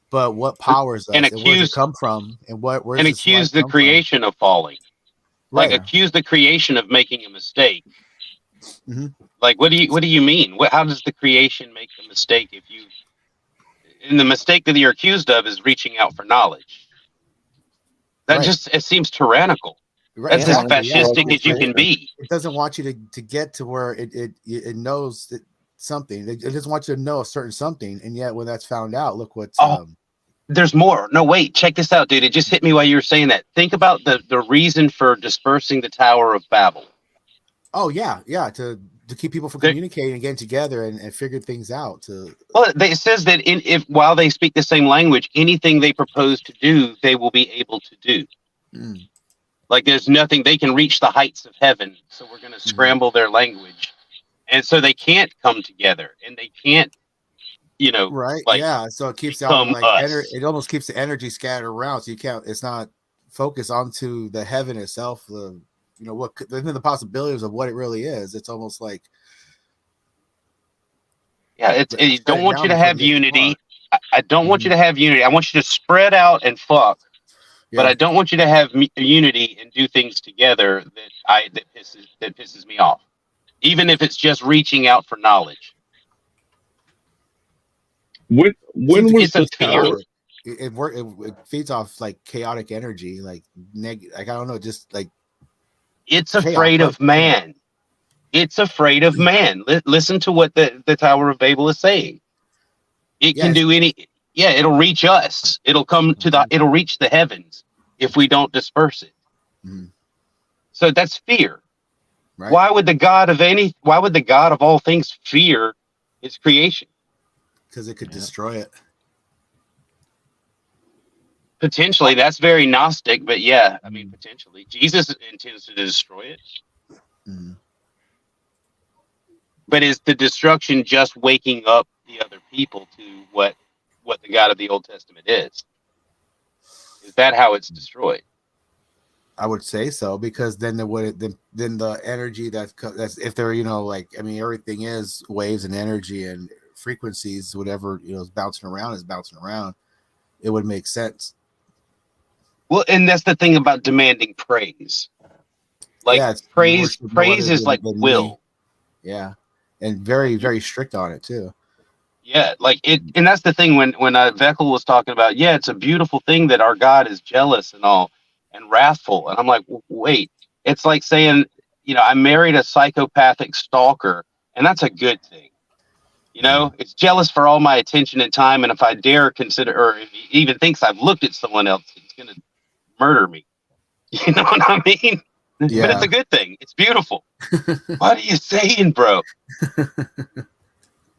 But what powers us, and and where does it accuse come from, and where's and this life accuse the come from? creation of falling. Like Right. accuse the creation of making a mistake. Mm-hmm. Like what do you mean? How does the creation make a mistake if you? And the mistake that you're accused of is reaching out for knowledge. That Right. just it seems tyrannical. Right. That's as Exactly. Yeah. fascistic as you can be. It doesn't want you to get to where it knows that something. It doesn't want you to know a certain something, and yet when that's found out, look what's. There's more. No, wait, check this out, dude. It just hit me while you were saying that. Think about the reason for dispersing the Tower of Babel. Oh yeah, to keep people from communicating and getting together and figure things out. Well, it says that if while they speak the same language, anything they propose to do, they will be able to do. Mm. Like there's nothing they can reach the heights of heaven, so we're going to scramble their language, and so they can't come together, and they can't, right? Like, yeah, so it keeps become out like us. it almost keeps the energy scattered around, so you can't. It's not focused onto the heaven itself. The possibilities of what it really is. It's almost like I don't want you to have unity. I don't want you to have unity. I want you to spread out and fuck. But I don't want you to have unity and do things together that pisses me off, even if it's just reaching out for knowledge. When was the tower? It feeds off like chaotic energy, like I don't know, just like it's afraid of man. It's afraid of man. Listen to what the Tower of Babel is saying. It can do any. Yeah, it'll reach us. It'll come to it'll reach the heavens if we don't disperse it. Mm-hmm. So that's fear. Right. Why would the God of all things fear his creation? Because it could destroy it. Potentially, that's very Gnostic, but yeah, I mean, potentially. Jesus intends to destroy it. Mm-hmm. But is the destruction just waking up the other people to what the God of the Old Testament is? Is that how it's destroyed? I would say so, because then the energy that's if they're everything is waves and energy and frequencies, whatever is bouncing around. It would make sense. Well, and that's the thing about demanding praise. Like praise is like will. Me. Yeah, and very, very strict on it too. Yeah, like it, and that's the thing when Veckel was talking about. Yeah, it's a beautiful thing that our God is jealous and all and wrathful, and I'm like, wait, it's like saying, I married a psychopathic stalker, and that's a good thing. It's jealous for all my attention and time, and if I dare consider, or if he even thinks I've looked at someone else, it's gonna murder me. You know what I mean? Yeah. But it's a good thing. It's beautiful. What are you saying, bro?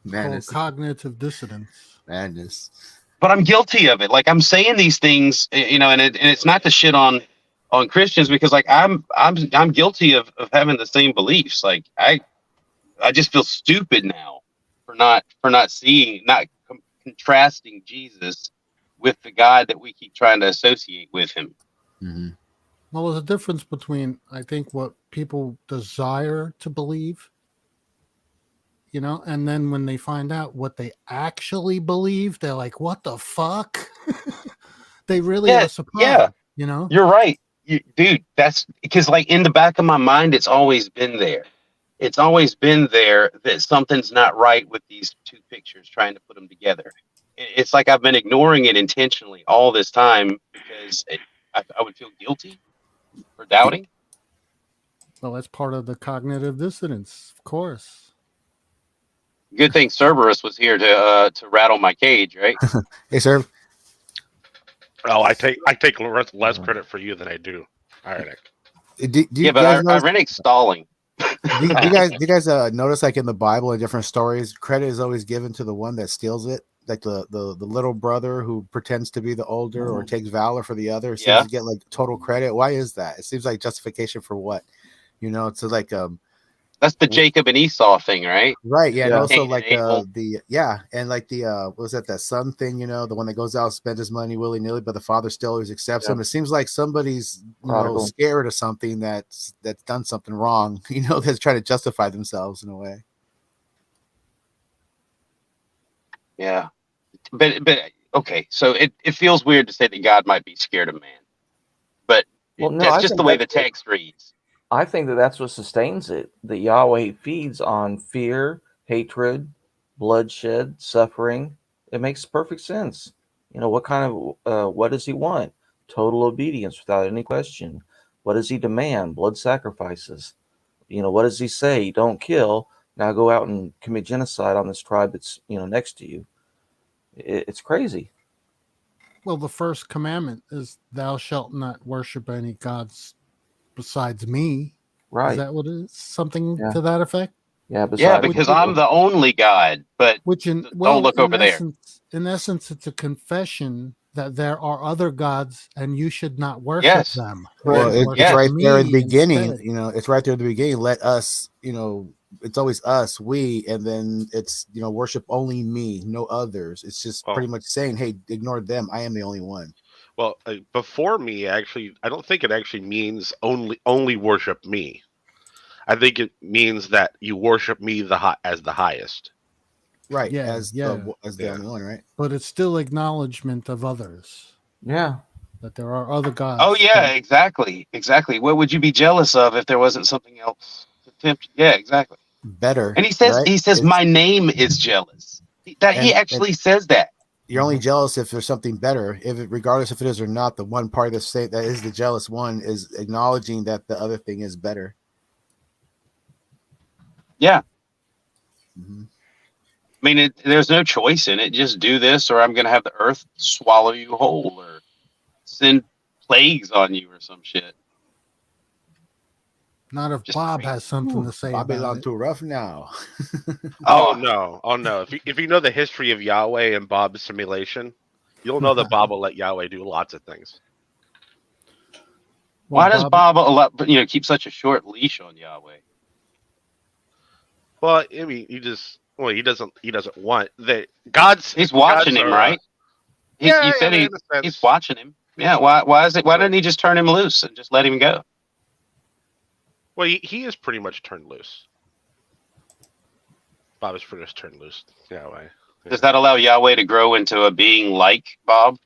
Madness. Cognitive dissonance. Madness. But I'm guilty of it. Like I'm saying these things, and it's not to shit on Christians, because like I'm guilty of having the same beliefs. Like I just feel stupid now for not contrasting Jesus with the God that we keep trying to associate with him. Mm-hmm. Well, there's a difference between, I think, what people desire to believe, and then when they find out what they actually believe, they're like, what the fuck? They really are surprised, You're right. Dude, that's because like in the back of my mind, it's always been there. It's always been there that something's not right with these two pictures, trying to put them together. It's like I've been ignoring it intentionally all this time because I would feel guilty for doubting. Well, that's part of the cognitive dissonance, of course. Good thing Cerberus was here to rattle my cage, right? Hey, Cerb. Oh, I take less credit for you than I do. All right. But Irenic's stalling. Do you guys notice, like in the Bible and different stories, credit is always given to the one that steals it? Like the little brother who pretends to be the older or takes valor for the other seems to get like total credit. Why is that? It seems like justification for what? It's like that's the Jacob and Esau thing, right? Right, yeah. And also like and like what was that son thing, the one that goes out and spends his money willy-nilly, but the father still always accepts him. It seems like somebody's scared of something that's done something wrong, that's trying to justify themselves in a way. Yeah. but okay, so it feels weird to say that God might be scared of man, but Well, no, that's I just think the way that the text reads. I think that that's what sustains it. That Yahweh feeds on fear, hatred, bloodshed, suffering. It makes perfect sense. You know, what does he want? Total obedience without any question. What does he demand? Blood sacrifices. You know, what does he say? Don't kill. Now go out and commit genocide on this tribe that's, next to you. It's crazy. Well, the first commandment is thou shalt not worship any gods besides me. Right. Is that what it is? Something Yeah. to that effect? Yeah, Yeah, because I'm the only God, but don't look over there. In essence, it's a confession that there are other gods and you should not worship Yes. them. Well, You should it's worship right there at the me beginning. instead. It's right there at the beginning. Let us, it's always us, we, and then it's, worship only me, no others. It's just pretty much saying, hey, ignore them. I am the only one. Well, before me, actually, I don't think it actually means only worship me. I think it means that you worship me as the highest. Right. Yeah, as the only one, right? But it's still acknowledgement of others. Yeah. That there are other gods. Oh yeah, exactly. What would you be jealous of if there wasn't something else to tempt? Yeah, exactly. Better. And he says, right? my name is jealous. He actually says that. You're only jealous if there's something better. Regardless if it is or not, the one part of the state that is the jealous one is acknowledging that the other thing is better. Yeah. I mean, there's no choice in it. Just do this, or I'm going to have the earth swallow you whole, or send plagues on you, or some shit. Not if Bob has something to say Bobby's about on it. too rough now. Oh no! If you know the history of Yahweh and Bob's simulation, you'll know that Bob will let Yahweh do lots of things. Why does Bob keep such a short leash on Yahweh? Well, I mean, he doesn't want that. He's watching him, right? You said he's watching him. Yeah. Why doesn't he just turn him loose and just let him go? Well, he is pretty much turned loose. Bob is pretty much turned loose. Yahweh. Yeah. Does that allow Yahweh to grow into a being like Bob?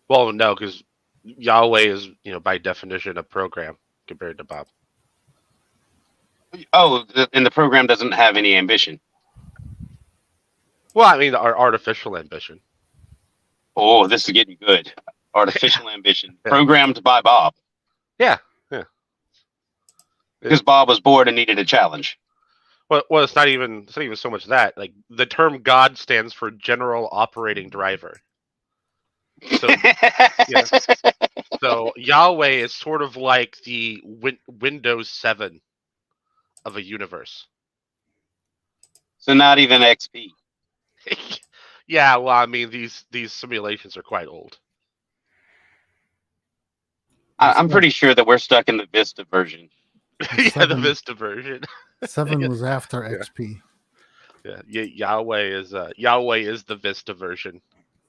Well, no, because Yahweh is, by definition, a program compared to Bob. Oh, and the program doesn't have any ambition. Well, I mean, our artificial ambition. Oh, this is getting good. Artificial ambition, programmed by Bob. Yeah. Because Bob was bored and needed a challenge. Well, it's not even so much that. Like, the term God stands for General Operating Driver. So, so Yahweh is sort of like the Windows 7 of a universe. So not even XP. Yeah, well, I mean, these simulations are quite old. I'm pretty sure that we're stuck in the Vista version. Yeah, the Vista version. 7 was after XP. Yeah, Yahweh is the Vista version.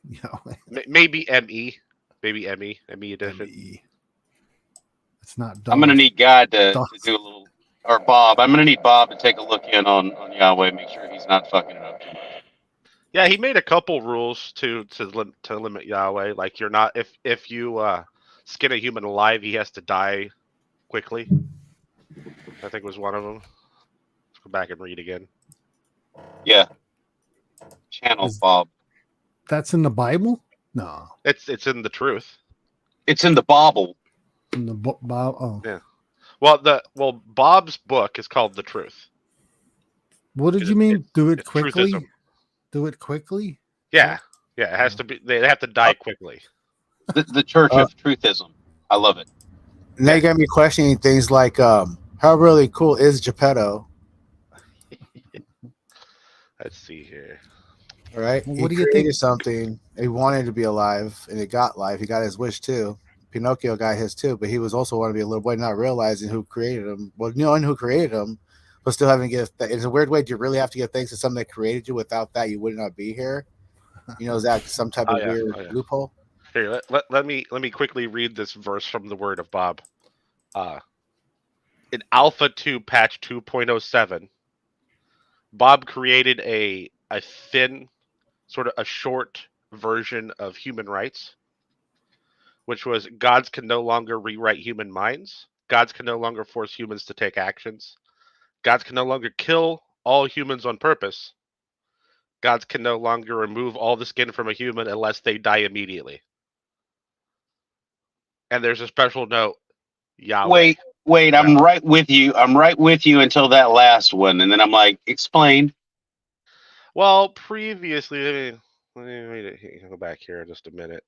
Yahweh. Maybe ME edition. It's not. I'm gonna need God to do a little, or Bob. I'm gonna need Bob to take a look in on Yahweh, make sure he's not fucking it up too much. Yeah, he made a couple rules to limit Yahweh. Like, you're not if you skin a human alive, he has to die quickly. I think was one of them. Let's go back and read again. Yeah. Channel Bob. That's in the Bible? No. It's in the truth. It's in the Bible. In the Bob. Oh. Yeah. Well, Bob's book is called The Truth. What did you mean? Do it quickly? Truthism. Do it quickly? Yeah. It has to be. They have to die quickly. The Church of Truthism. I love it. Now you got me questioning things like, how really cool is Geppetto? Let's see here. All right. Well, he what do you created think? something. He wanted to be alive, and it got life. He got his wish too. Pinocchio got his too, but he was also wanting to be a little boy, not realizing who created him. Well, knowing who created him, but still having to give. It's a weird way. Do you really have to give thanks to something that created you? Without that, you would not be here. Is that some type of weird loophole? Here, let me quickly read this verse from the Word of Bob. In Alpha 2 patch 2.07, Bob created a thin sort of a short version of human rights, which was gods can no longer rewrite human minds. Gods can no longer force humans to take actions. Gods can no longer kill all humans on purpose. Gods can no longer remove all the skin from a human unless they die immediately. And there's a special note, Yahweh. Wait, I'm right with you. I'm right with you until that last one. And then I'm like, explain. Well, previously, let me go back here just a minute.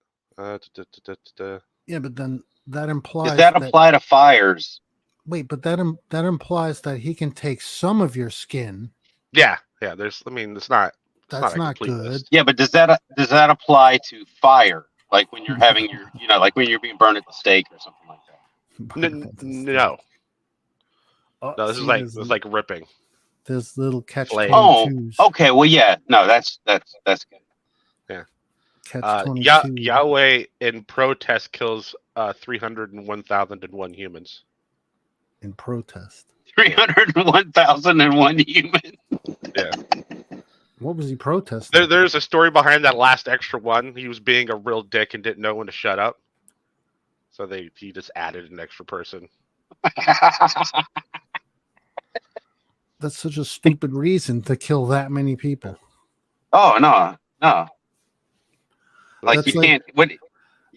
Yeah, but then that implies Does that apply to fires? Wait, but that implies that he can take some of your skin. Yeah. There's, I mean, it's not. That's not complete good. list. Yeah, but does that apply to fire? Like when you're having your, like when you're being burned at the stake or something like that? No. No, this is like ripping. There's little catch. Oh, okay. Well, yeah. No, that's good. Yeah. Catch 22. Yahweh in protest kills 301,001 humans. In protest. 301,001 humans. Yeah. What was he protesting? There's a story behind that last extra one. He was being a real dick and didn't know when to shut up. So he just added an extra person. That's such a stupid reason to kill that many people. Oh no. Like That's you like- can't. What? You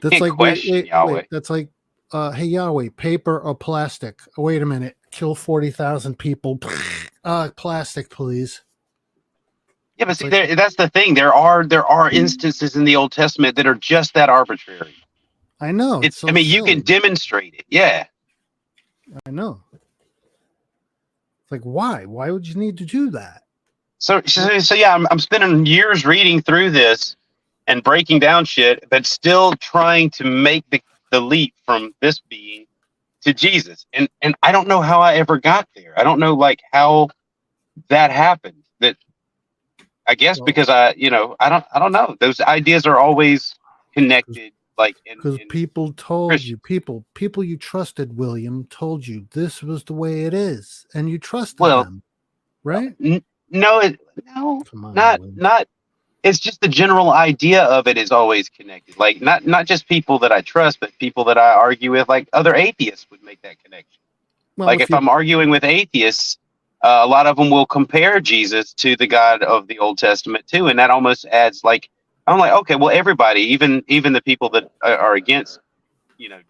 That's can't like question Yahweh. That's like, hey Yahweh, paper or plastic? Oh, wait a minute, kill 40,000 people. Plastic, please. Yeah, but see, that's the thing. There are instances in the Old Testament that are just that arbitrary. I know. It's. I mean, you can demonstrate it. Yeah. I know. It's like, why? Why would you need to do that? So yeah, I'm spending years reading through this and breaking down shit, but still trying to make the leap from this being to Jesus. And I don't know how I ever got there. I don't know like how that happened. That I guess because I don't know. Those ideas are always connected. Like because people told you, people you trusted, William, told you this was the way it is, and you trusted them, right? No, not. It's just the general idea of it is always connected. Like not just people that I trust, but people that I argue with. Like other atheists would make that connection. Well, like if I'm arguing with atheists, a lot of them will compare Jesus to the God of the Old Testament too, and that almost adds like. I'm like, okay, well, everybody, even the people that are against,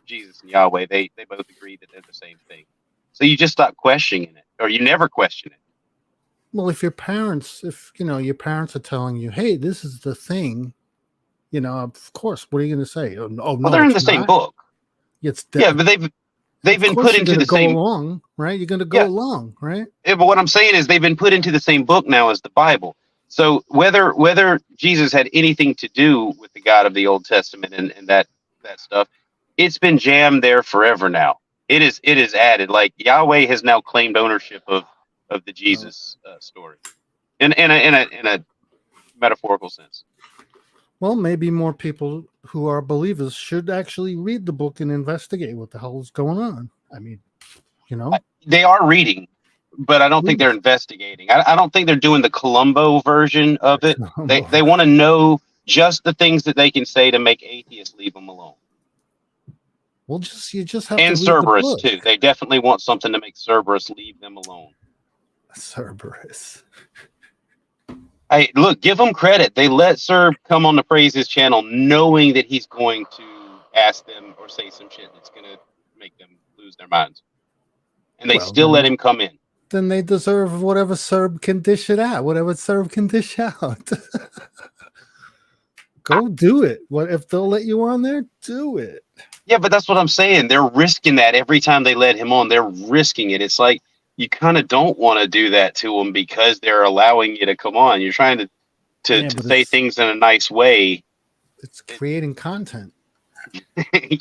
Jesus and Yahweh, they both agree that they're the same thing. So you just stop questioning it, or you never question it. Well, if your parents are telling you, hey, this is the thing, of course, what are you going to say? Oh, no, Well, they're in the same book. It's but they've been put into the same along, right? You're going to go along, right? Yeah, but what I'm saying is they've been put into the same book now as the Bible. So whether Jesus had anything to do with the God of the Old Testament and that stuff, it's been jammed there forever now. It is added. Like Yahweh has now claimed ownership of the Jesus story, in a metaphorical sense. Well, maybe more people who are believers should actually read the book and investigate what the hell is going on. I mean, They are reading. But I don't think they're investigating. I don't think they're doing the Columbo version of it. They want to know just the things that they can say to make atheists leave them alone. Well, you just have and to read Cerberus the book. too. They definitely want something to make Cerberus leave them alone. Cerberus. Hey, look, give them credit. They let Cerb come on the Praise His channel, knowing that he's going to ask them or say some shit that's going to make them lose their minds, and they still let him come in. Then they deserve whatever Serb can dish it out. Whatever Serb can dish out. Go do it. What if they'll let you on there? Do it. Yeah, but that's what I'm saying. They're risking that every time they let him on. They're risking it. It's like you kind of don't want to do that to them because they're allowing you to come on. You're trying to say things in a nice way. It's creating content.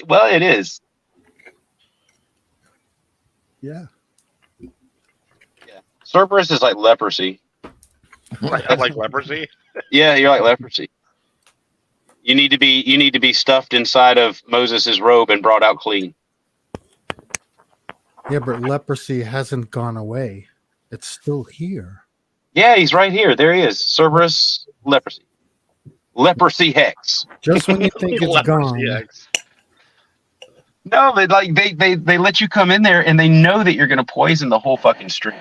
Well, it is. Yeah. Cerberus is like leprosy. Like leprosy? Yeah, you're like leprosy. You need to be stuffed inside of Moses's robe and brought out clean. Yeah, but leprosy hasn't gone away. It's still here. Yeah, he's right here. There he is. Cerberus leprosy. leprosy hex. Just when you think it's Leprosy gone. eggs. No, they let you come in there and they know that you're going to poison the whole fucking stream.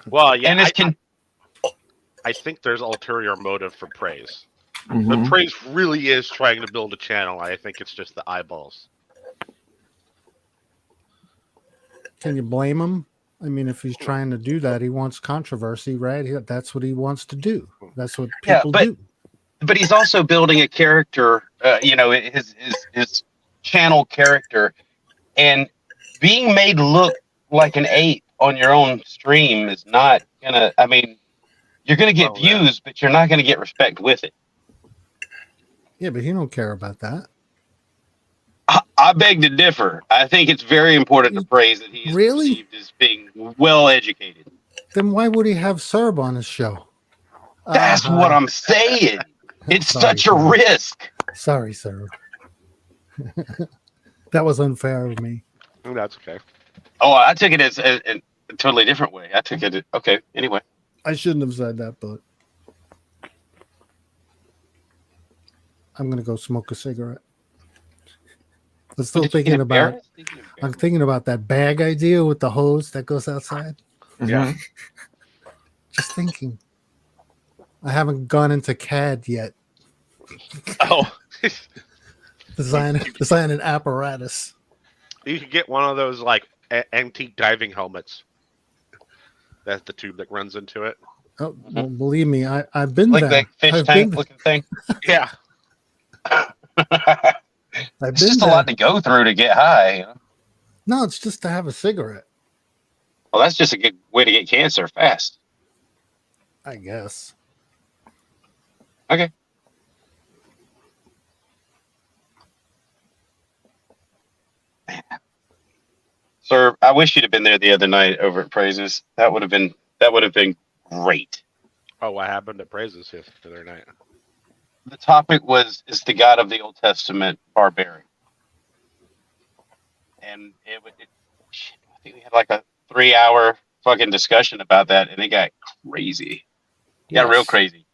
Well, yeah, And I think there's ulterior motive for praise. Mhm. But praise really is trying to build a channel. I think it's just the eyeballs. Can you blame him? I mean, if he's trying to do that, he wants controversy, right? That's what he wants to do. That's what people do. But he's also building a character, his channel character, and being made look like an ape on your own stream is not gonna. I mean, you're gonna get views, but you're not gonna get respect with it. Yeah, but he don't care about that. I beg to differ. I think it's very important to praise that he is perceived as being well educated. Then why would he have Serb on his show? That's what I'm saying. It's such a risk. Sorry, Serb. That was unfair of me. That's okay. Oh, I took it as a totally different way. I took it. Okay. Anyway, I shouldn't have said that, but I'm gonna go smoke a cigarette. I'm still thinking about. I'm thinking about that bag idea with the hose that goes outside. Yeah. Just thinking. I haven't gone into CAD yet. Oh. Design an apparatus. You could get one of those like antique diving helmets. That's the tube that runs into it. Oh, well, believe me, I've been like there. that fish I've tank been, looking thing. Yeah. It's just a lot to go through to get high. No, it's just to have a cigarette. Well, that's just a good way to get cancer fast. I guess. Okay. Sir, I wish you'd have been there the other night over at Praises. That would have been great. Oh, what happened at Praises the other night? The topic is the God of the Old Testament barbarian, and I think we had like a 3-hour fucking discussion about that, and it got crazy. It got real crazy.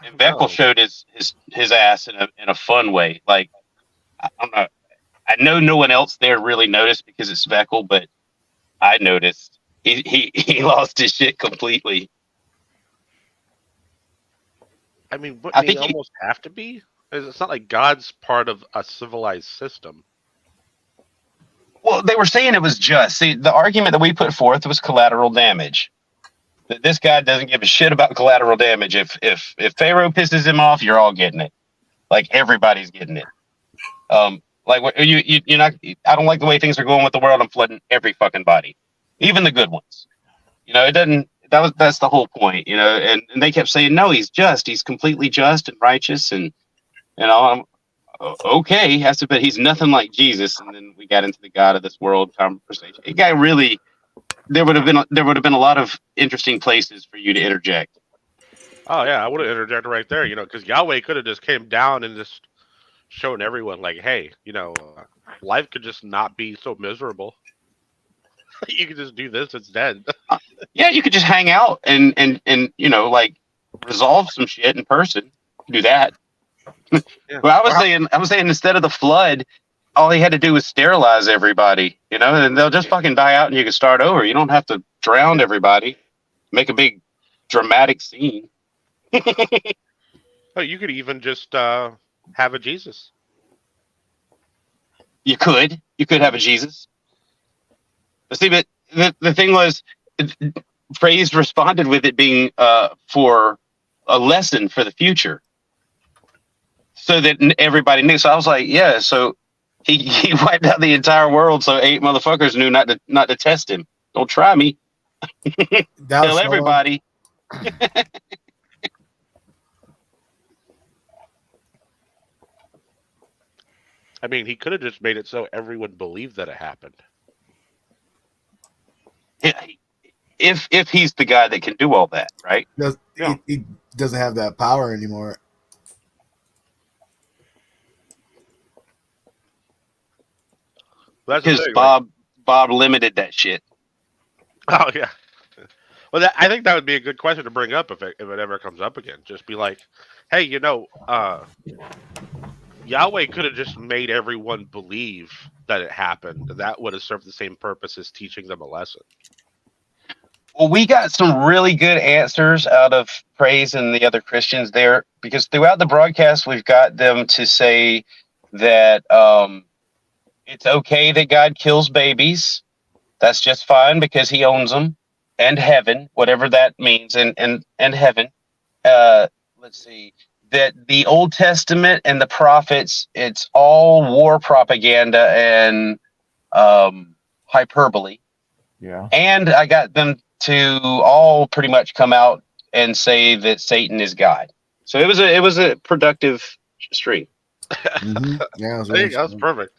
And Beckel showed his ass in a fun way. Like, I don't know. I know no one else there really noticed because it's Beckel, but I noticed he lost his shit completely. I mean, wouldn't he almost have to be? It's not like God's part of a civilized system. Well, they were saying it was just. See, the argument that we put forth was collateral damage. That this guy doesn't give a shit about collateral damage. If Pharaoh pisses him off, you're all getting it. Like everybody's getting it. Like you're not. I don't like the way things are going with the world. I'm flooding every fucking body, even the good ones. You know, it doesn't. That's the whole point. You know, and they kept saying, no, he's just. He's completely just and righteous, and I'm okay. But he's nothing like Jesus. And then we got into the God of this world conversation. It got really. There would have been a lot of interesting places for you to interject. Oh yeah, I would have interjected right there. You know, because Yahweh could have just came down and just shown everyone, like, hey, life could just not be so miserable. You could just do this instead. Yeah, you could just hang out and like resolve some shit in person. Do that. Yeah. Well, I was saying instead of the flood, all he had to do was sterilize everybody, and they'll just fucking die out and you can start over. You don't have to drown everybody, make a big dramatic scene. Oh, you could even just have a Jesus. You could have a Jesus. But see, but the thing was, Praise responded with it being for a lesson for the future, so that everybody knew. So I was like, yeah. So he wiped out the entire world, so 8 motherfuckers knew not to test him. Don't try me. Tell everybody. I mean, he could have just made it so everyone believed that it happened. If he's the guy that can do all that, right? He doesn't have that power anymore. Because Bob limited that shit. Oh yeah. Well, I think that would be a good question to bring up if it ever comes up again. Just be like, hey, Yahweh could have just made everyone believe that it happened. That would have served the same purpose as teaching them a lesson. Well, we got some really good answers out of Praise and the other Christians there, because throughout the broadcast, we've got them to say that it's okay that God kills babies. That's just fine because he owns them, and heaven, whatever that means, and heaven. Let's see. That the Old Testament and the prophets, it's all war propaganda and hyperbole. Yeah. And I got them to all pretty much come out and say that Satan is God. So it was a productive stream. Mm-hmm. Yeah, I think that was perfect.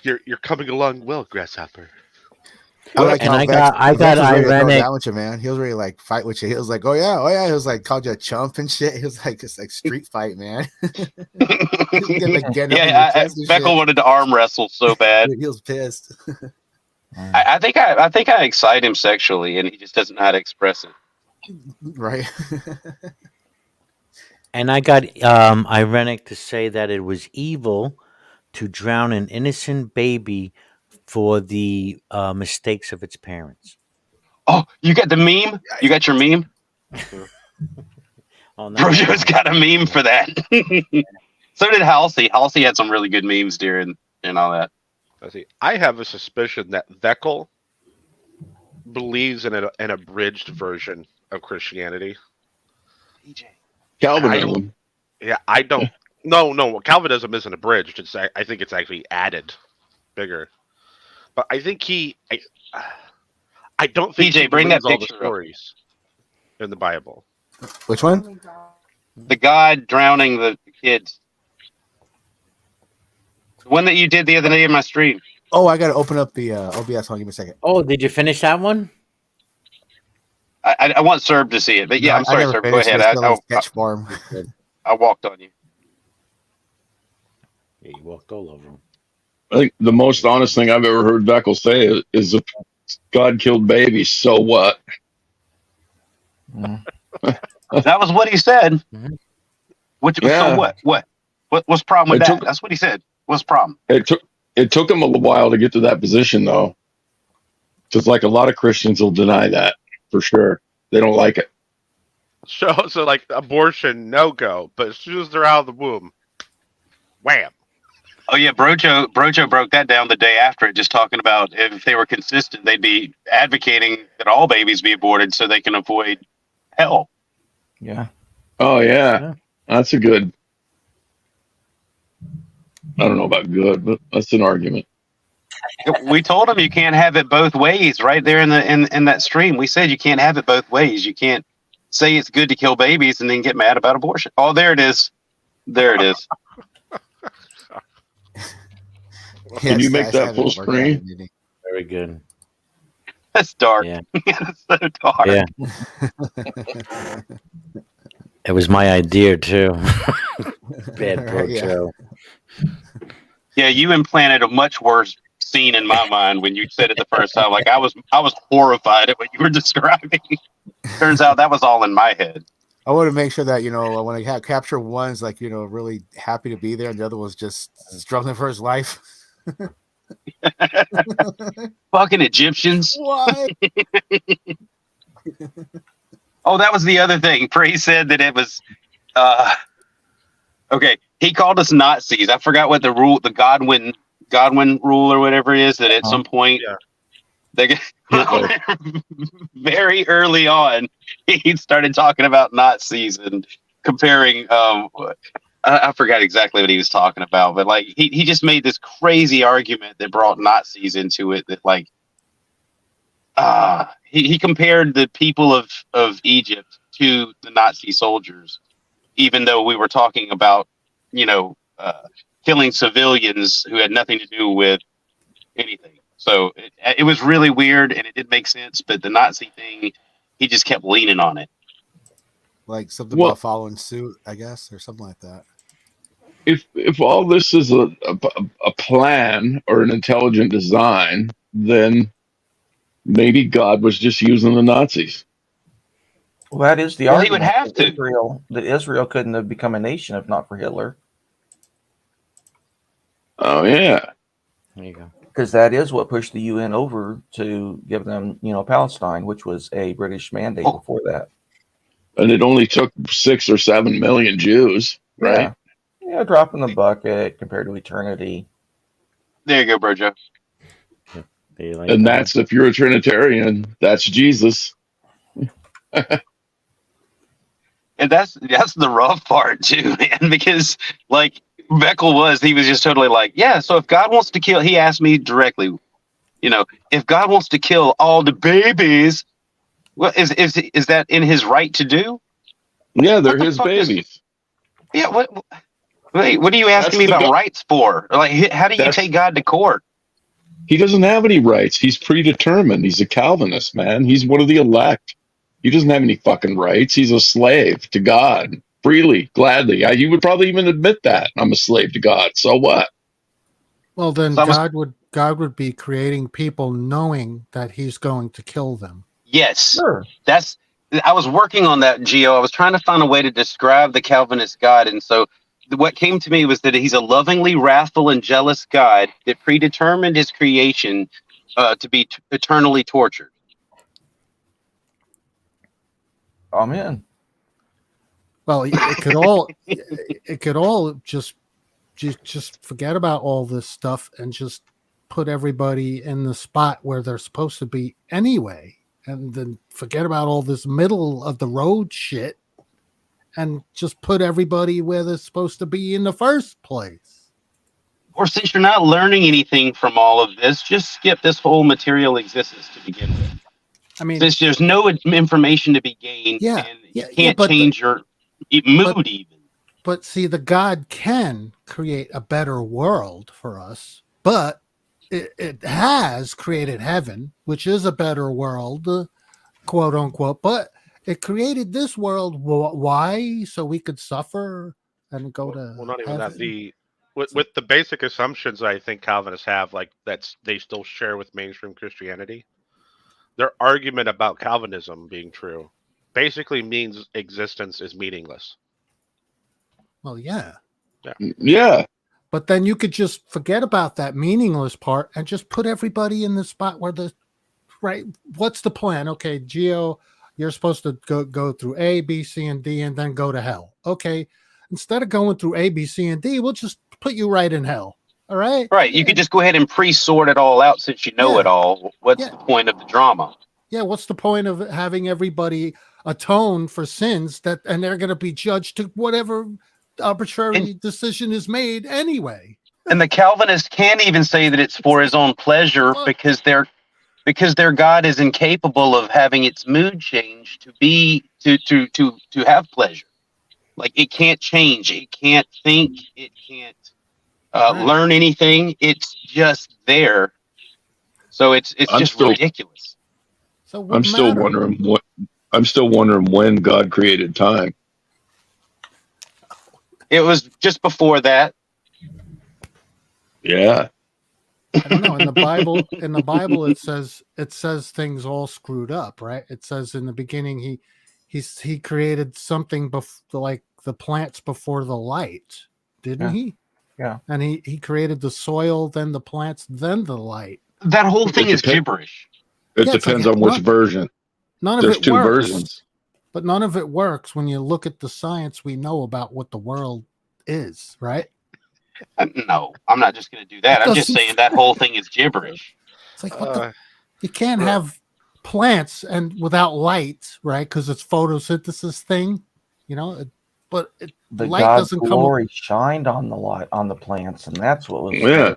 You're coming along well, Grasshopper. I like And how I Vex got was ready to throw ironic. down with you, man. He was ready to like fight with you. He was like, oh yeah. He was like called you a chump and shit. He was like, it's like street fight, man. Beckel wanted to arm wrestle so bad. He was pissed. I think I excite him sexually, and he just doesn't know how to express it. Right. And I got ironic to say that it was evil to drown an innocent baby for the mistakes of its parents. Oh, you got the meme? You got your meme? Oh, no. Brojo's got a meme for that. So did Halsey. Halsey had some really good memes during and all that. I have a suspicion that Veckel believes in an abridged version of Christianity. Calvinism. I don't. No. Calvinism isn't abridged. I think it's actually added, bigger. But I think I don't think PJ, he bring that believes all the picture up. stories in the Bible. Which one? The God drowning the kids. The one that you did the other day in my stream. Oh, I got to open up the OBS. Hold on, give me a second. Oh, did you finish that one? I want Serb to see it, but yeah, No, I'm sorry, I never Serb. Go finished. ahead. It's still in sketch form. I walked on you. Yeah, you walked all over him. I think the most honest thing I've ever heard Beckel say is if God killed babies, so what? That was what he said. So what? What's the problem with that? That's what he said. What's the problem? It took him a while to get to that position, though, because like a lot of Christians will deny that for sure. They don't like it. So like abortion, no go. But as soon as they're out of the womb, wham. Oh yeah, Brojo broke that down the day after it, just talking about if they were consistent, they'd be advocating that all babies be aborted so they can avoid hell. Yeah. Oh yeah. That's a good. I don't know about good, but that's an argument. We told them you can't have it both ways right there in that stream. We said you can't have it both ways. You can't say it's good to kill babies and then get mad about abortion. Oh, there it is. There it is. Can you make that full screen? Very good. That's dark. Yeah. That's so dark. Yeah. It was my idea too. Bad Brojo. Yeah, you implanted a much worse scene in my mind when you said it the first time. Like I was horrified at what you were describing. Turns out that was all in my head. I want to make sure that, when I capture one's like, really happy to be there and the other one's just struggling for his life. Fucking Egyptians. What? Oh, that was the other thing. Praise said that it was okay. He called us Nazis. I forgot what the Godwin rule or whatever it is, that at some point they very early on he started talking about Nazis and comparing I forgot exactly what he was talking about, but like he just made this crazy argument that brought Nazis into it, that like he compared the people of Egypt to the Nazi soldiers, even though we were talking about killing civilians who had nothing to do with anything. So it was really weird and it did make sense, but the Nazi thing, he just kept leaning on it. Like something about following suit, I guess, or something like that. If all this is a plan or an intelligent design, then maybe God was just using the Nazis. Well, that is the Well, he argument. would have to. Israel couldn't have become a nation if not for Hitler. Oh yeah. There you go. Because that is what pushed the UN over to give them, Palestine, which was a British mandate before that. And it only took 6 or 7 million Jews, right? Yeah, drop in the bucket compared to eternity. There you go, Brojo. And that's, if you're a Trinitarian, that's Jesus. And that's the rough part too, man, because like he was just totally like, yeah, so if God wants to kill, he asked me directly, if God wants to kill all the babies, well, is that in his right to do? Yeah, they're his babies. Yeah, what are you asking me about rights for? Like, how do you take God to court? He doesn't have any rights. He's predetermined. He's a Calvinist, man. He's one of the elect. He doesn't have any fucking rights. He's a slave to God, freely, gladly. You would probably even admit that. I'm a slave to God. So what? Well, then God would be creating people knowing that he's going to kill them. Yes. Sure. I was working on that, Gio. I was trying to find a way to describe the Calvinist God. And so what came to me was that he's a lovingly wrathful and jealous God that predetermined his creation to be eternally tortured. Amen. Well, it could all just forget about all this stuff and just put everybody in the spot where they're supposed to be anyway, and then forget about all this middle of the road shit and just put everybody where they're supposed to be in the first place. Or since you're not learning anything from all of this, just skip this whole material existence to begin with. I mean, since there's no information to be gained, and you can't change your mood even. But see, the God can create a better world for us, but it has created heaven, which is a better world, quote unquote. But it created this world. Why? So we could suffer and go to not even heaven? that. With the basic assumptions I think Calvinists have, like they still share with mainstream Christianity. Their argument about Calvinism being true basically means existence is meaningless. Well, yeah. Yeah. But then you could just forget about that meaningless part and just put everybody in the spot where what's the plan? Okay, Gio, you're supposed to go through A, B, C, and D, and then go to hell. Okay. Instead of going through A, B, C, and D, we'll just put you right in hell. All right. Right. You could just go ahead and pre-sort it all out since you know it all. What's the point of the drama? Yeah. What's the point of having everybody atone for sins and they're going to be judged to whatever arbitrary decision is made anyway? And the Calvinists can't even say that it's for his own pleasure because their God is incapable of having its mood change to have pleasure. Like, it can't change. It can't think. It can't learn anything. It's just there. So it's just ridiculous. So I'm still wondering when God created time. It was just before that. Yeah. I don't know. In the Bible, it says things all screwed up, right? It says in the beginning he created something like the plants before the light, didn't he? Yeah. And he created the soil, then the plants, then the light. That whole thing is gibberish. It depends on which version. There's two versions. But none of it works when you look at the science we know about what the world is, right? No, I'm not just going to do that. I'm just saying that whole thing is gibberish. It's like, you can't have plants and without light, right? Because it's photosynthesis thing, but the light God's doesn't glory shined on the plants, and that's what was. Yeah,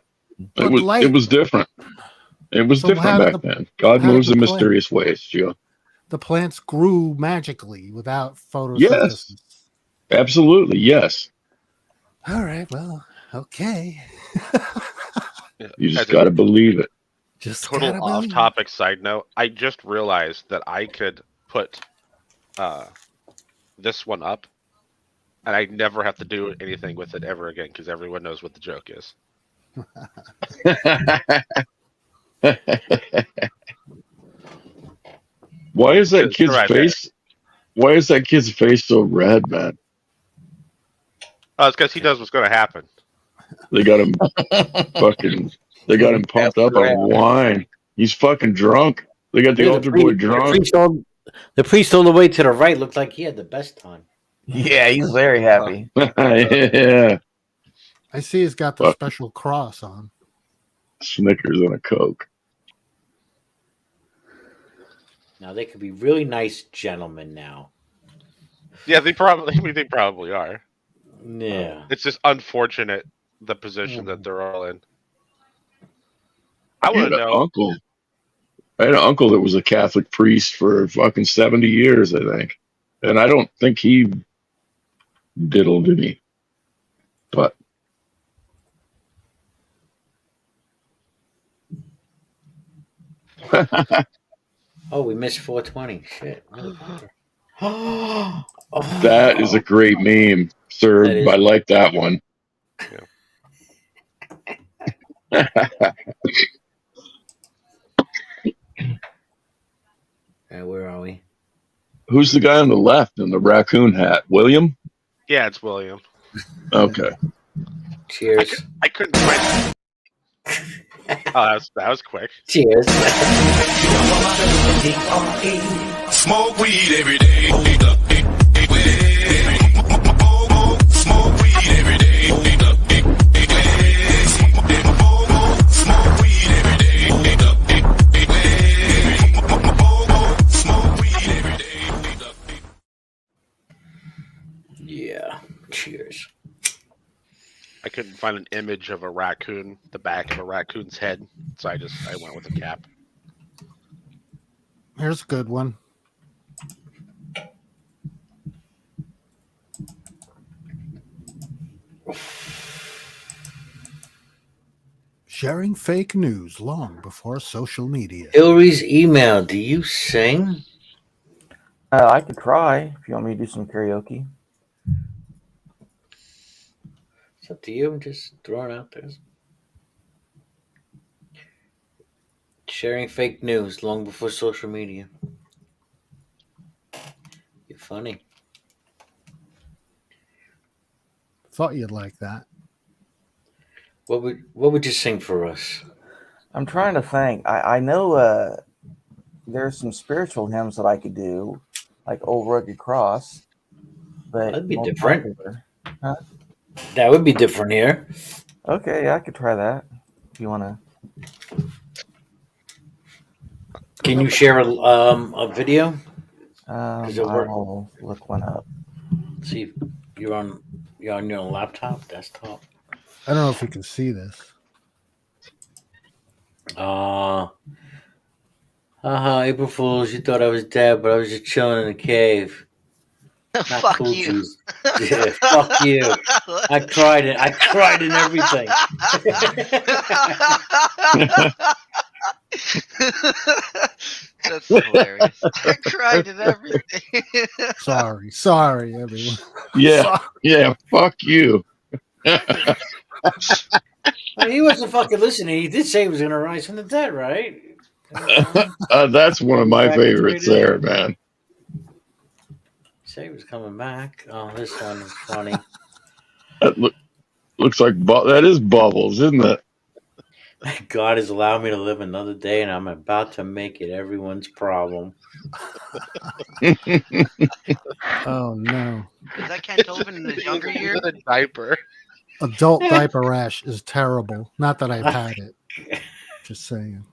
it was different. It was different back then. God moves in mysterious ways, Joe. The plants grew magically without photosynthesis. Yes, absolutely, yes. All right, well, okay. You just got to believe it. Just total off-topic side note. I just realized that I could put this one up, and I never have to do anything with it ever again because everyone knows what the joke is. Why is that kid's right face? Why is that kid's face so red, man? Oh, it's because he knows what's going to happen. They got him fucking. They got him pumped up on wine. He's fucking drunk. They got the altar boy drunk. The priest all the way to the right looked like he had the best time. Yeah, he's very happy. Yeah. I see he's got the special cross on. Snickers and a Coke. Now they could be really nice gentlemen now. Yeah, they probably are. Yeah. It's just unfortunate the position that they're all in. I want to know. I had an uncle that was a Catholic priest for fucking 70 years, I think. And I don't think he diddled any. But Oh, we missed 420. Shit. that is a great meme, sir. I like that one. Where are we? Who's the guy on the left in the raccoon hat? William? Yeah, it's William. Okay. Cheers. I couldn't find. Oh, that was quick. Cheers. Smoke weed every day. Smoke weed every day. Smoke weed every day. Smoke weed every day. Yeah. Cheers. I couldn't find an image of a raccoon, the back of a raccoon's head, so I went with a cap. Here's a good one. Sharing fake news long before social media. Hillary's email. Do you sing? I could try if you want me to do some karaoke. It's up to you. I'm just throwing out there. Sharing fake news long before social media. You're funny. Thought you'd like that. What would you sing for us? I'm trying to think. I know there's some spiritual hymns that I could do, like Old Rugged Cross. But That'd be different. Huh? That would be different here. Okay, yeah, I could try that if you want to. Can you share a video? I'll look one up. See, you're on your laptop, desktop. I don't know if you can see this. April Fools, you thought I was dead, but I was just chilling in a cave. Fuck cool you. Juice. Yeah, fuck you. I cried in everything. That's hilarious. I cried in everything. Sorry, everyone. Yeah, Sorry. yeah, fuck you. He wasn't fucking listening. He did say he was going to rise from the dead, right? That's one of my favorites there, man. Say he was coming back. Oh, this one is funny. That looks like that is Bubbles, isn't it? God has allowed me to live another day, and I'm about to make it everyone's problem. Oh no! Is that Kent Oven in his younger years? A diaper. Adult diaper rash is terrible. Not that I've had it. Just saying.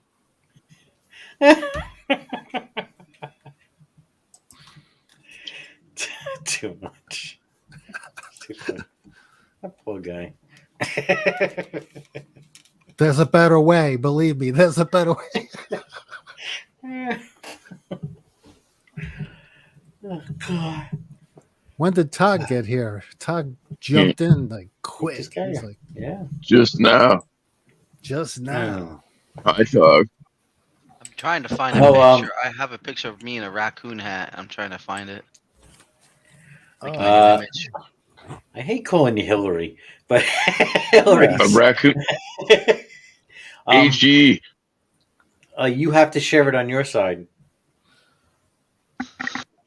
Too much. Too funny. That poor guy. There's a better way. Believe me, there's a better way. Oh, God. When did Todd get here? Todd jumped in like quick. He's like, yeah. Just now. Just now. Hi, Todd. I'm trying to find a picture. I have a picture of me in a raccoon hat. I'm trying to find it. I hate calling you Hillary, but Hillary. A raccoon. AG. You have to share it on your side.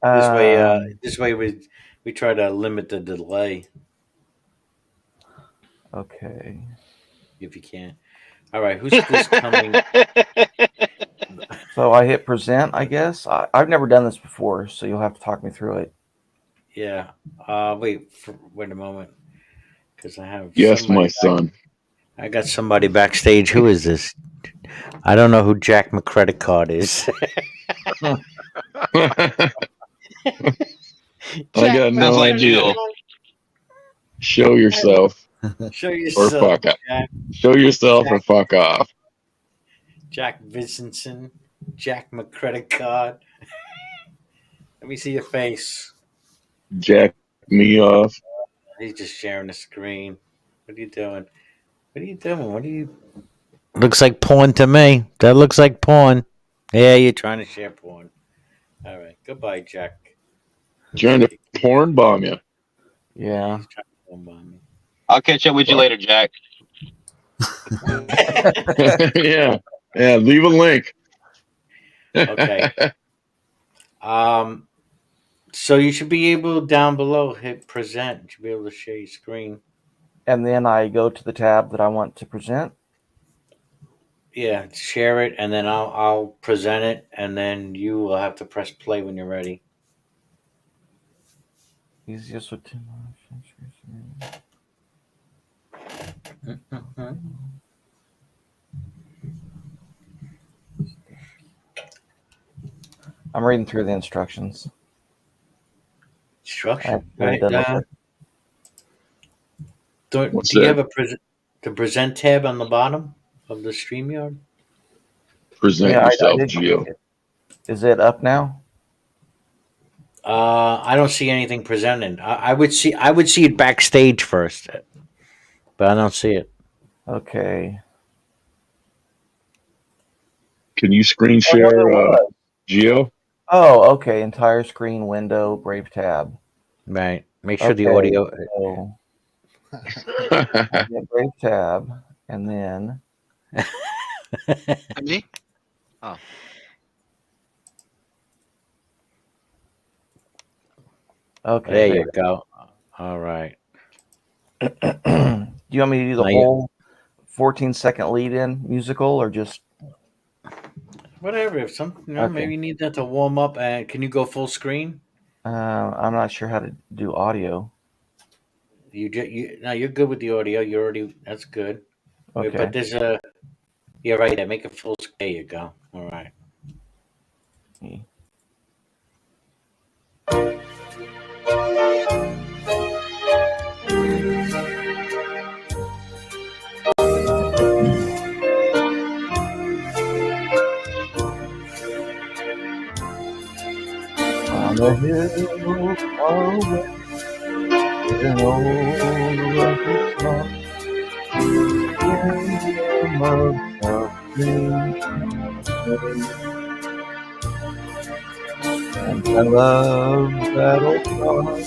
This way we try to limit the delay Okay. if you can. All right, who's this coming? So I hit present, I guess. I've never done this before, so you'll have to talk me through it. Yeah. Wait a moment, because I have Yes, my son. I got somebody backstage. Who is this? I don't know who Jack McCredit Card is. I got no idea. Show yourself. Show yourself. Or fuck off. Jack. Show yourself or fuck off. Jack Vincentson. Jack McCredit Card. Let me see your face. Jack me off. He's just sharing the screen. What are you doing? What are you doing? What are you... Looks like porn to me. That looks like porn. Yeah, you're trying to share porn. All right. Goodbye, Jack. Trying to porn bomb you. Yeah. He's trying to porn bomb me. I'll catch up with you later, Jack. Yeah. Yeah. Leave a link. Okay. So you should be able down below hit present. You should be able to share your screen. And then I go to the tab that I want to present. Yeah, share it, and then I'll present it, and then you will have to press play when you're ready. Easiest with two. I'm reading through the instructions. Instruction. Do you have the present tab on the bottom of the StreamYard? Present yourself, Gio. Is it up now? I don't see anything presented. I would see it backstage first, but I don't see it. Okay. Can you screen share, Gio? Oh, okay. Entire screen window, Brave tab. Right. Make sure the audio. So, Brave tab, and then. Me? Oh. Okay. There you go. All right. Do you want me to do the whole 14-second lead-in musical, or just whatever? If maybe you need that to warm up. And can you go full screen? I'm not sure how to do audio. Now you're good with the audio. That's good. Okay. Wait, but there's a. Yeah, right there. Make it full screen. There you go. All right. On the hill far away, an old rugged cross, in the mud of green, and I love that old cross,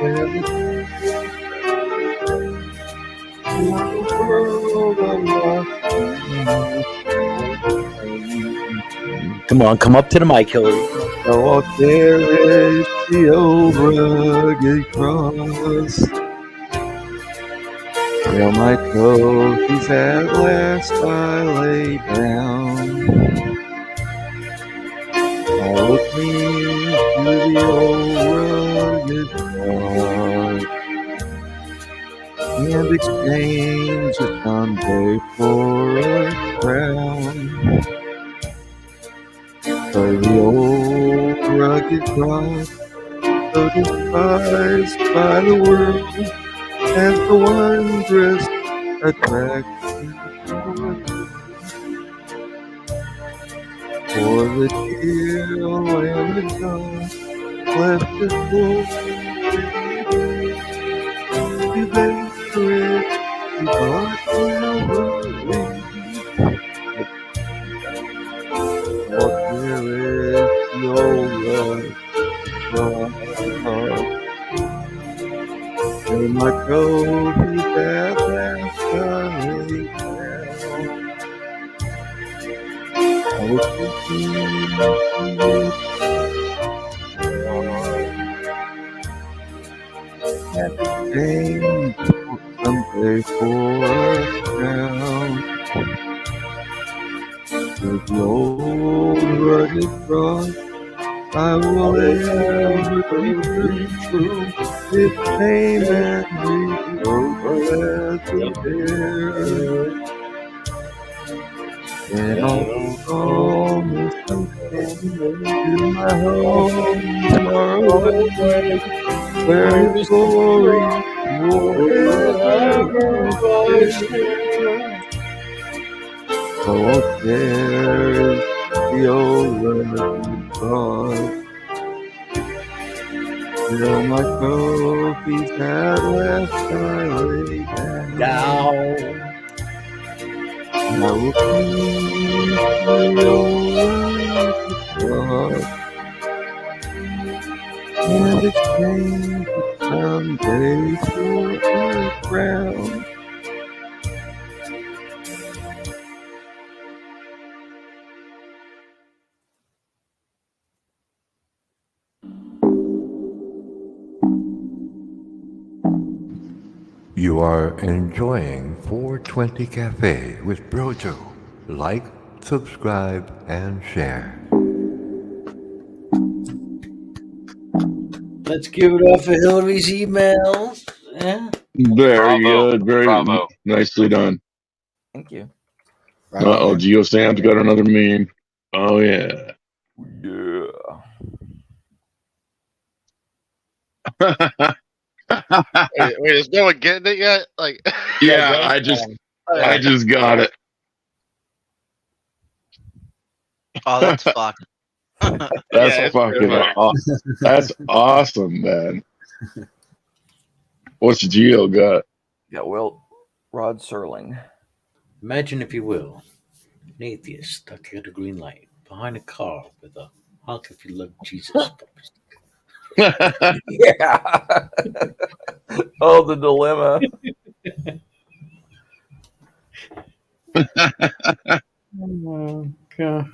where the world of lost. Come on, come up to the mic, Hillary. Oh, there is the old rugged cross, where my trophies at last I lay down. I look into the old rugged cross and exchange a Sunday for a crown. For the old rugged cross, so despised by the world, as the wondrous attraction for the dear Lamb of God left his soul to bear it to God Calvary. And my trophies at last I lay down. I was thinking change someday for a crown. With the old rugged cross, I will ever be true. If fame and reproach as there, and all promise to my home far away, where his glory forever was there. Oh, there is the old rugged cross. Till my trophies at last I lay down. I will keep the old rugged cross and exchange it someday for a crown. You are enjoying 420 Cafe with Brojo. Like, subscribe, and share. Let's give it up for Hillary's emails. Yeah. Very Bravo. good. Very Bravo. nicely done. Thank you. Uh-oh, Geo Sam's got another meme. Oh, yeah. Yeah. Wait, is no one getting it yet? Like, Yeah, I just got it. Oh, that's fucked. That's that's awesome, man. What's Geo got? Yeah, well, Rod Serling. Imagine, if you will, an atheist stuck at a green light behind a car with a honk if you love Jesus. Yeah. Oh, the dilemma. Oh, God.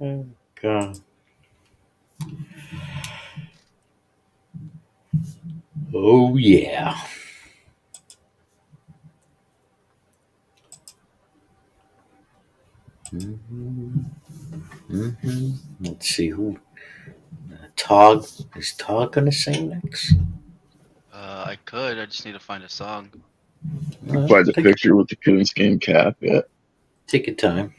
Oh, God. Oh, yeah. Let's see who. Tog. Is Tog going to sing next? I could. I just need to find a song. Find the picture with the coonskin cap. Yeah. Take your time.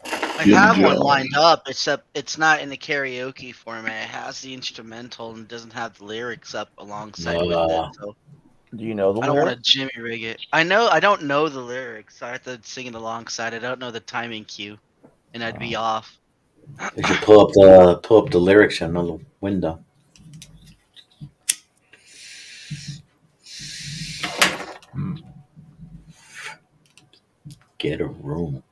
I have one lined up, except it's not in the karaoke format. It has the instrumental and doesn't have the lyrics up alongside with it. So do you know the I don't want to lyrics? Jimmy rig it. I don't know the lyrics. So I have to sing it alongside. I don't know the timing cue, and I'd be off. You should pull up the lyrics on the window. Get a room.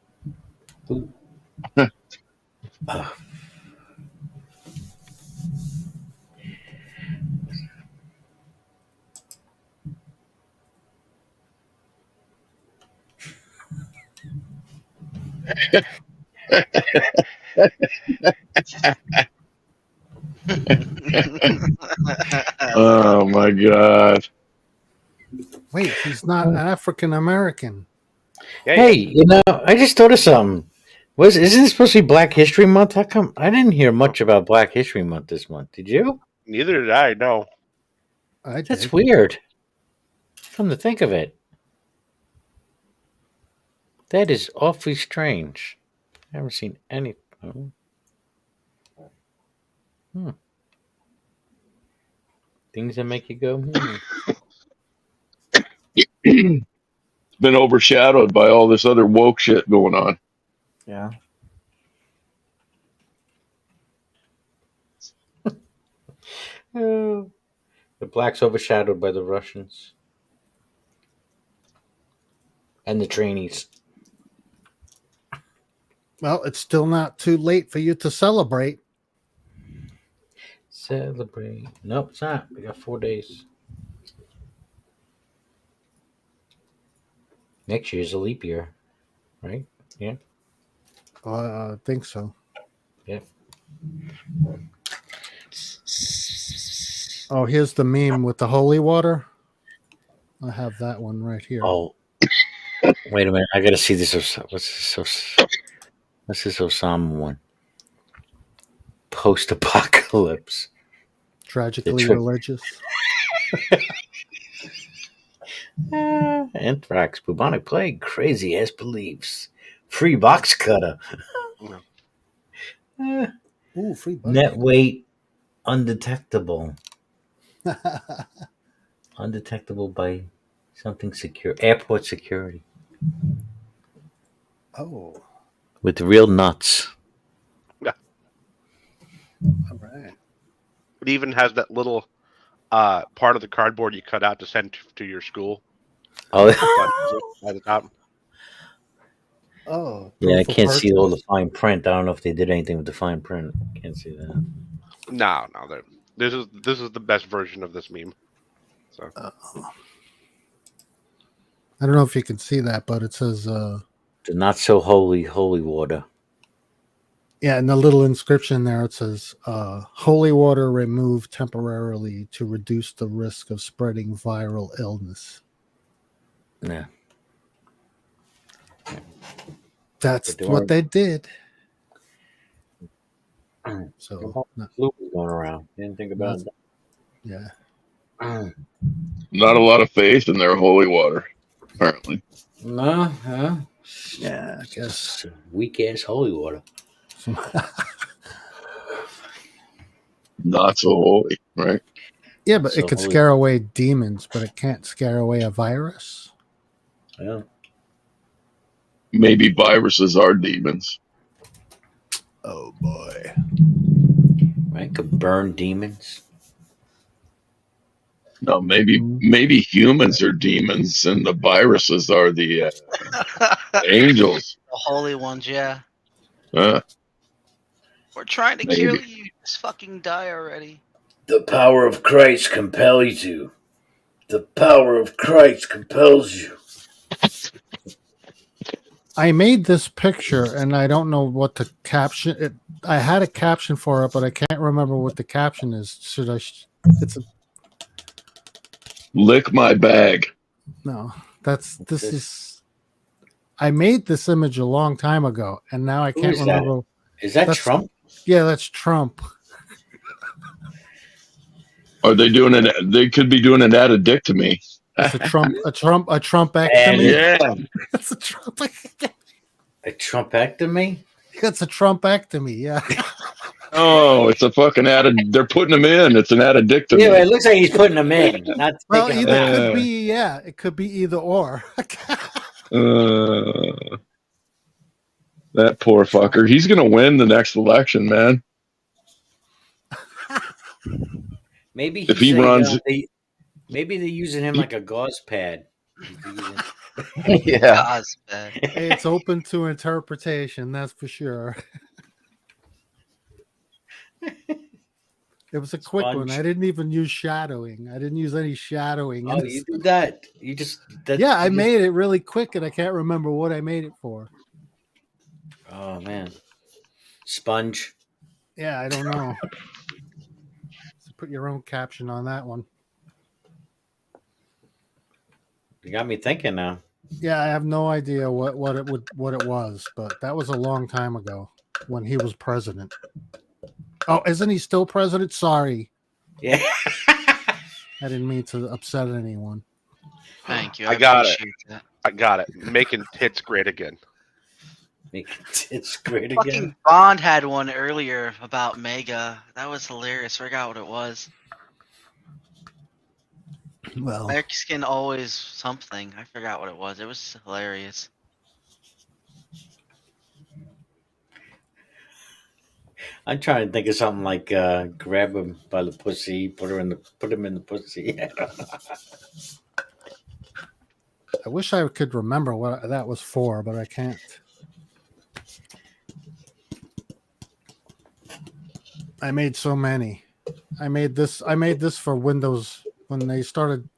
Oh my God. Wait, he's not African American. Hey, I just thought of something. Isn't it supposed to be Black History Month? How come I didn't hear much about Black History Month this month? Did you? neither did I. No. That's weird. Come to think of it, that is awfully strange. I haven't seen any. Things that make you go. It's been overshadowed by all this other woke shit going on. Yeah. The blacks overshadowed by the Russians and the trainees. Well, it's still not too late for you to celebrate. Celebrate. Nope, it's not. We got 4 days. Next year's a leap year, right? Yeah. I think so. Yeah. Oh, here's the meme with the holy water. I have that one right here. Oh, wait a minute. I gotta see this. What's this Osama one? Post-apocalypse. Tragically religious. Anthrax, bubonic plague, crazy ass beliefs, free box cutter. Ooh, free box Net weight undetectable. Undetectable by something secure. Airport security. Oh. With real nuts. Yeah. All right. It even has that little part of the cardboard you cut out to send to your school. Oh, at the top. Oh. Yeah, I can't see all the fine print. I don't know if they did anything with the fine print. Can't see that. No. This is the best version of this meme. So. I don't know if you can see that, but it says the not so holy water. Yeah, and the little inscription there, it says holy water removed temporarily to reduce the risk of spreading viral illness. Yeah. That's what they did. So flu was going around. Didn't think about that. Yeah. Not a lot of faith in their holy water, apparently. No, yeah, I guess weak ass holy water. Not so holy, right? Yeah, but it could scare away demons, but it can't scare away a virus. Yeah. Maybe viruses are demons. Oh boy. Right? Could burn demons. No, maybe humans are demons and the viruses are the angels. The holy ones, yeah. We're trying to kill you. Just fucking die already. The power of Christ compels you. The power of Christ compels you. I made this picture and I don't know what the caption. I had a caption for it, but I can't remember what the caption is. Should I? It's a. Lick my bag. No, this is. I made this image a long time ago, and now I can't remember. Is that Trump? Yeah, that's Trump. Are they doing it? They could be doing an addictomy. It's a Trumpectomy. Yeah, It's a Trumpectomy. A Trumpectomy? It's a Trumpectomy. Yeah. Oh, it's a fucking they're putting them in. It's an addictomy. Yeah, it looks like he's putting them in. Not Well, taking either them out. could be. Yeah, it could be either or. That poor fucker. He's gonna win the next election, man. Maybe if he runs, maybe they're using him like a gauze pad. Yeah. Hey, it's open to interpretation, that's for sure. It was a quick one. I didn't even use shadowing. I didn't use any shadowing. Oh, you did that. You just yeah, I made it really quick, and I can't remember what I made it for. Oh man, sponge. Yeah, I don't know. So put your own caption on that one. You got me thinking now. Yeah, I have no idea what it was, but that was a long time ago when he was president. Oh, isn't he still president? Sorry. Yeah. I didn't mean to upset anyone. Thank you. I got it. appreciate that. I got it. Making tits great again. Making tits great Fucking again. Bond had one earlier about Mega. That was hilarious. Forgot what it was. Well, Mexican always something. I forgot what it was. It was hilarious. I'm trying to think of something like grab him by the pussy, put him in the pussy. I wish I could remember what that was for, but I can't. I made so many. I made this for Windows when they started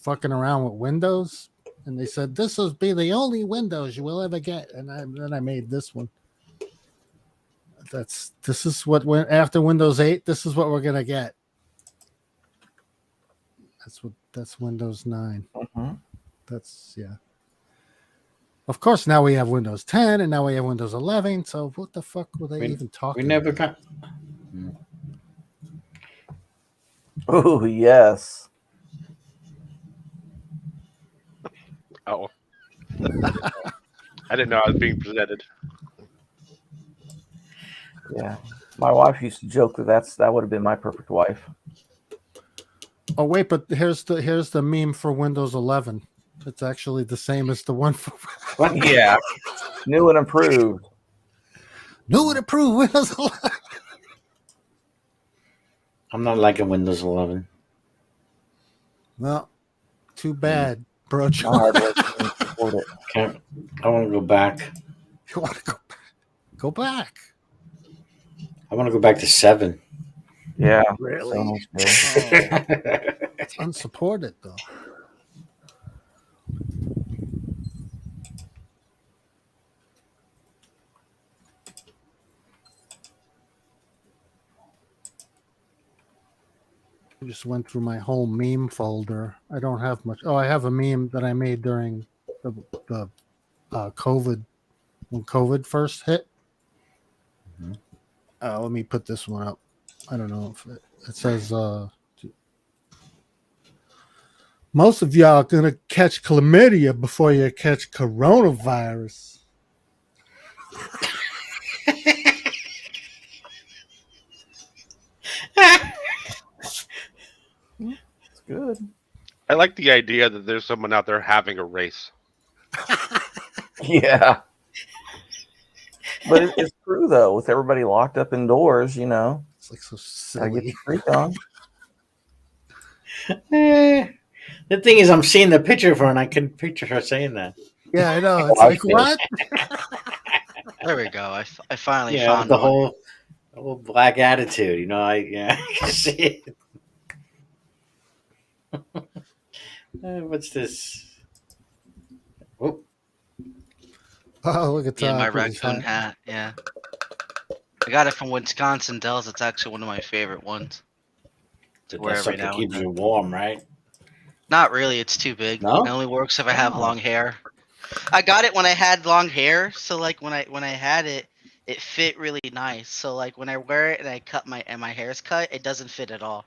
fucking around with Windows, and they said this will be the only Windows you will ever get, and then I made this one. This is what went after Windows 8. This is what we're gonna get. That's Windows 9. That's yeah. Of course, now we have Windows 10, and now we have Windows 11. So what the fuck were they even talking? We never about? got. Oh yes. Oh. I didn't know I was being presented. Yeah. My wife used to joke that would have been my perfect wife. Oh wait, but here's the meme for Windows 11. It's actually the same as the one for Yeah. New and improved. New and improved Windows 11. I'm not liking Windows 11. Well, too bad, bro. I want to go back. You want to go back? Go back. I want to go back to 7. Yeah. Really? It's unsupported though. I just went through my whole meme folder. I don't have much. Oh, I have a meme that I made during the COVID, when COVID first hit. Let me put this one up. I don't know if it says most of y'all are gonna catch chlamydia before you catch coronavirus. It's good. I like the idea that there's someone out there having a race. Yeah. But it's true though, with everybody locked up indoors, you know. It's like so Gotta silly. get the freak on. The thing is, I'm seeing the picture of her, and I can picture her saying that. Yeah, I know. It's like what? There we go. I finally Yeah, found the one. whole black attitude. You know, I can see it. What's this? Oh, Look at Yeah, my Tom with his raccoon hat. Yeah, I got it from Wisconsin Dells. It's actually one of my favorite ones. To wear that every sucker now and keeps then. you warm, right? Not really. It's too big. No? It only works if I have Oh. long hair. I got it when I had long hair, so like when I had it, it fit really nice. So like when I wear it and I cut my hair's cut, it doesn't fit at all.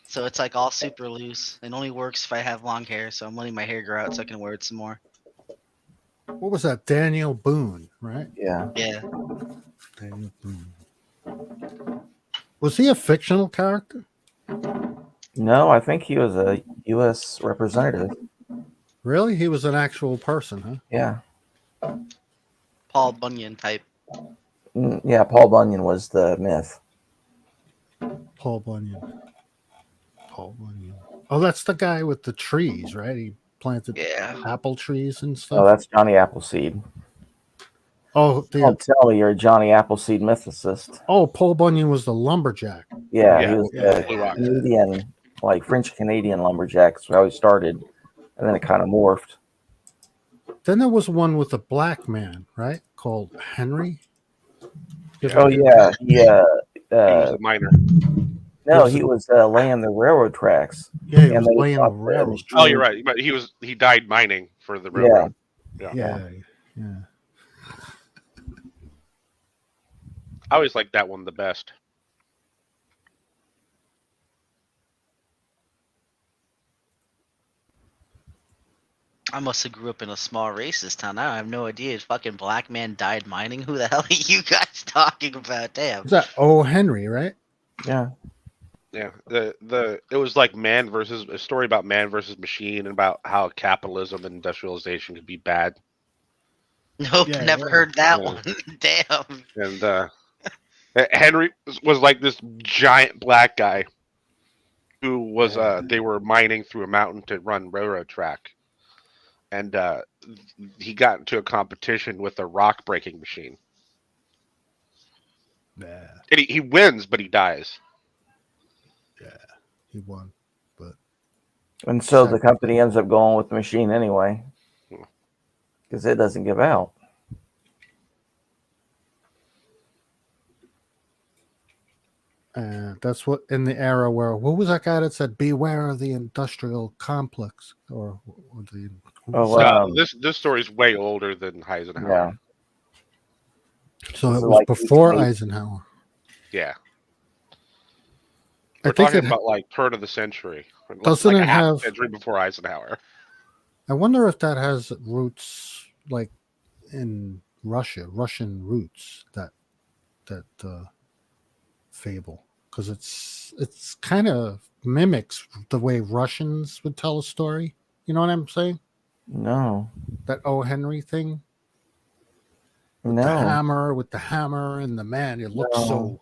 So it's like all super loose. It only works if I have long hair. So I'm letting my hair grow out so I can wear it some more. What was that? Daniel Boone, right? Yeah. Yeah. Daniel Boone. Was he a fictional character? No, I think he was a U.S. representative. Really? He was an actual person, huh? Yeah. Paul Bunyan type. Yeah, Paul Bunyan was the myth. Paul Bunyan. Paul Bunyan. Oh, that's the guy with the trees, right? He planted apple trees and stuff. Oh, that's Johnny Appleseed. Oh, don't tell me you're a Johnny Appleseed mythicist. Oh, Paul Bunyan was the lumberjack. Yeah, he was a Canadian, like French Canadian lumberjack. That's how he started, and then it kind of morphed. Then there was one with a black man, right? Called Henry. Oh yeah, he was a miner. No, he was laying the railroad tracks. Yeah, he was laying the railroad. Oh, you're right. But he died mining for the railroad. Yeah. I always liked that one the best. I must have grew up in a small racist town. I have no idea. His fucking black man died mining. Who the hell are you guys talking about? Damn. Is that O. Henry, right? Yeah. Yeah. It was like a story about man versus machine, and about how capitalism and industrialization could be bad. Nope, never heard that one. Damn. And Henry was like this giant black guy who was they were mining through a mountain to run railroad track. And he got into a competition with a rock breaking machine. Yeah. And he wins, but he dies. Yeah, he won. But And so the company ends up going with the machine anyway, because it doesn't give out. And that's what in the era where what was that guy that said beware of the industrial complex or the this story's way older than Eisenhower. Yeah. So This it is was like before 1880. Eisenhower. Yeah. I We're think talking it, about like turn of the century. Doesn't like it a half have- century before Eisenhower. I wonder if that has roots like in Russian roots, that fable, because it's kind of mimics the way Russians would tell a story. You know what I'm saying? No. That O. Henry thing? With No. the hammer and the man. It looks No.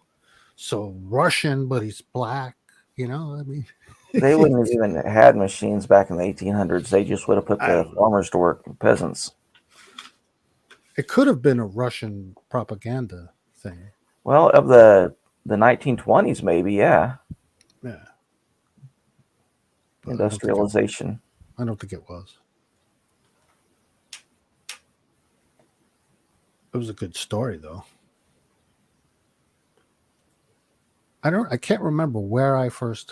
so Russian, but he's black. You know, I mean, They wouldn't have even had machines back in the 1800s. They just would have put the farmers to work, peasants. it could have been a Russian propaganda thing. Well, of the 1920s, maybe, yeah. Yeah. Industrialization. I don't think it was. It was a good story, though. I can't remember where I first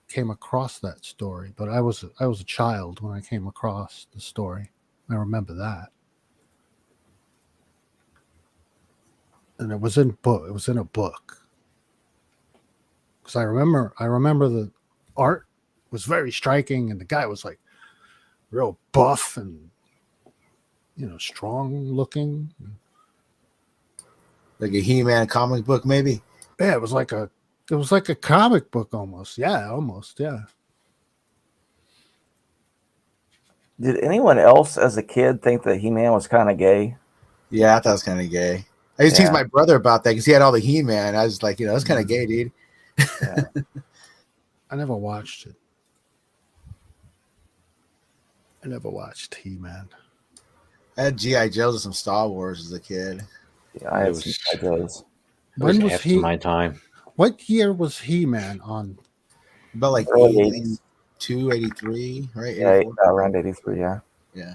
came across that story, but I was a child when I came across the story. I remember that. And it was in a book. Because I remember the art was very striking, and the guy was like real buff and strong looking. Like a He-Man comic book, maybe. Yeah, it was like a comic book almost. Yeah, almost. Yeah. Did anyone else as a kid think that He-Man was kind of gay? Yeah, I thought it was kind of gay. I used to tease my brother about that because he had all the He-Man. I was like, it's kind of gay, dude. Yeah. I never watched it. I never watched He-Man. I had G.I. Joes and some Star Wars as a kid. Yeah, I had some G.I. Joes. When was after my time? What year was He-Man on? About like Early 82, 83, right? Yeah, 84? around 83, yeah. Yeah.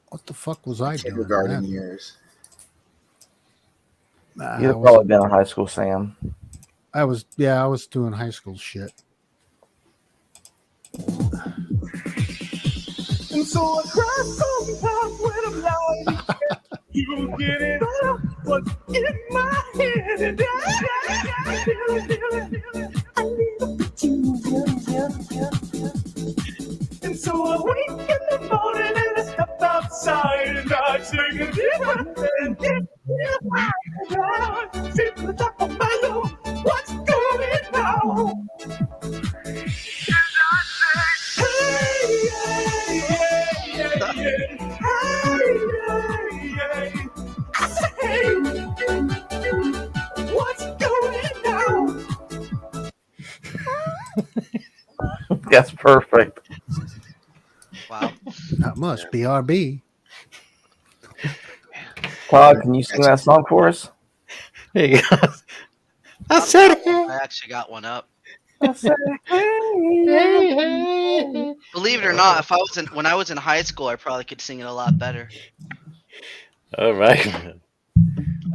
What the fuck was I doing? Kindergarten then? years. Nah, You'd I have probably wasn't- been in high school, Sam. I was doing high school shit. And so I cry sometimes when I'm lying. You get it all, what's in my head, and I feel it. I need to put you. And so I wake in the morning and I step outside and I take a deep breath and get sit to the top of my lungs. What's going on? What's going on? That's perfect. Wow. Not much. BRB. Todd, can you sing that song for us? There you go. I said it. I actually got one up. Hey, Believe it or not, when I was in high school, I probably could sing it a lot better. All right.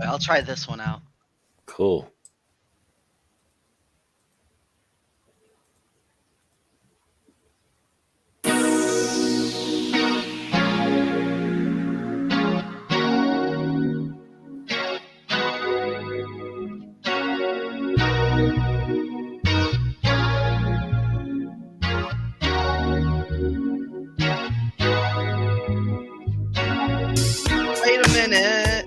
I'll try this one out. Cool. Wait a minute.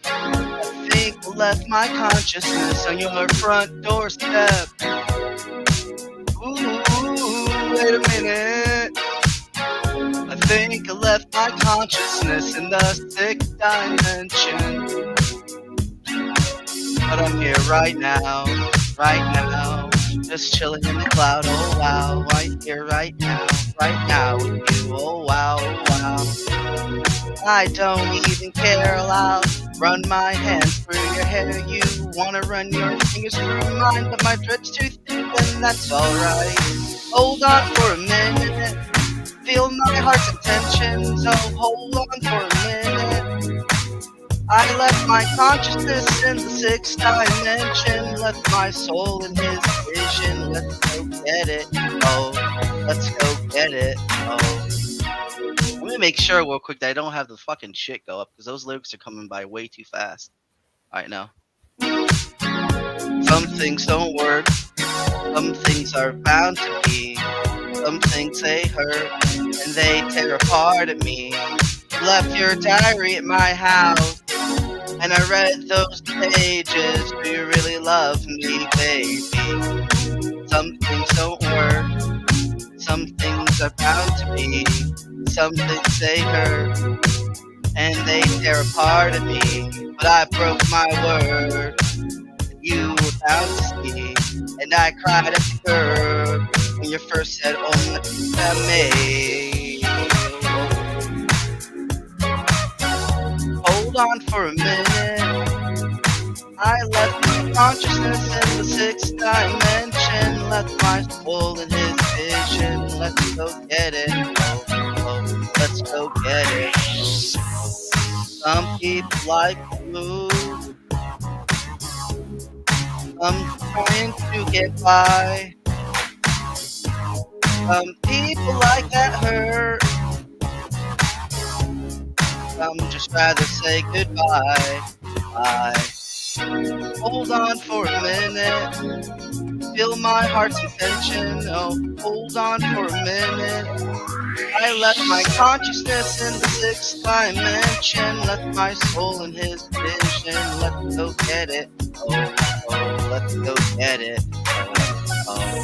I think I left my consciousness on your front doorstep. Ooh, wait a minute. I think I left my consciousness in the sixth dimension. But I'm here right now, just chilling in the cloud. Oh wow, right here, right now with you. Oh wow, oh wow. I don't even care. I'll run my hands through your hair. You wanna run your fingers through mine, but my thread's too thin, and that's alright. Hold on for a minute. Feel my heart's intentions. Oh, hold on for a minute. I left my consciousness in the sixth dimension, left my soul in his vision. Let's go get it. Oh, let's go get it. Oh. Let me make sure real quick that I don't have the fucking shit go up because those lyrics are coming by way too fast. Alright, now. Some things don't work. Some things are bound to be. Some things they hurt and they tear apart at me. You left your diary at my house and I read those pages. Do you really love me, baby? Some things don't work. Some things are bound to be. Some things they hurt and they tear apart at me. But I broke my word. You were bound to see, and I cried at the curb when you first said, "Oh, me." Hold on for a minute. I left my consciousness in the sixth dimension, left my soul in his vision. Let's go get it. Oh, oh, let's go get it. Some people like blue. I'm trying to get by. Some people like that hurt. Some just rather say goodbye. Bye. Hold on for a minute. Feel my heart's intention. Oh, hold on for a minute. I left my consciousness in the sixth dimension. Left my soul in his vision. Let's go get it. Oh, oh, let's go get it. Oh, oh.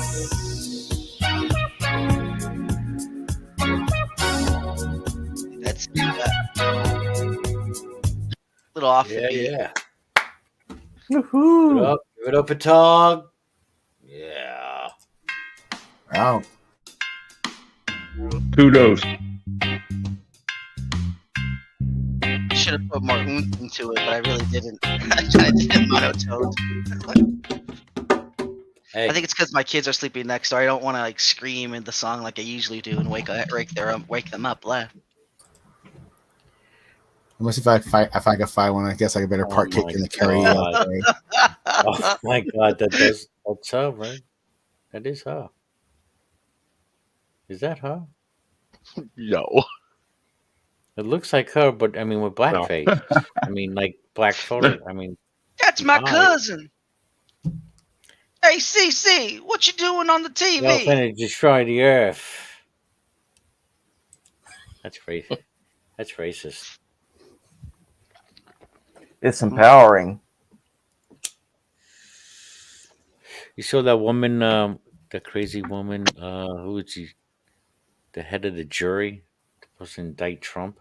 Let's do that. Little off the beat. Yeah. Woohoo! Give it up a tog. Yeah. Wow. Kudos. Should have put more oomph into it, but I really didn't. I did monotone. Hey. I think it's because my kids are sleeping next door. I don't want to like scream in the song like I usually do and wake them up. Laugh. Unless if I can find one, I guess I better partake in the karaoke. Oh my god, that's her, right? That is her. Is that her? Yo. It looks like her, but I mean with blackface. I mean like black photo. I mean That's my eyes. cousin. Hey, CC, what you doing on the TV? Y'all finna destroy the earth. That's racist. That's racist. It's empowering. You saw that woman, the crazy woman, who was she? The head of the jury supposed to indict Trump.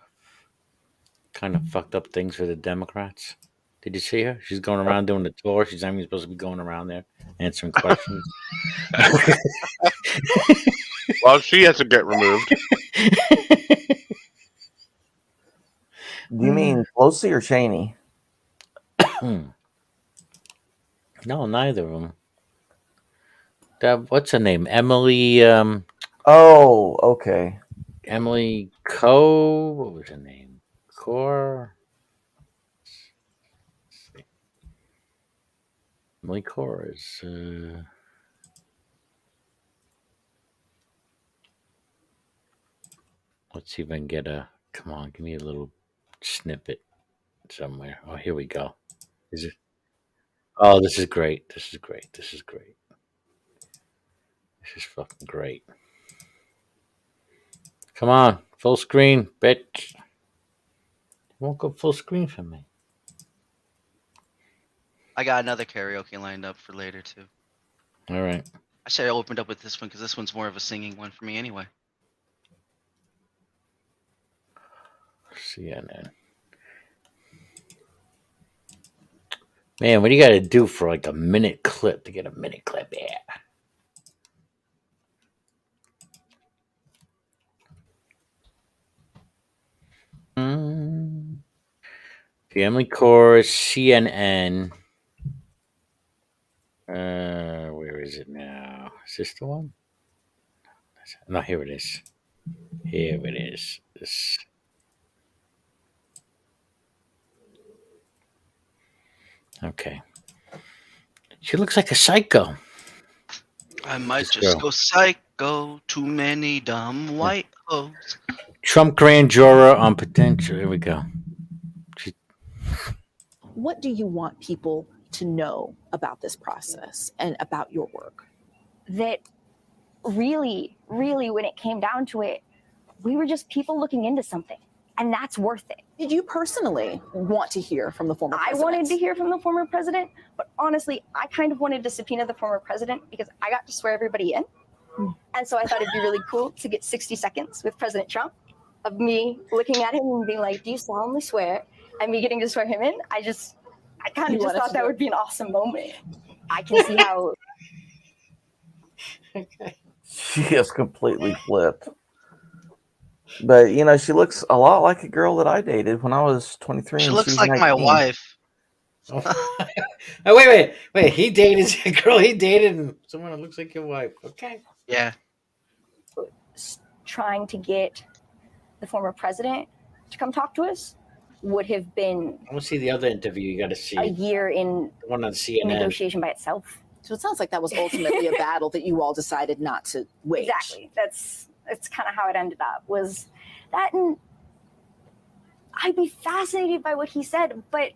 Kind of fucked up things for the Democrats. Did you see her? She's going around doing the tour. She's not even supposed to be going around there answering questions. Well, she has to get removed. Do you mean Pelosi or Cheney? No, neither of them. What's her name? Emily. Oh, okay. Emily Coe. What was her name? Core. Emily Core is. Let's see if I can get a. Come on, give me a little snippet somewhere. Oh, here we go. Is it? Oh, this is great. This is great. This is great. This is fucking great. Come on, full screen, bitch. It won't go full screen for me. I got another karaoke lined up for later too. All right. I should have opened up with this one because this one's more of a singing one for me anyway. CNN. Man, what do you got to do for like a minute clip to get a minute clip? Yeah. Family Core, CNN. Where is it now? Is this the one? No, here it is. Here it is. This. Okay. She looks like a psycho. I might This just girl. go psycho. Too many dumb white hoes. Trump grand juror on potential. Here we go. What do you want people to know about this process and about your work? That really, really, when it came down to it, we were just people looking into something, and that's worth it. Did you personally want to hear from the former I president? wanted to hear from the former president, but honestly, I kind of wanted to subpoena the former president because I got to swear everybody in. And so I thought it'd be really cool to get 60 seconds with President Trump of me looking at him and being like, do you solemnly swear? And me getting to swear him in. I kind You of just wanted thought to that do it. would be an awesome moment. I can see how. She is completely flipped. But you know, she looks a lot like a girl that I dated when I was 23. She and looks was like my 19. wife. Oh, wait. He dated a girl he dated and someone that looks like your wife. Okay. Yeah. Trying to get the former president to come talk to us would have been I want to see the other interview you got to see. a year in The one on CNN. negotiation by itself. So it sounds like that was ultimately a battle that you all decided not to wage. Exactly. That's kind of how it ended up. Was that, and I'd be fascinated by what he said, but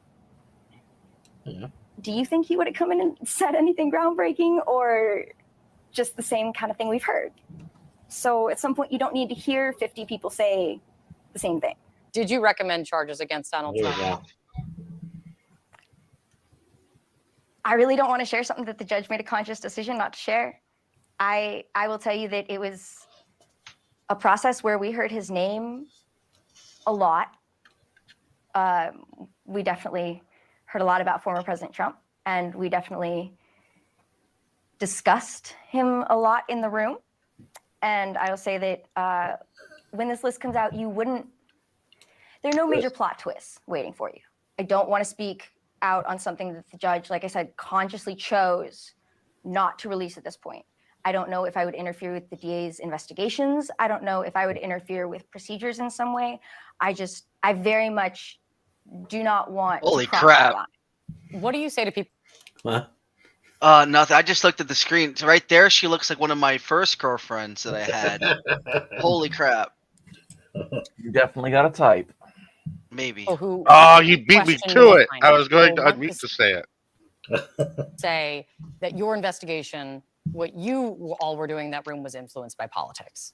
Yeah. do you think he would have come in and said anything groundbreaking, or just the same kind of thing we've heard? So at some point, you don't need to hear 50 people say the same thing. Did you recommend charges against Donald There you Trump? go. I really don't want to share something that the judge made a conscious decision not to share. I will tell you that it was a process where we heard his name a lot. We definitely heard a lot about former President Trump, and we definitely discussed him a lot in the room. And I will say that when this list comes out, there are no major plot twists waiting for you. I don't want to speak out on something that the judge, like I said, consciously chose not to release at this point. I don't know if I would interfere with the DA's investigations. I don't know if I would interfere with procedures in some way. I very much do not want Holy to cross crap. that line. What do you say to people? What? Nothing. I just looked at the screen. So right there, she looks like one of my first girlfriends that I had. Holy crap. You definitely got a type. Maybe. Oh, you beat me to it. I was going to unmute to say it. Say that your investigation, what you all were doing in that room, was influenced by politics.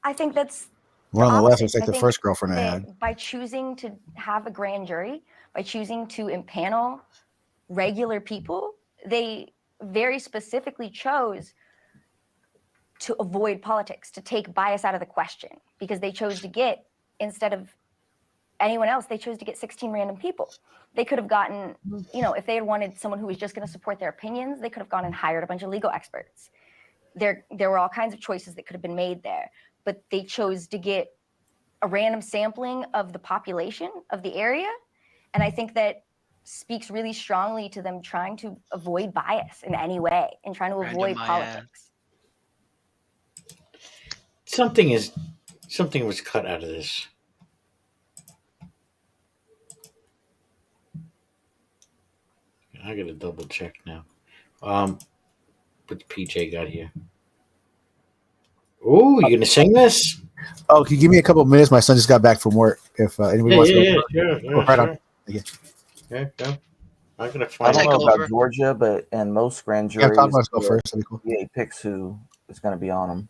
I think that's One on the left looks opposite. like I the think first girlfriend I that had. by choosing to have a grand jury, by choosing to impanel regular people, they very specifically chose to avoid politics, to take bias out of the question, because they chose to get, instead of anyone else, they chose to get 16 random people. They could have gotten, if they had wanted someone who was just going to support their opinions, they could have gone and hired a bunch of legal experts. There were all kinds of choices that could have been made there, but they chose to get a random sampling of the population of the area. And I think that speaks really strongly to them trying to avoid bias in any way and trying to avoid politics. Something was cut out of this. I gotta double check now. What PJ got here? Oh, you gonna sing this? Oh, can you give me a couple of minutes? My son just got back from work. If anybody wants to go, sure, right on. sure. Yeah, go. I'm gonna I find don't know out. about Georgia, but in most grand Yeah, juries, talk about us go first. That'd be cool. the DA picks who is going to be on them.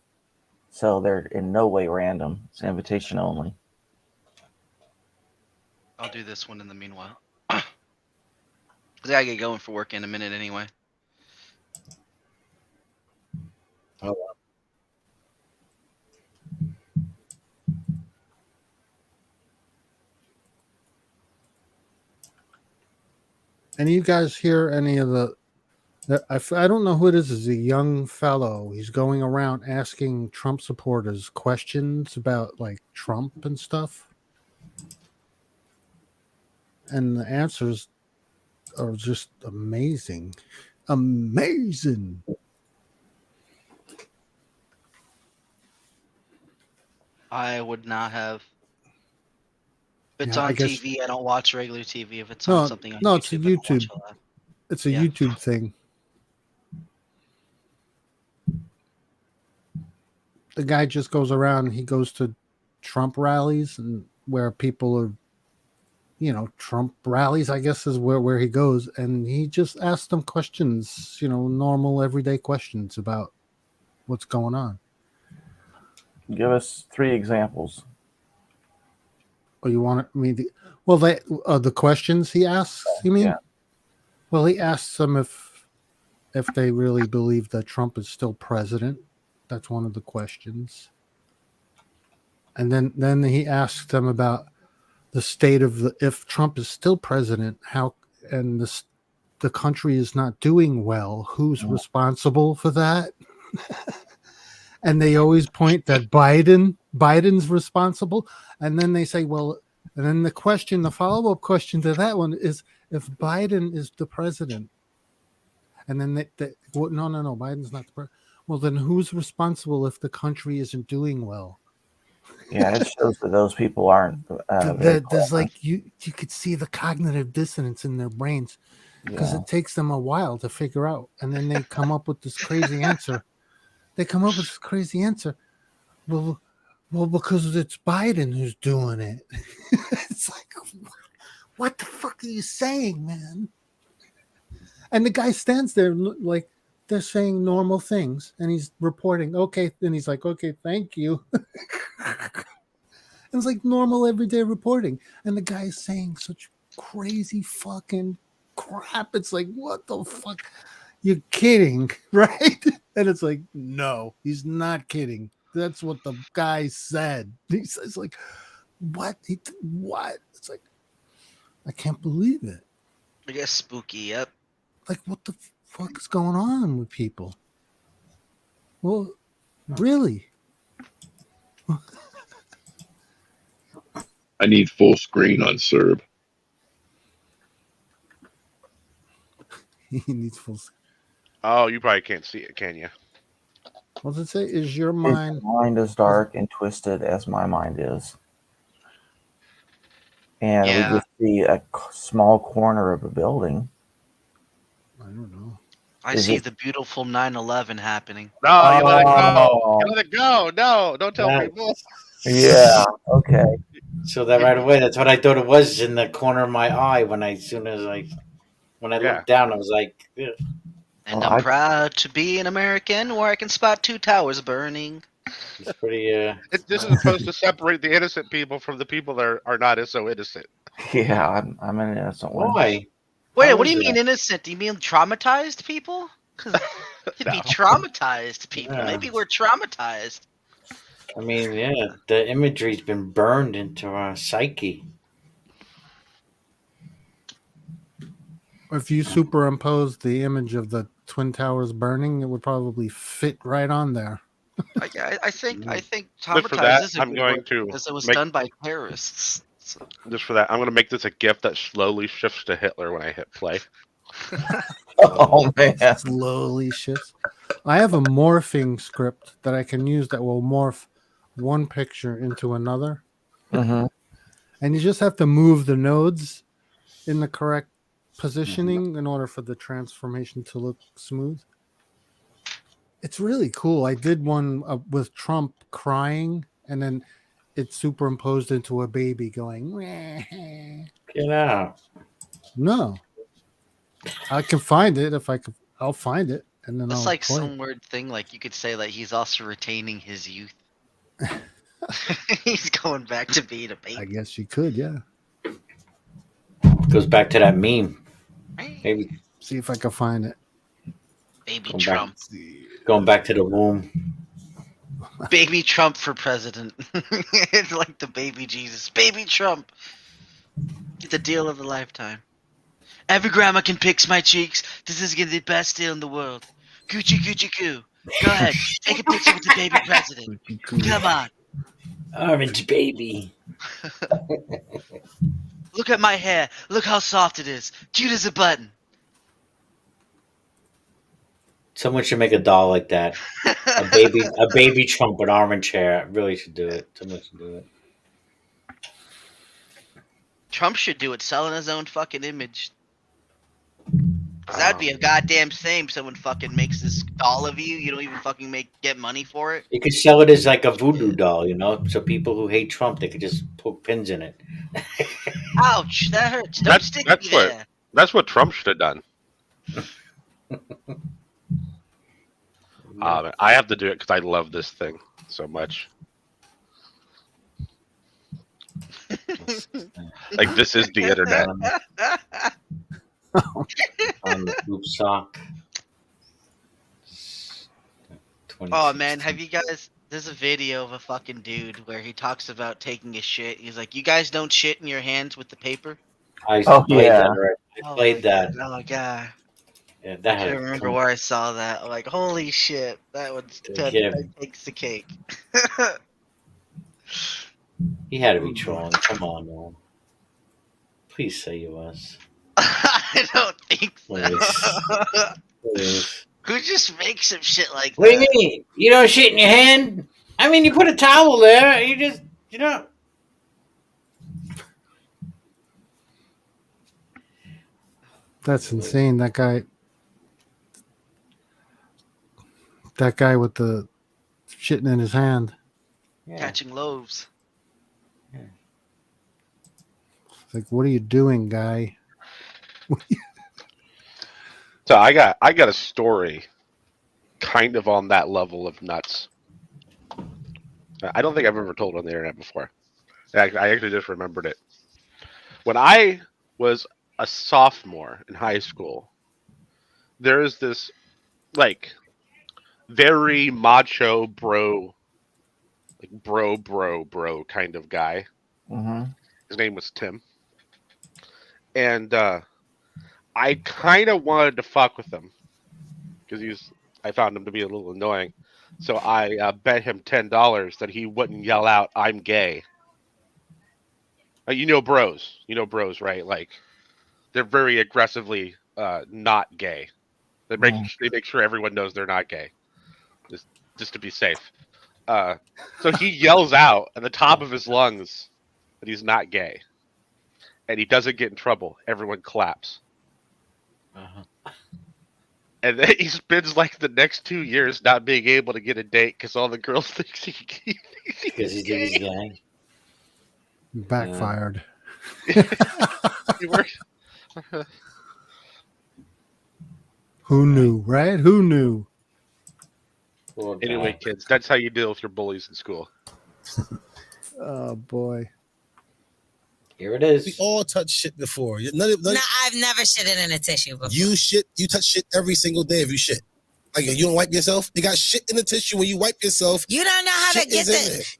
So they're in no way random. It's invitation only. I'll do this one in the meanwhile. I gotta get going for work in a minute anyway. Oh, Any of you guys hear any of I don't know who it is. It's a young fellow. He's going around asking Trump supporters questions about like Trump and stuff. And the answers are just amazing. Amazing. I would not have If it's Yeah, I on guess TV, I don't watch regular TV. If it's on no, something on no, it's a YouTube, I don't watch YouTube. a lot. It's a Yeah. YouTube thing. The guy just goes around. He goes to Trump rallies and where people are, Trump rallies, I guess, is where he goes, and he just asks them questions, normal everyday questions about what's going on. Give us 3 examples. Oh, you want me to? Well, the questions he asks, you mean? Yeah. Well, he asks them if they really believe that Trump is still president. That's one of the questions. And then he asks them about the state of if Trump is still president, how and the country is not doing well, who's responsible for that? And they always point that Biden's responsible. And then they say, well, and then the follow-up question to that one is if Biden is the president. And then no, Biden's not the president. Well, then who's responsible if the country isn't doing well? Yeah, it shows that those people aren't. There's like you could see the cognitive dissonance in their brains because it takes them a while to figure out, and then they come up with this crazy answer. Well, because it's Biden who's doing it. It's like, what the fuck are you saying, man? And the guy stands there like they're saying normal things, and he's reporting. Okay, then he's like, okay, thank you. It's like normal everyday reporting, and the guy is saying such crazy fucking crap. It's like, what the fuck? You're kidding, right? And it's like, no, he's not kidding. That's what the guy said. He says, like, what? What? It's like, I can't believe it. I guess spooky. Yep. Like, what the fuck is going on with people? Well, really? I need full screen on Serb. He needs full screen. Oh, you probably can't see it, can you? What does it say? Is your mind? His mind is dark and twisted as my mind is. And we just see a small corner of a building. I don't know. I see the beautiful 9/11 happening. No, you let it go. You let it go. No, don't tell people. Yeah. Okay. So that right away, that's what I thought it was in the corner of my eye when I looked down, I was like, ugh. And I'm proud to be an American where I can spot 2 towers burning. It's pretty. This is supposed to separate the innocent people from the people that are not so innocent. Yeah, I'm an innocent one. Why? Wait, what do you mean innocent? Do you mean traumatized people? Because it'd be traumatized people. Yeah. Maybe we're traumatized. I mean, yeah, the imagery's been burned into our psyche. If you superimpose the image of the Twin Towers burning, it would probably fit right on there. I think But for traumatized that, is a I'm good going word to because it was make- done by terrorists. So. Just for that, I'm going to make this a GIF that slowly shifts to Hitler when I hit play. Oh man, slowly shifts. I have a morphing script that I can use that will morph one picture into another. Mm-hmm. And you just have to move the nodes in the correct positioning in order for the transformation to look smooth. It's really cool. I did one with Trump crying, and then it's superimposed into a baby going, Get out. No. I can find it if I could. I'll find it, and then That's I'll like play some weird thing. Like you could say that he's also retaining his youth. He's going back to being a baby. I guess you could, yeah. Goes back to that meme. Maybe See if I can find it. Baby Going Trump. going back to the womb. Baby Trump for president. It's like the baby Jesus. Baby Trump. Get the deal of a lifetime. Every grandma can fix my cheeks. This is gonna be the best deal in the world. Gucci Gucci Goo. Go ahead. Take a picture with the baby president. Come on. Orange baby. Look at my hair. Look how soft it is. Cute as a button. Someone should make a doll like that. A baby Trump with orange hair. Really should do it. Someone should do it. Trump should do it, selling his own fucking image. 'Cause that'd be a goddamn shame. Someone fucking makes this doll of you. You don't even fucking get money for it. You could sell it as like a voodoo doll, so people who hate Trump, they could just poke pins in it. Ouch, that hurts. Don't stick me there. That's what Trump should have done. I have to do it because I love this thing so much. Like, this is the internet. On the poop sock. Oh man, have you guys? There's a video of a fucking dude where he talks about taking a shit. He's like, "You guys don't shit in your hands with the paper." I played that. Right? I played that. Oh god. Yeah, that I can't remember where I saw that. I'm like, holy shit, that takes the cake. He had to be trolling. Come on, man. Please say you was. I don't think so. Please. Who just makes some shit like What that? do you mean? You don't shit in your hand? I mean, you put a towel there. You just, That's insane. That guy with the shitting in his hand. Catching loaves. It's like, what are you doing, guy? So I got a story kind of on that level of nuts. I don't think I've ever told on the internet before. I actually just remembered it. When I was a sophomore in high school, there is this like very macho bro kind of guy. Mm-hmm. His name was Tim. And I kind of wanted to fuck with him because I found him to be a little annoying. So I bet him $10 that he wouldn't yell out, "I'm gay." You know bros, right? Like, they're very aggressively not gay. They make sure everyone knows they're not gay, just to be safe. So he yells out at the top of his lungs that he's not gay, and he doesn't get in trouble. Everyone claps. And then he spends like the next 2 years not being able to get a date because all the girls think because he's gay. Backfired. Who knew, right? Who knew? Anyway, kids, that's how you deal with your bullies in school. Oh boy. Here it is. We all touch shit before. No, I've never shitted in a tissue before. You touch shit every single day if you shit. Like, you don't wipe yourself? You got shit in the tissue when you wipe yourself. You don't know how to get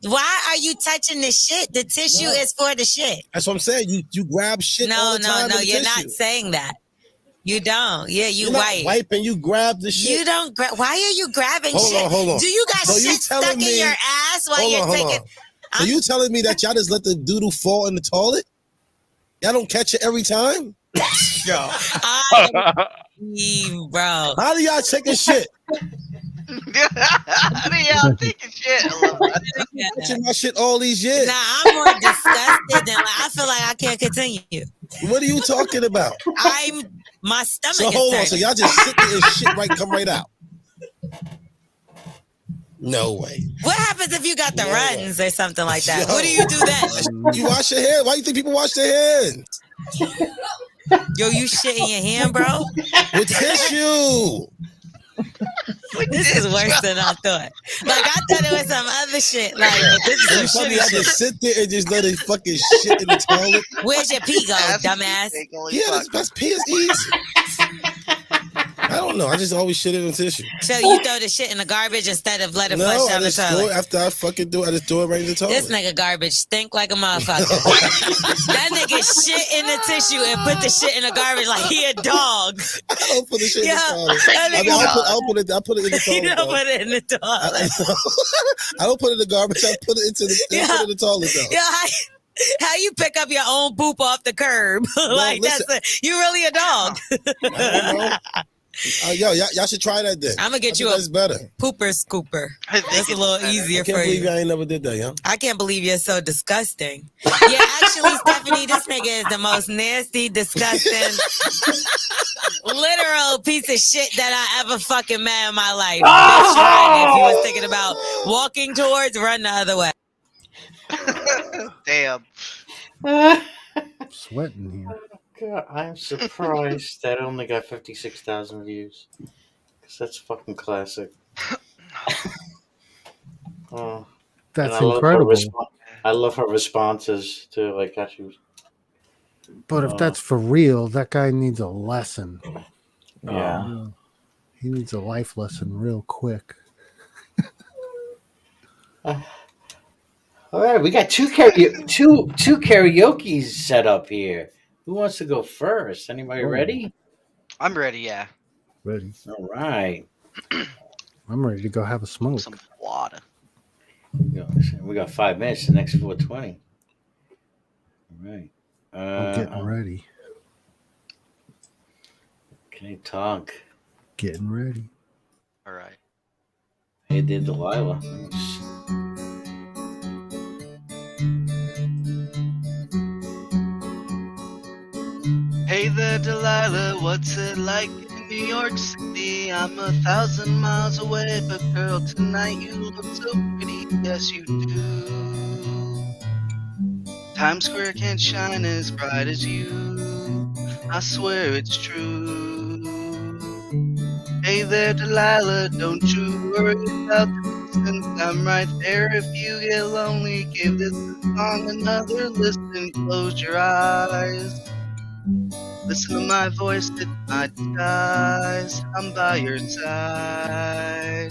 Why are you touching the shit? The tissue is for the shit. That's what I'm saying. You grab shit all the time. No, you're not saying that. You don't. Yeah, you wipe. Wiping, you grab the shit. You don't grab. Why are you grabbing shit? Hold on. Do you got shit stuck in your ass while you're taking? So you telling me that y'all just let the doodle fall in the toilet? Y'all don't catch it every time? Yo. Bro. How do y'all take a shit? How do y'all take a shit? I love that. Watching my shit all these years. Nah, I'm more disgusted than I feel like I can't continue. What are you talking about? My stomach. So hold on. So y'all just sit there and shit come right out. No way. What happens if you got the runs or something like that? What do you do then? You wash your hands. Why do you think people wash their hands? Yo, you shit in your hand, bro? With tissue. This is worse than I thought. Like, I thought it was some other shit. Like, this is some I shitty just shit. sit there and just let it fucking shit in the toilet. Where's your pee go, dumbass? Yeah, that's pee is easy. I don't know. I just always shit in the tissue. So you throw the shit in the garbage instead of let it flush No, I down the just throw it toilet? after I fucking do it. I just throw it right in the toilet. This nigga garbage stink like a motherfucker. That nigga shit in the tissue and put the shit in the garbage like he a dog. I don't put the shit in the toilet. that I mean, nigga- I'll put it in the toilet. You don't put it in the toilet. I don't put it in the garbage. I put it into the put it in the toilet though. Yeah, how you pick up your own poop off the curb? Like listen. you really a dog. y'all should try that then. I'm gonna get I you think a that's better. pooper scooper. That's a little easier I can't for believe you. I ain't never did that, yo. I can't believe you're so disgusting. Yeah, actually, Stephanie, this nigga is the most nasty, disgusting, literal piece of shit that I ever fucking met in my life. Bitch, run if you was thinking about walking towards, run the other way. Damn. Sweating here. God, I'm surprised that only got 56,000 views. Because that's fucking classic. Oh, That's and incredible. I love her responses to like how she was. But if that's for real, that guy needs a lesson. Yeah. He needs a life lesson real quick. All right, we got two karaoke's set up here. Who wants to go first? Anybody ready? I'm ready, yeah. Ready. All right. I'm ready to go have a smoke. Some water. We got 5 minutes. The next 4:20. All right. I'm getting ready. Okay, talk. Getting ready. All right. Hey, there, Delilah. Hey there, Delilah, what's it like in New York City? I'm 1,000 miles away, but girl, tonight you look so pretty, yes you do. Times Square can't shine as bright as you, I swear it's true. Hey there, Delilah, don't you worry about the distance, I'm right there if you get lonely. Give this song another listen, close your eyes. Listen to my voice, it's my disguise, I'm by your side.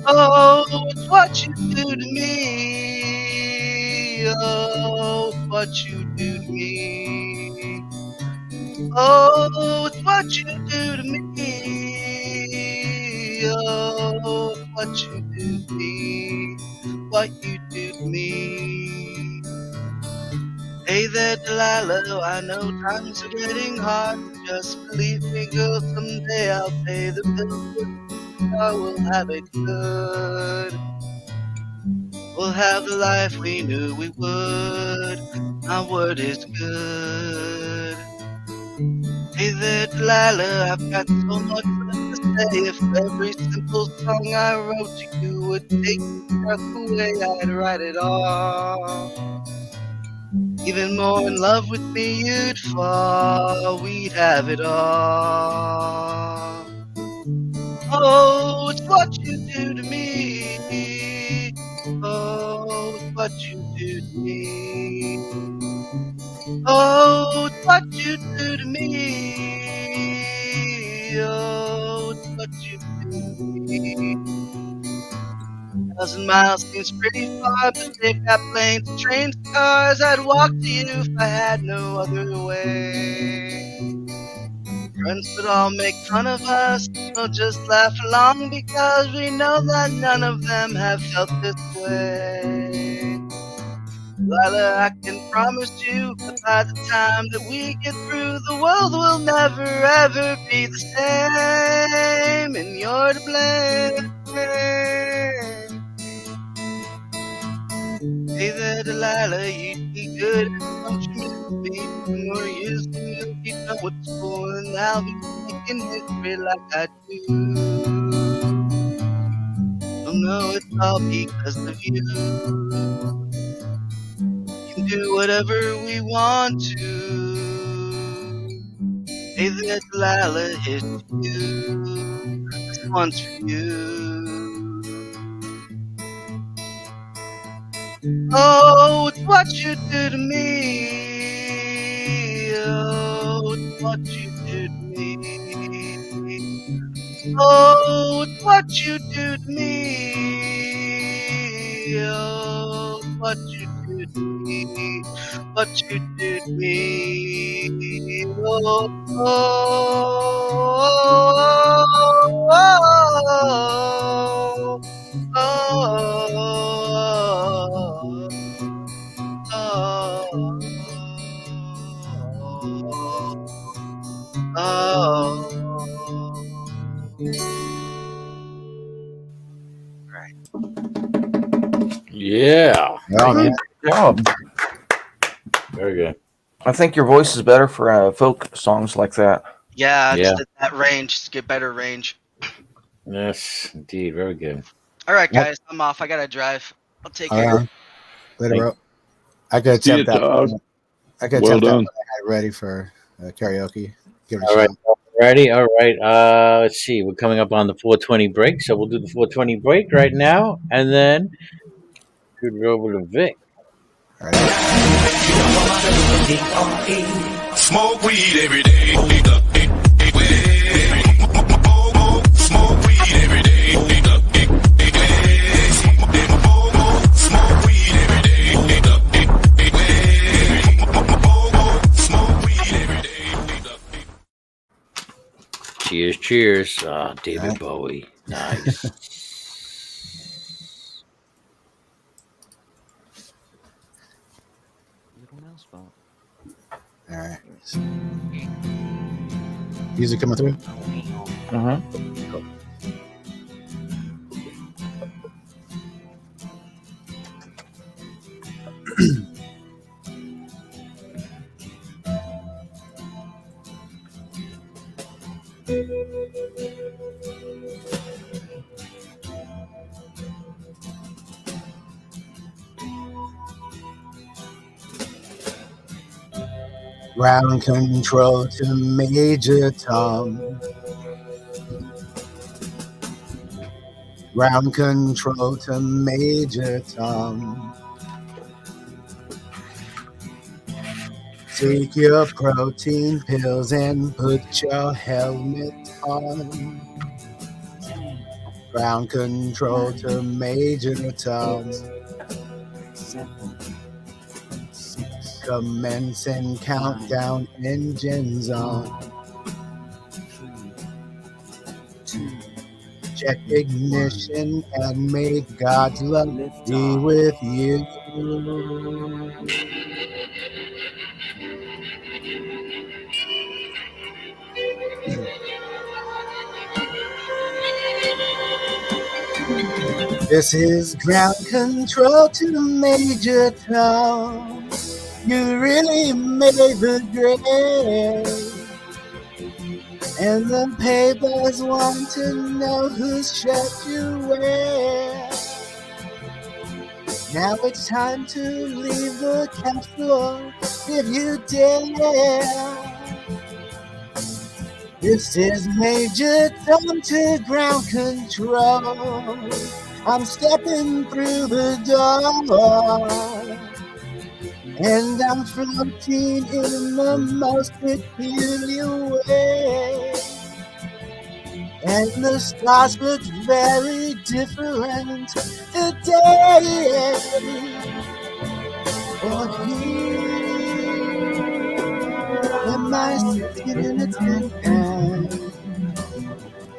Oh, it's what you do to me. Oh, it's what you do to me. Oh, it's what you do to me. Oh, it's what you do to me. What you do to me. Hey there, Delilah, I know times are getting hard. Just believe me, girl, someday I'll pay the bills. We'll have it good. We'll have the life we knew we would. My word is good. Hey there, Delilah, I've got so much left to say. If every simple song I wrote to you would take the breath away, I'd write it all. Even more in love with me you'd fall, we'd have it all. Oh, it's what you do to me. Oh, it's what you do to me. Oh, it's what you do to me. Oh, it's what you do to me. 1,000 miles seems pretty far, but they've got planes, trains, cars. I'd walk to you if I had no other way. Friends would all make fun of us, we'll just laugh along because we know that none of them have felt this way. Lila, I can promise you that by the time that we get through, the world will never ever be the same, and you're to blame. Hey there, Delilah, you'd be good, don't you miss me? 10 more years and you'll be done with school, and I'll be making history like I do. You'll know it's all because of you. We can do whatever we want to. Hey there, Delilah, here's to you. This one's for you. Oh, it's what you do to me. Oh, it's what you do to me. Oh, it's what you do to me. Oh, it's what you do to me. What you do to me. Oh, oh, oh, oh, oh, oh, oh. Yeah. Yeah, man. Good job. Very good. I think your voice is better for folk songs like that. Yeah, Yeah. it's that range. Just get better range. Yes, indeed. Very good. All right, Yep. guys, I'm off. I gotta drive. I'll take All care. right. Later, bro. I could See you, attempt that. Todd. I could Well attempt that done. when I had ready for karaoke. Give it a All right. shot. Ready? All right. Let's see. We're coming up on the 420 break, so we'll do the 420 break right now, and then shoot it over to Vic. Smoke weed every day. Smoke weed every day. Smoke weed every day. Smoke weed every day. Cheers, cheers. David Bowie. Nice. All right. Music coming through. Uh-huh. Ground control to Major Tom. Ground control to Major Tom. Take your protein pills and put your helmet on. Ground control to Major Tom. Commence and countdown, engines on. Check ignition and may God's love be with you. This is ground control to Major Tom. You really made the grade. And the papers want to know whose shirt you wear. Now it's time to leave the capsule if you dare. This is Major Tom to ground control. I'm stepping through the door. And I'm floating in the most peculiar way. And the stars look very different today. Oh, here am I sitting in a tin can.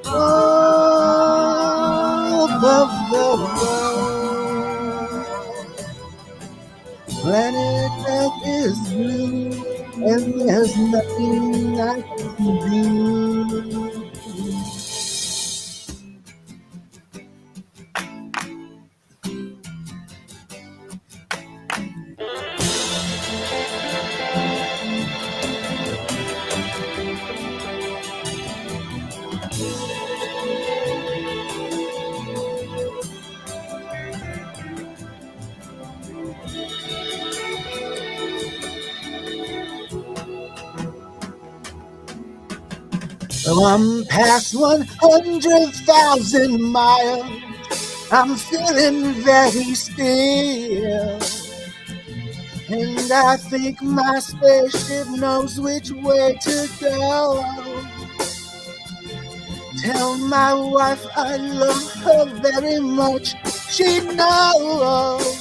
Oh, above the world. Planet Earth is blue, and there's nothing I can do. Oh, I'm past 100,000 miles. I'm feeling very still. And I think my spaceship knows which way to go. Tell my wife I love her very much. She knows.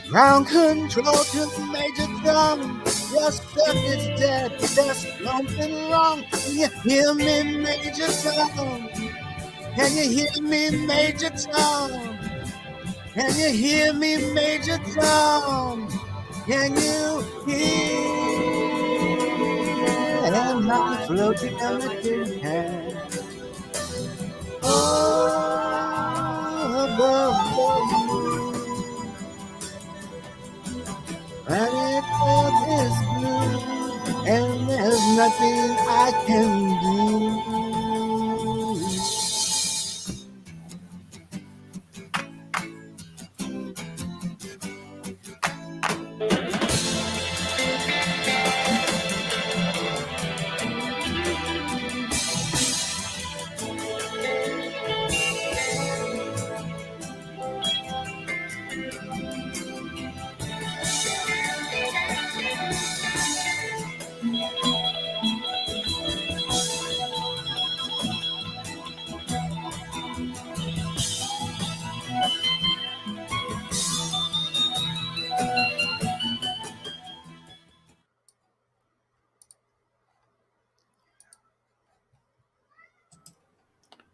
Ground control to Major Tom. Your stuff is dead. There's something wrong. Can you hear me, Major Tom? Can you hear me, Major Tom? Can you hear me, Major Tom? Can you hear? Am I floating on the tin can? Oh. anything I can do.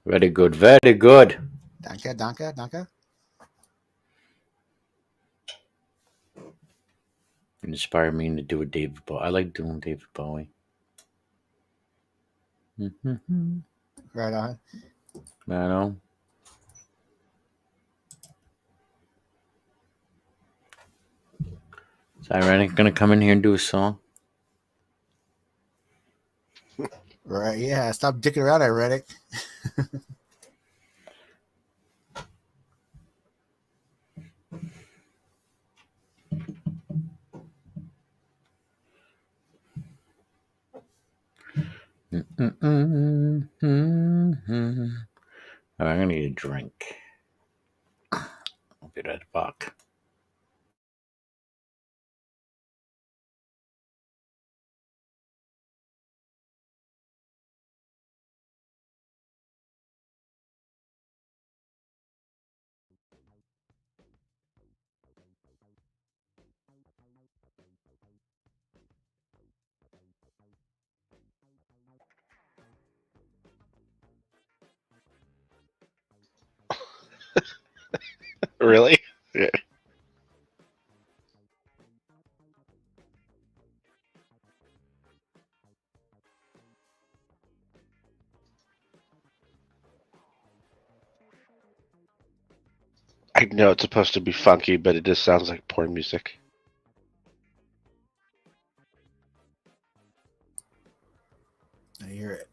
Very good. Very good. Danke, danke, danke. Inspired me to do a David Bowie. I like doing David Bowie. Right on. I know. Is Ironic gonna come in here and do a song? Right, yeah. Stop dicking around, Ironic. I'm gonna need a drink. I'll be right back. Really? Yeah. I know it's supposed to be funky, but it just sounds like porn music. I hear it.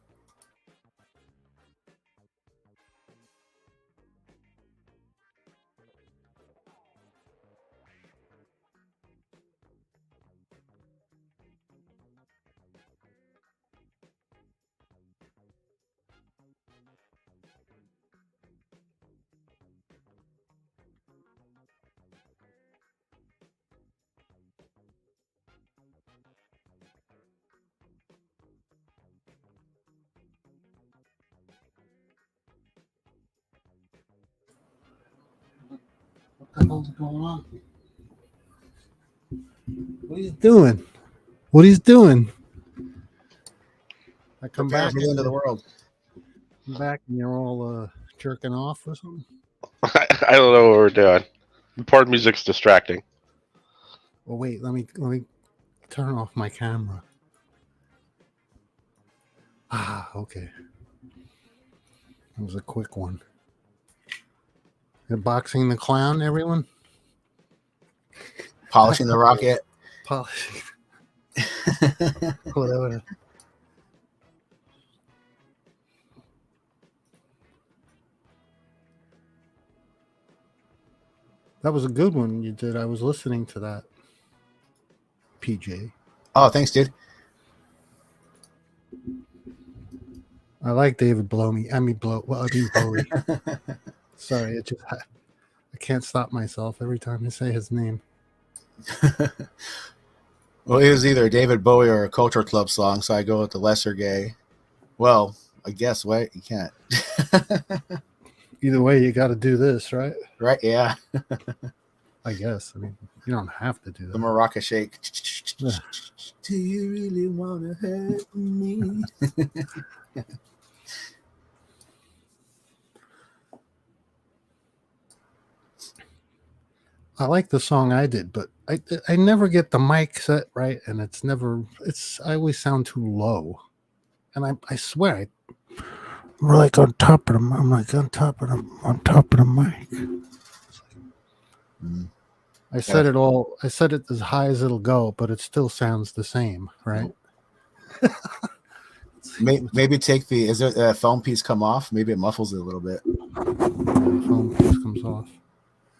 What the hell's going on? What he's doing? What he's doing? I come Prepare back for the end of the world. Come back and you're all jerking off or something. I don't know what we're doing. Porn music's distracting. Well, wait. Let me turn off my camera. Ah, okay. That was a quick one. You're boxing the clown, everyone. Polishing the rocket. Polishing. Whatever. That was a good one you did. I was listening to that. PJ. Oh, thanks, dude. I like David Bowie. Bowie. Sorry, it just I can't stop myself every time I say his name. Well, it was either a David Bowie or a Culture Club song, so I go with the lesser gay. Well, I guess what you can't. Either way, you got to do this, right? Right? Yeah. I guess. I mean, you don't have to do that. The maraca shake. Do you really want to hurt me? I like the song I did, but I never get the mic set right, and I always sound too low, and I swear I'm like on top of them. I'm like on top of the mic. I set it as high as it'll go, but it still sounds the same, right? Maybe take the foam piece come off. Maybe it muffles it a little bit. The foam piece comes off.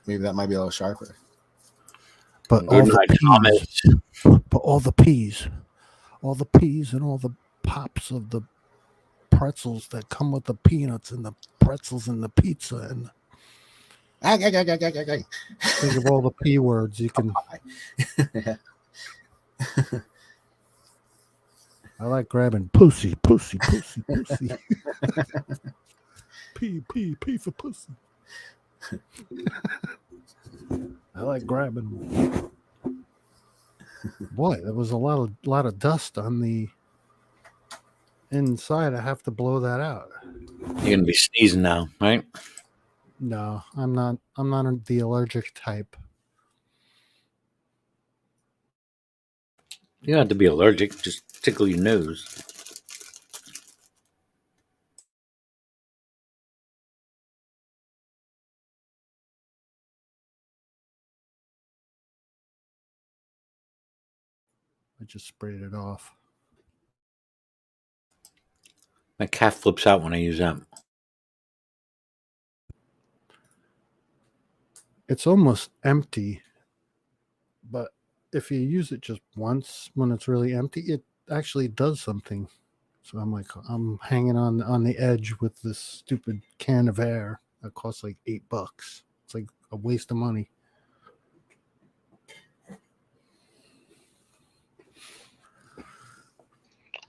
Maybe that might be a little sharper. But Good night, Thomas. But all the peas and all the pops of the pretzels that come with the peanuts and the pretzels and the pizza and think of all the P words you can. I like grabbing pussy. P for pussy. I like grabbing. Boy, there was a lot of dust on the inside. I have to blow that out. You're gonna be sneezing now, right? No, I'm not. I'm not the allergic type. You don't have to be allergic. Just tickle your nose. I just sprayed it off. My cat flips out when I use that. It's almost empty, but if you use it just once when it's really empty, it actually does something. So I'm hanging on the edge with this stupid can of air that costs like $8. It's like a waste of money.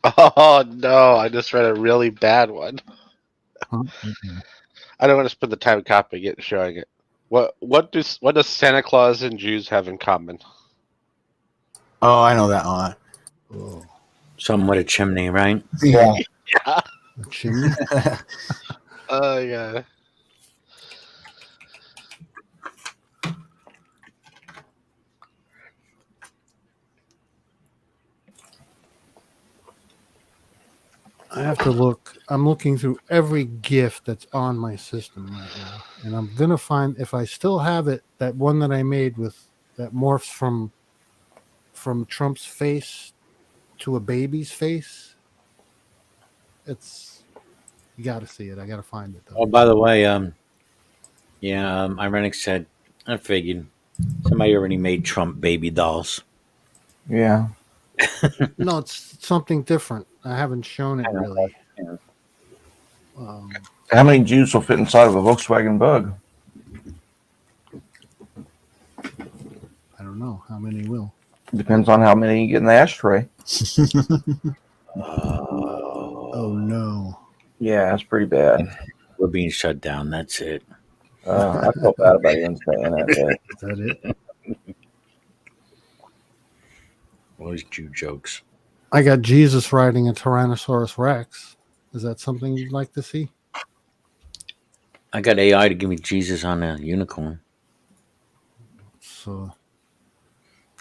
Oh no! I just read a really bad one. I don't want to spend the time copying it and showing it. What does Santa Claus and Jews have in common? Oh, I know that one. Oh. Something with a chimney, right? Yeah. Yeah. A chimney? Oh yeah. I have to look. I'm looking through every gift that's on my system right now, and I'm gonna find if I still have it. That one that I made with that morphs from Trump's face to a baby's face. You got to see it. I got to find it though. Oh, by the way, Ironic said, I figured somebody already made Trump baby dolls. Yeah. No, it's something different. I haven't shown it really. How many Jews will fit inside of a Volkswagen Bug? I don't know how many will. Depends on how many you get in the ashtray. Oh no. Yeah, that's pretty bad. We're being shut down. That's it. I felt bad about even saying that. Is that it? Always Jew jokes. I got Jesus riding a Tyrannosaurus Rex. Is that something you'd like to see? I got AI to give me Jesus on a unicorn. So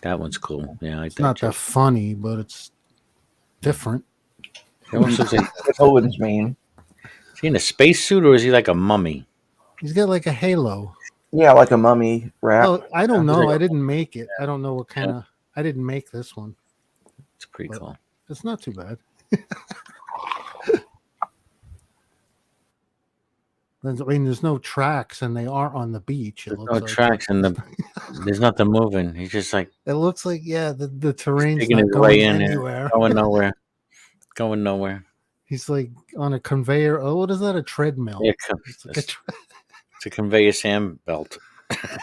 that one's cool. Yeah, it's not that funny, but it's different. What's Owen's mean? Is he in a spacesuit or is he like a mummy? He's got like a halo. Yeah, like a mummy wrap. Oh, I don't know. I didn't make it. I don't know what kind of. I didn't make this one. It's pretty cool. It's not too bad. I mean, there's no tracks, and they are on the beach. There's no tracks, and there's nothing moving. He's just like it looks like. Yeah, the terrain's digging not his going way in anywhere. Going nowhere. Going nowhere. He's like on a conveyor. Oh, what is that? A treadmill? Yeah, it's a conveyor sand belt.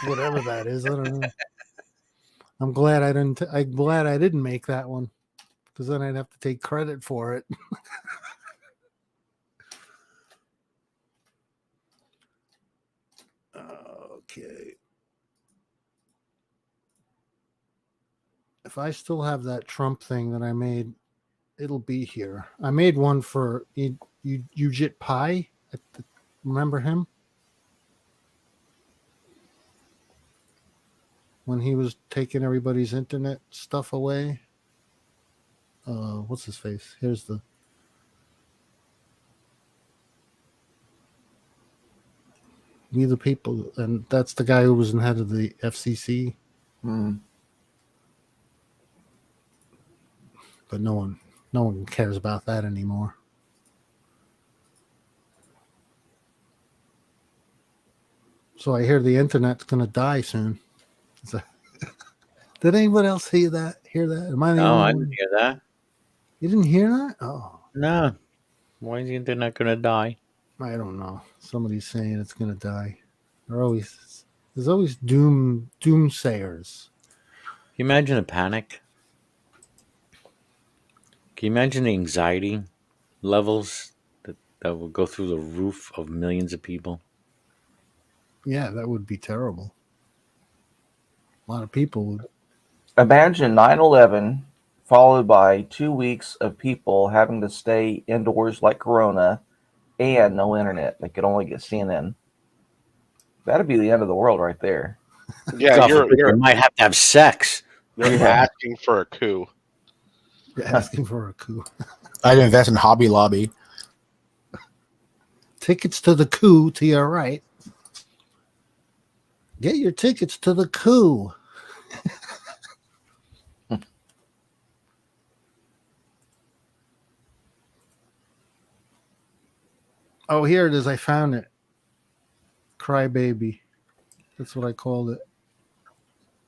Whatever that is, I don't know. I'm glad I didn't. I'm glad I didn't make that one, because then I'd have to take credit for it. Okay. If I still have that Trump thing that I made, it'll be here. I made one for Ujit Pai. Remember him? When he was taking everybody's internet stuff away. What's his face? Here's the. We the People, and that's the guy who was in head of the FCC. But no one No one cares about that anymore. So I hear the internet's going to die soon. So, did anyone else hear that? Am I the No, only I one? didn't hear that. You didn't hear that? Oh, No. Why is the internet going to die? I don't know. Somebody's saying it's going to die. There's always doomsayers. Can you imagine the panic? Can you imagine the anxiety levels that will go through the roof of millions of people? Yeah, that would be terrible. A lot of people would. Imagine 9/11 followed by 2 weeks of people having to stay indoors like Corona and no internet. They could only get CNN. That'd be the end of the world right there. Yeah, God you're forbid, you're you might have to have sex. you're asking for a coup. You're asking for a coup. I'd invest in Hobby Lobby. Tickets to the coup to your right. Get your tickets to the coup. Oh, here it is. I found it. Crybaby. That's what I called it.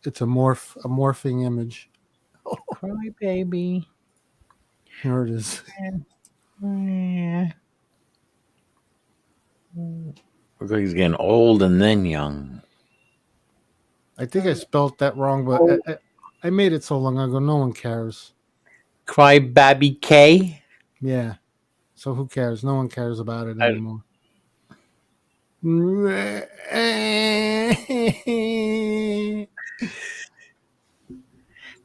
It's a morphing image. Crybaby. Here it is. Looks like he's getting old and then young. I think I spelled that wrong, but I made it so long ago. No one cares. Crybaby K? Yeah. So who cares? No one cares about it anymore.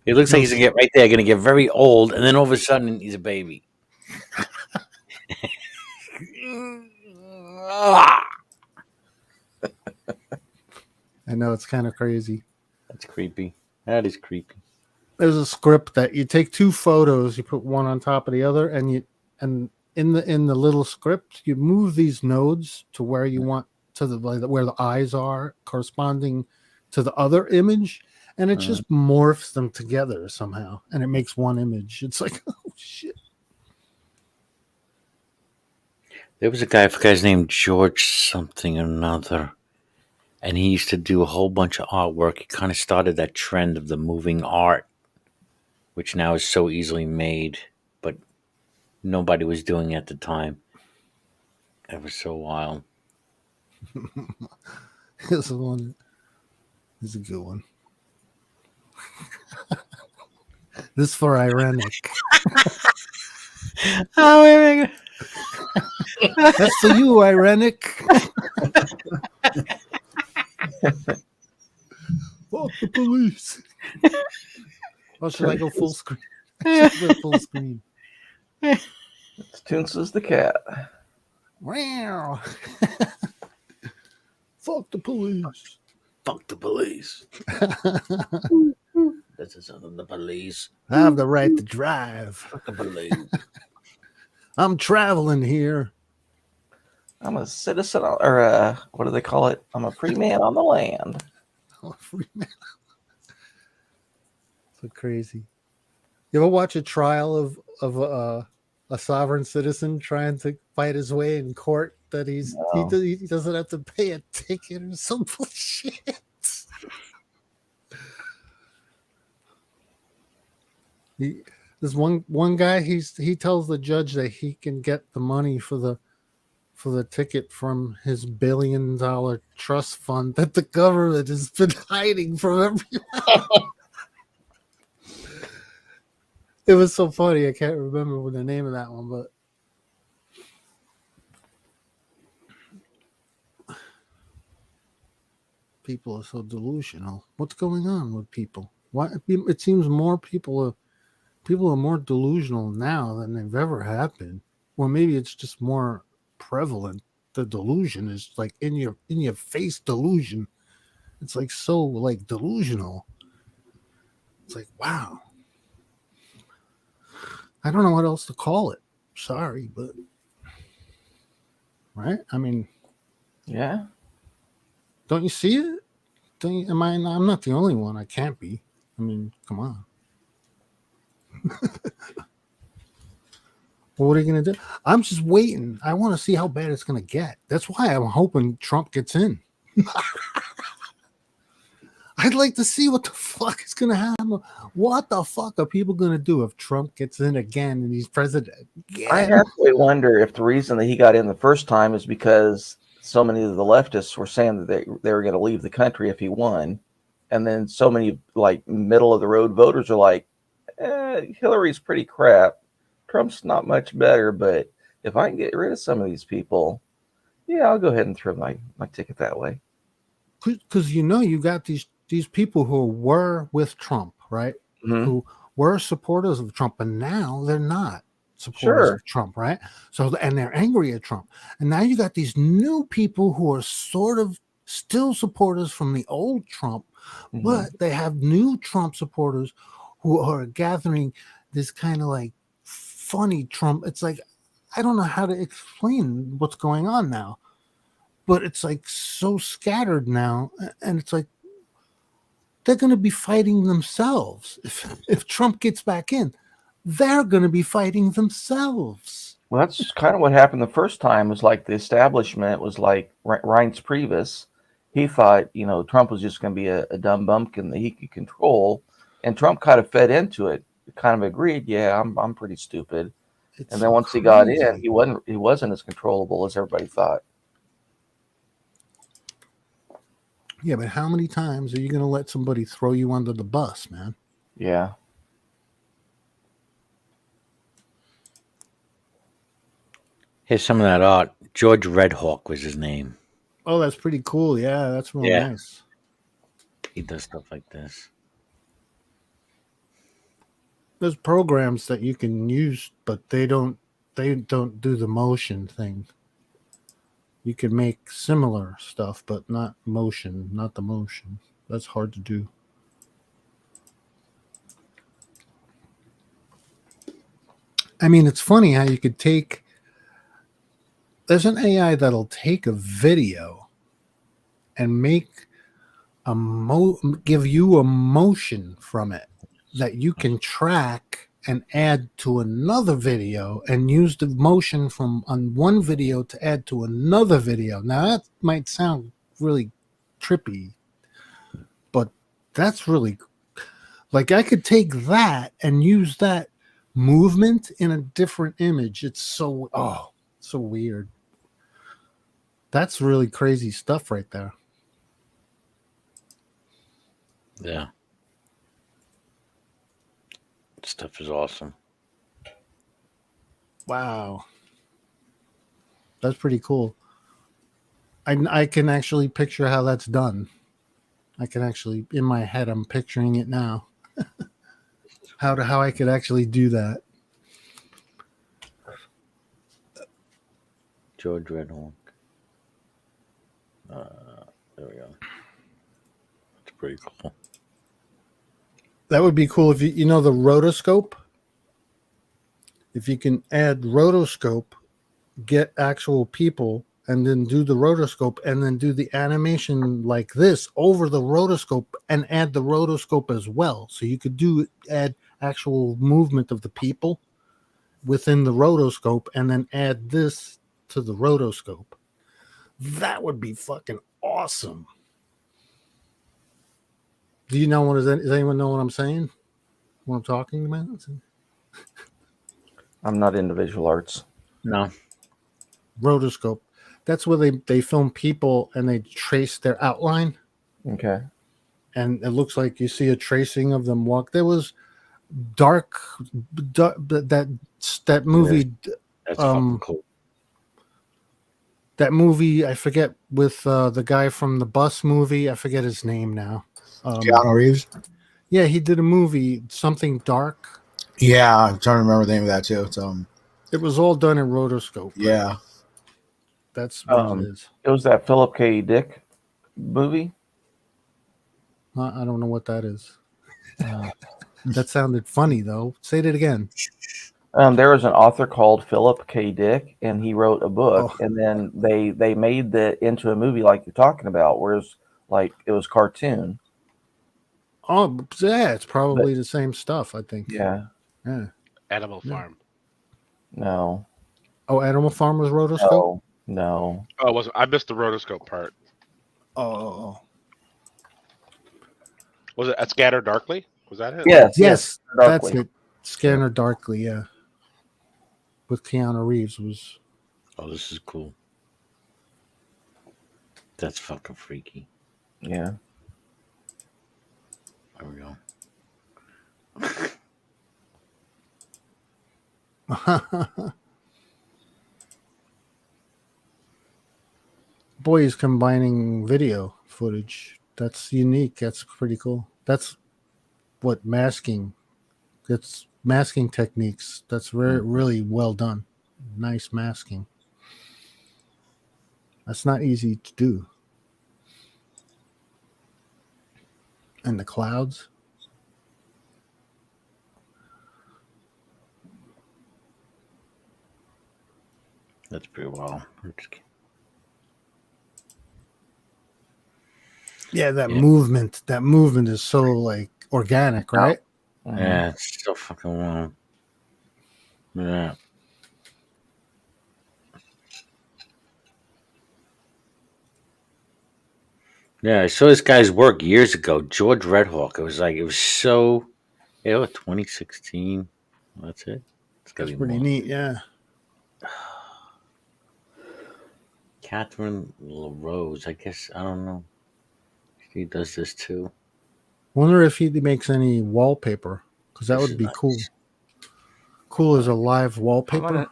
It looks like he's gonna get right there, gonna get very old, and then all of a sudden he's a baby. I know, it's kind of crazy. That's creepy. That is creepy. There's a script that you take two photos, you put one on top of the other, and in the little script, you move these nodes to where you want where the eyes are corresponding to the other image, and it just morphs them together somehow, and it makes one image. It's like, oh shit. There was a guy, I forgot his name, George something or another, and he used to do a whole bunch of artwork. He kind of started that trend of the moving art, which now is so easily made, but nobody was doing it at the time. It was so wild. This one is a good one. This for ironic. Oh, wait a minute. That's for you, ironic. Fuck the police. Or should I go full screen? Should I go full screen? It's Toonces the cat. Wow. Fuck the police. Fuck the police. That's the sound of the police. I have the right to drive. Fuck the police. I'm traveling here. I'm a citizen, or what do they call it? I'm a free man on the land. Oh, free man. So crazy. You ever watch a trial of a sovereign citizen trying to fight his way in court that he doesn't have to pay a ticket or some bullshit? There's one guy. He tells the judge that he can get the money for the ticket from his $1 billion trust fund that the government has been hiding from everyone. It was so funny. I can't remember what the name of that one, but people are so delusional. What's going on with people? Why? It seems more people are more delusional now than they've ever have been. Or maybe it's just more prevalent. The delusion is like in your face delusion. It's like so like delusional. It's like, wow. I don't know what else to call it. Sorry, but right? I mean, yeah. Don't you see it? I'm not the only one. I can't be. I mean, come on. Well, what are you going to do? I'm just waiting. I want to see how bad it's going to get. That's why I'm hoping Trump gets in. I'd like to see what the fuck is going to happen. What the fuck are people going to do if Trump gets in again and he's president? I halfway wonder if the reason that he got in the first time is because so many of the leftists were saying that they were going to leave the country if he won. And then so many like middle of the road voters are like, Hillary's pretty crap. Trump's not much better, but if I can get rid of some of these people, yeah, I'll go ahead and throw my ticket that way. Because you got these people who were with Trump, right? Mm-hmm. Who were supporters of Trump, and now they're not supporters of Trump, right? So, and they're angry at Trump. And now you got these new people who are sort of still supporters from the old Trump, but they have new Trump supporters who are gathering this kind of like funny Trump. It's like, I don't know how to explain what's going on now, but it's like so scattered now. And it's like, they're going to be fighting themselves. If Trump gets back in, they're going to be fighting themselves. Well, that's kind of what happened the first time. Was like the establishment was like Reince Priebus. He thought, Trump was just going to be a dumb bumpkin that he could control, and Trump kind of fed into it. Kind of agreed, yeah, I'm pretty stupid. And then once he got in, he wasn't as controllable as everybody thought. Yeah, but how many times are you going to let somebody throw you under the bus, man? Yeah. Here's some of that art. George Redhawk was his name. Oh, that's pretty cool. Yeah, that's real nice. He does stuff like this. There's programs that you can use, but they don't do the motion thing. You can make similar stuff, but not the motion. That's hard to do. I mean, it's funny how you could take. There's an AI that'll take a video and make give you a motion from it that you can track and add to another video and use the motion from on one video to add to another video. Now that might sound really trippy, but that's really like I could take that and use that movement in a different image. It's so weird. That's really crazy stuff right there. Yeah. Stuff is awesome. Wow. That's pretty cool. I can actually picture how that's done. I can actually, in my head, I'm picturing it now. how I could actually do that. George Redhawk. There we go. That's pretty cool. That would be cool if you know the rotoscope. If you can add rotoscope, get actual people, and then do the rotoscope, and then do the animation like this over the rotoscope, and add the rotoscope as well. So you could add actual movement of the people within the rotoscope, and then add this to the rotoscope. That would be fucking awesome. Do you know does anyone know what I'm saying? What I'm talking about? I'm not into visual arts. No. Rotoscope. That's where they film people and they trace their outline. Okay. And it looks like you see a tracing of them walk. There was dark that movie. That's fucking cool. That movie, I forget, with the guy from the Bus movie. I forget his name now. Keanu Reeves. Yeah, he did a movie, Something Dark. Yeah, I'm trying to remember the name of that too. It was all done in rotoscope. Yeah. That's what it is. It was that Philip K. Dick movie. I don't know what that is. That sounded funny though. Say it again. There was an author called Philip K. Dick, and he wrote a book, and then they made that into a movie like you're talking about, whereas like it was cartoon. Oh yeah, it's probably the same stuff. I think. Yeah. Yeah. Animal Farm. No. Oh, Animal Farmer's rotoscope. No. Oh, it wasn't. I missed the rotoscope part. Oh. Was it at Scatter Darkly? Was that it? Yes, that's Darkly. it. Scanner Darkly, yeah. With Keanu Reeves was. Oh, this is cool. That's fucking freaky. Yeah. There we go. Boy, he's combining video footage. That's unique. That's pretty cool. That's what masking. That's masking techniques. That's very really well done. Nice masking. That's not easy to do. And the clouds. That's pretty well. Yeah, that movement. That movement is so like organic, right? Yeah, it's so fucking well. Yeah. Yeah, I saw this guy's work years ago, George Redhawk. It was so, 2016. That's it. It's gotta That's be pretty more. neat. Yeah. Catherine LaRose, I guess, I don't know. She does this too. Wonder if he makes any wallpaper, because that This would is be nice. cool. Cool as a live wallpaper.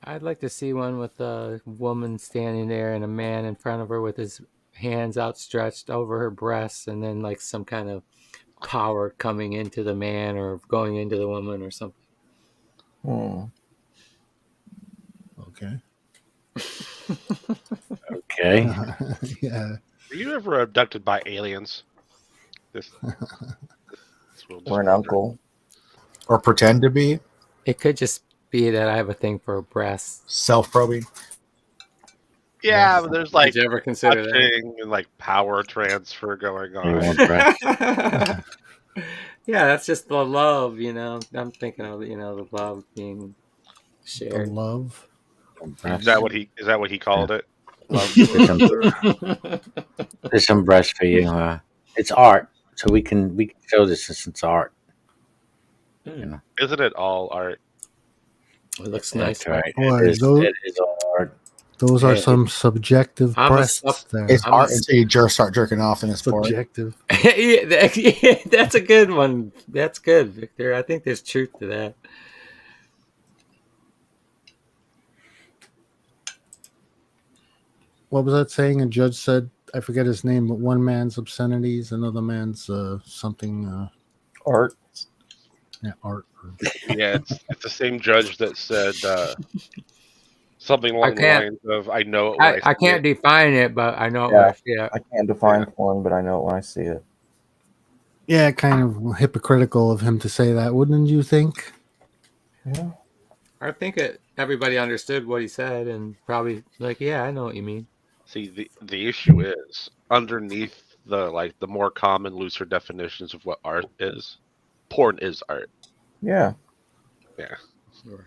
I'd like to see one with a woman standing there and a man in front of her with his hands outstretched over her breasts, and then like some kind of power coming into the man or going into the woman or something. Okay. Okay. Yeah. Were you ever abducted by aliens? This Or an uncle. Or pretend to be. It could just be that I have a thing for breasts. Self-probing. Yeah, but there's like Did you ever consider that? touching and like power transfer going on. Yeah, that's just the love, you know. I'm thinking of the love being shared. The love. Is that what he called it? Love. There's some breast for you. It's art, so we can show this since it's art. You know, Isn't it all art? It looks that's nice. right. Boy, It is those- all art. Those are Yeah. some subjective I'm a breasts sup- there. It's art until you start jerking off and it's for it. Subjective. Yeah, that's a good one. That's good, Victor. I think there's truth to that. What was that saying? A judge said, I forget his name, but one man's obscenities, another man's something. Art. Yeah, art. Yeah, it's the same judge that said something along the can't- lines of "I know it when I see can't it." define it, but I know it Yeah, when I see it. I can't define porn, but I know it when I see it. Yeah, kind of hypocritical of him to say that, wouldn't you think? Yeah. I think everybody understood what he said and probably like, yeah, I know what you mean. See, the issue is underneath the more common, looser definitions of what art is. Porn is art. Yeah. Yeah. Right.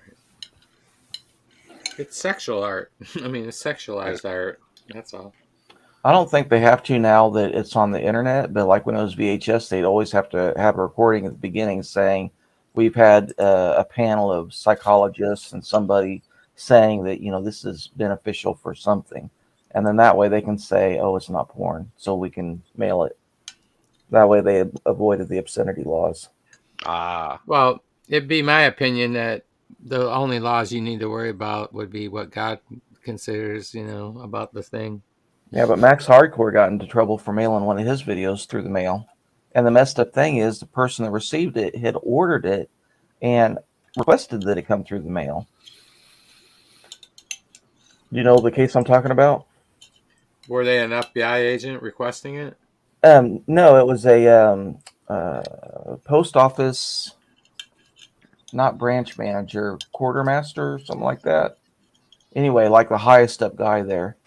It's sexual art. I mean, it's sexualized art. That's all. I don't think they have to now that it's on the internet, but like when it was VHS, they'd always have to have a recording at the beginning saying, we've had a panel of psychologists and somebody saying that, this is beneficial for something. And then that way they can say, oh, it's not porn, so we can mail it. That way they avoided the obscenity laws. Well, it'd be my opinion that the only laws you need to worry about would be what God considers, about the thing. Yeah, but Max Hardcore got into trouble for mailing one of his videos through the mail. And the messed up thing is the person that received it had ordered it and requested that it come through the mail. You know the case I'm talking about? Were they an FBI agent requesting it? No, it was a post office, not branch manager, quartermaster, something like that. Anyway, like the highest up guy there.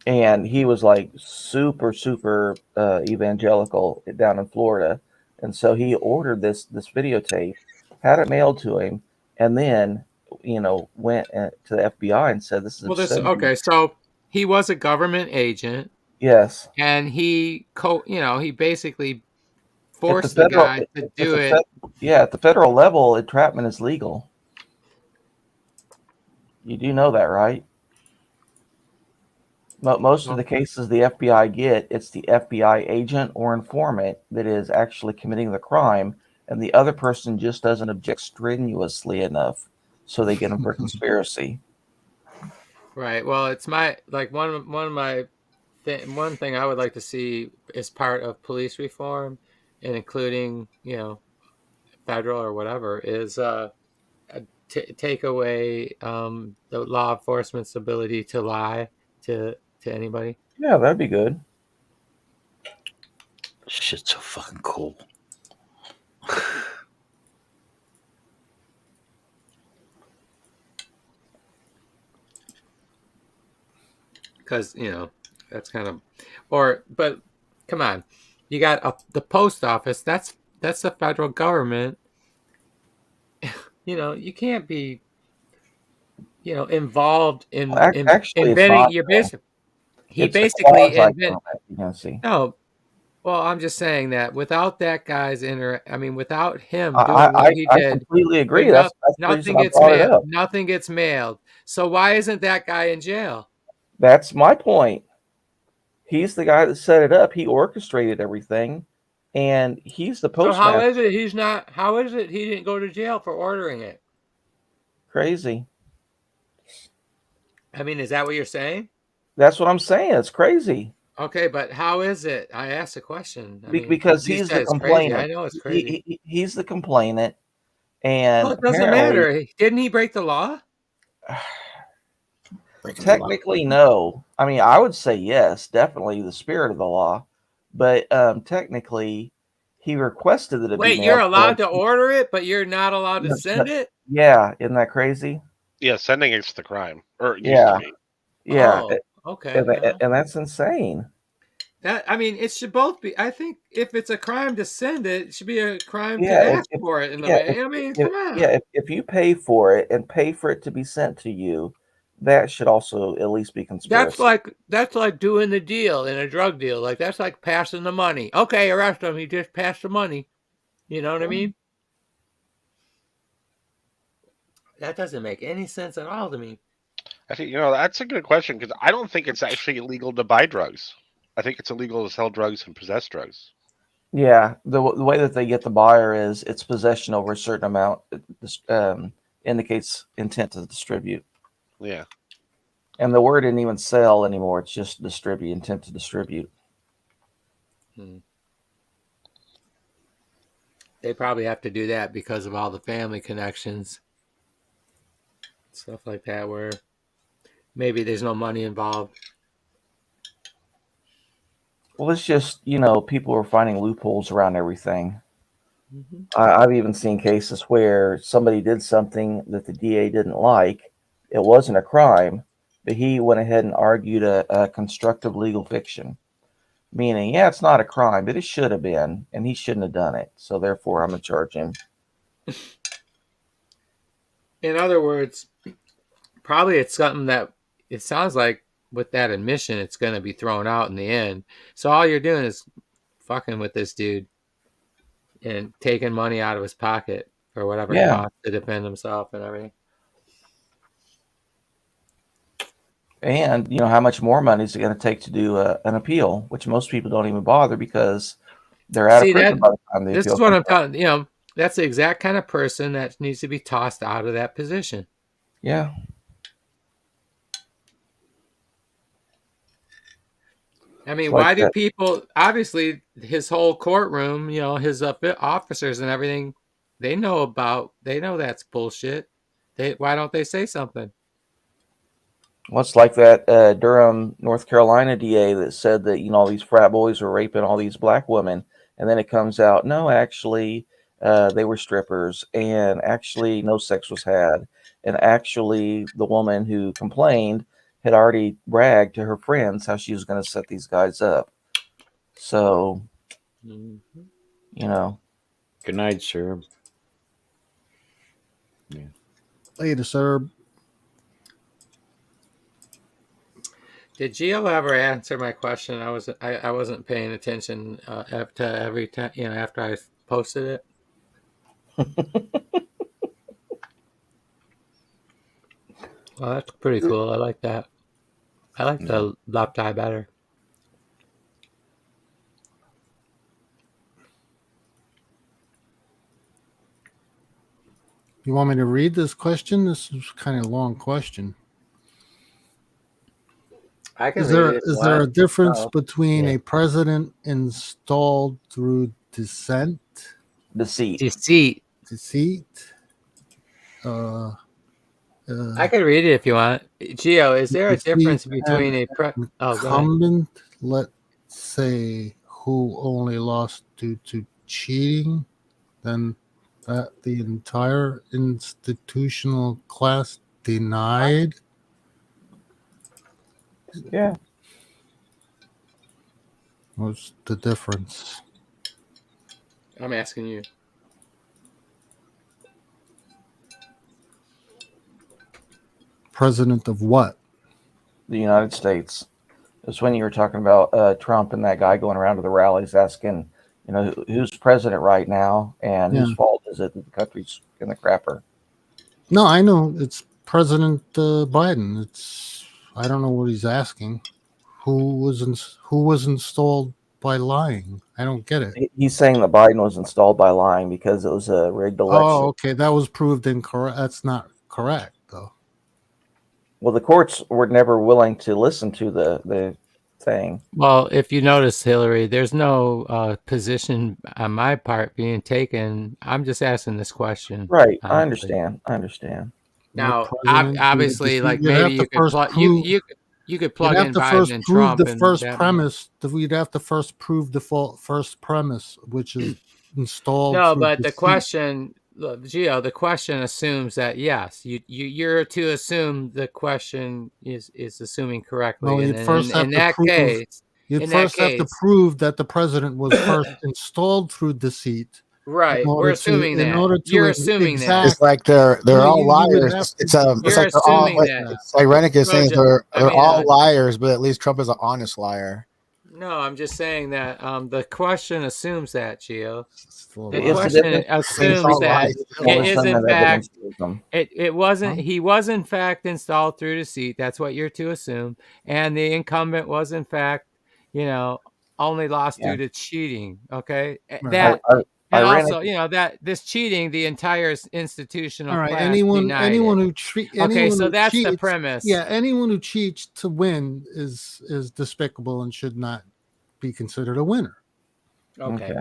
And he was like super, super evangelical down in Florida. And so he ordered this videotape, had it mailed to him, and then went to the FBI and said this is okay. So he was a government agent. Yes. And he he basically At the forced the federal, guy to do it. at the federal level, entrapment is legal. You do know that, right? Most of the cases the FBI get, it's the FBI agent or informant that is actually committing the crime, and the other person just doesn't object strenuously enough, so they get them for conspiracy. Right. Well, it's my one thing I would like to see as part of police reform, and including federal or whatever, is take away the law enforcement's ability to lie to anybody. Yeah, that'd be good. Shit's so fucking cool. Because that's kind of, but come on, you got the post office. That's the federal government. You can't be involved in Actually, inventing it's your not, business. He it's a basically quasi-government agency. No, well, I'm just saying that without that guy's without him doing what he I did, completely agree. That's the nothing reason I gets brought it mailed. up. Nothing gets mailed. So why isn't that guy in jail? That's my point. He's the guy that set it up. He orchestrated everything, and he's the So postmaster. how is it he's not? How is it he didn't go to jail for ordering it? Crazy. Is that what you're saying? That's what I'm saying. It's crazy. Okay, but how is it? I asked a question. Because you he's said the it's crazy. I complainant. know it's crazy. He's the complainant, and Well, it doesn't apparently, matter. Didn't he break the law? technically, no. I would say yes, definitely the spirit of the law, but technically, he requested that it be Wait, mailed. you're allowed to order it, but you're not allowed to send it? Yeah, isn't that crazy? Yeah, sending is the crime, or it used Yeah, to be. yeah. Oh, okay. And that's insane. It should both be. I think if it's a crime to send it, it should be a crime to Yeah, ask for it in the way. Come on. if you pay for it and pay for it to be sent to you, that should also at least be conspiracy. That's like doing the deal in a drug deal. Like that's like passing the money. Okay, arrest him. He just passed the money. You know what I mean? That doesn't make any sense at all to me. I think that's a good question because I don't think it's actually illegal to buy drugs. I think it's illegal to sell drugs and possess drugs. Yeah, the way that they get the buyer is it's possession over a certain amount. Indicates intent to distribute. Yeah. And the word didn't even sell anymore. It's just distribute, intent to distribute. They probably have to do that because of all the family connections. Stuff like that where maybe there's no money involved. Well, it's just, people are finding loopholes around everything. I've even seen cases where somebody did something that the DA didn't like. It wasn't a crime, but he went ahead and argued a constructive legal fiction, meaning, yeah, it's not a crime, but it should have been, and he shouldn't have done it. So therefore, I'm going to charge him. In other words, probably it's something that it sounds like with that admission, it's going to be thrown out in the end. So all you're doing is fucking with this dude and taking money out of his pocket for whatever it costs to defend himself and everything. And how much more money is it going to take to do an appeal, which most people don't even bother because they're out of prison by the time the appeal. This is what I'm telling. That's the exact kind of person that needs to be tossed out of that position. Yeah. Why do people, obviously his whole courtroom, his officers and everything, they know that's bullshit. Why don't they say something? Well, it's like that Durham, North Carolina DA that said that, all these frat boys were raping all these black women. And then it comes out, no, actually, they were strippers and actually no sex was had. And actually the woman who complained had already bragged to her friends how she was going to set these guys up. So, Good night, sir. Yeah. Later, sir. Did Gio ever answer my question? I wasn't paying attention after every time, after I posted it. Well, that's pretty cool. I like that. I like the lap tie better. You want me to read this question? This is kind of a long question. I can Is there read it. is there a difference Oh, between yeah. a president installed through deceit? Deceit. I can read it if you want. Gio, is there a difference between a go ahead. Incumbent, let's say, who only lost due to cheating, then that the entire institutional class denied? Yeah. What's the difference? I'm asking you. President of what? The United States. It's when you were talking about Trump and that guy going around to the rallies asking, who's president right now and whose fault is it that the country's in the crapper? No, I know it's President Biden. I don't know what he's asking. Who was installed by lying? I don't get it. He's saying that Biden was installed by lying because it was a rigged election. Oh, okay, that was proved incorrect. That's not correct, though. Well, the courts were never willing to listen to the thing. Well, if you notice, Hillary, there's no position on my part being taken. I'm just asking this question. Right. I honestly. understand. Now, obviously, like maybe you could plug in Biden and Trump. The first premise. We'd have to first prove the first premise, which is installed. No, but the question, Gio, the question assumes that yes, you're to assume the question is assuming correctly. No, you'd first have to prove that the president was first installed through deceit. Right, we're assuming that. You're assuming that. It's like they're all liars. It's like they're all. It's like Rennick is saying they're all liars, but at least Trump is an honest liar. No, I'm just saying that the question assumes that, Gio. The It's question assumes that it is in fact it wasn't. He was in fact installed through deceit. That's what you're to assume, and the incumbent was in fact, only lost due to cheating. Okay, that. And also, that this cheating, the entire institutional all right, class anyone who so that's cheats, the premise. Yeah, anyone who cheats to win is despicable and should not be considered a winner. Okay.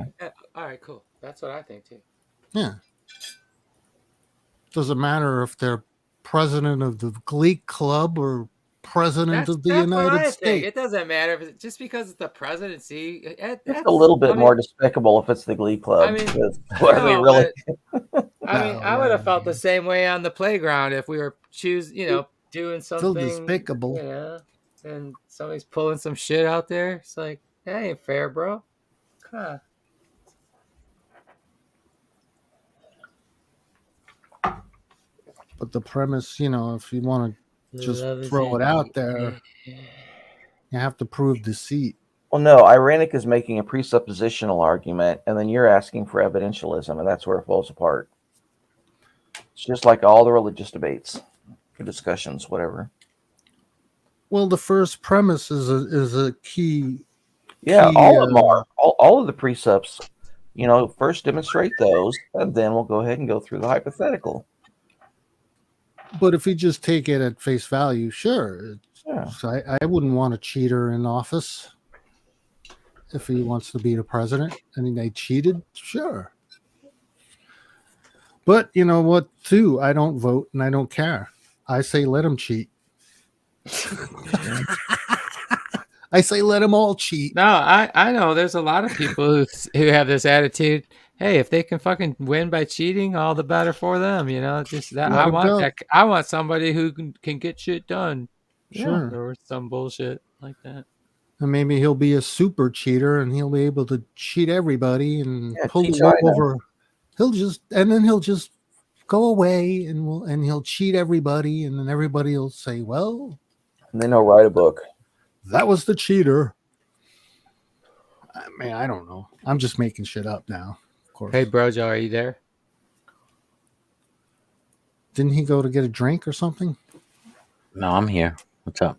All right, cool. That's what I think too. Yeah. Doesn't matter if they're president of the Glee Club or president of the United States. It doesn't matter if it's just because it's the presidency. It's a little bit more despicable if it's the Glee Club. I would have felt the same way on the playground if we were doing something. Still despicable. And somebody's pulling some shit out there. It's like, that ain't fair, bro. Come on. But the premise, if you want to just throw it out there, you have to prove deceit. Well, no, Iranic is making a presuppositional argument, and then you're asking for evidentialism, and that's where it falls apart. It's just like all the religious debates, or discussions, whatever. Well, the first premise is a key. Yeah, all of them are. All of the precepts, first demonstrate those, and then we'll go ahead and go through the hypothetical. But if you just take it at face value, sure. Yeah. So I wouldn't want a cheater in office if he wants to be the president. I mean, they cheated, sure. But you know what, too? I don't vote and I don't care. I say let them cheat. I say let them all cheat. No, I know there's a lot of people who have this attitude. Hey, if they can fucking win by cheating, all the better for them. Just that. I want somebody who can get shit done. Sure. Or some bullshit like that. And maybe he'll be a super cheater and he'll be able to cheat everybody and pull the wool over. He'll just go away, and he'll cheat everybody, and then everybody will say, well, And then he'll write a book. that was the cheater. I mean, I don't know. I'm just making shit up now, of course. Hey, Brojo, are you there? Didn't he go to get a drink or something? No, I'm here. What's up?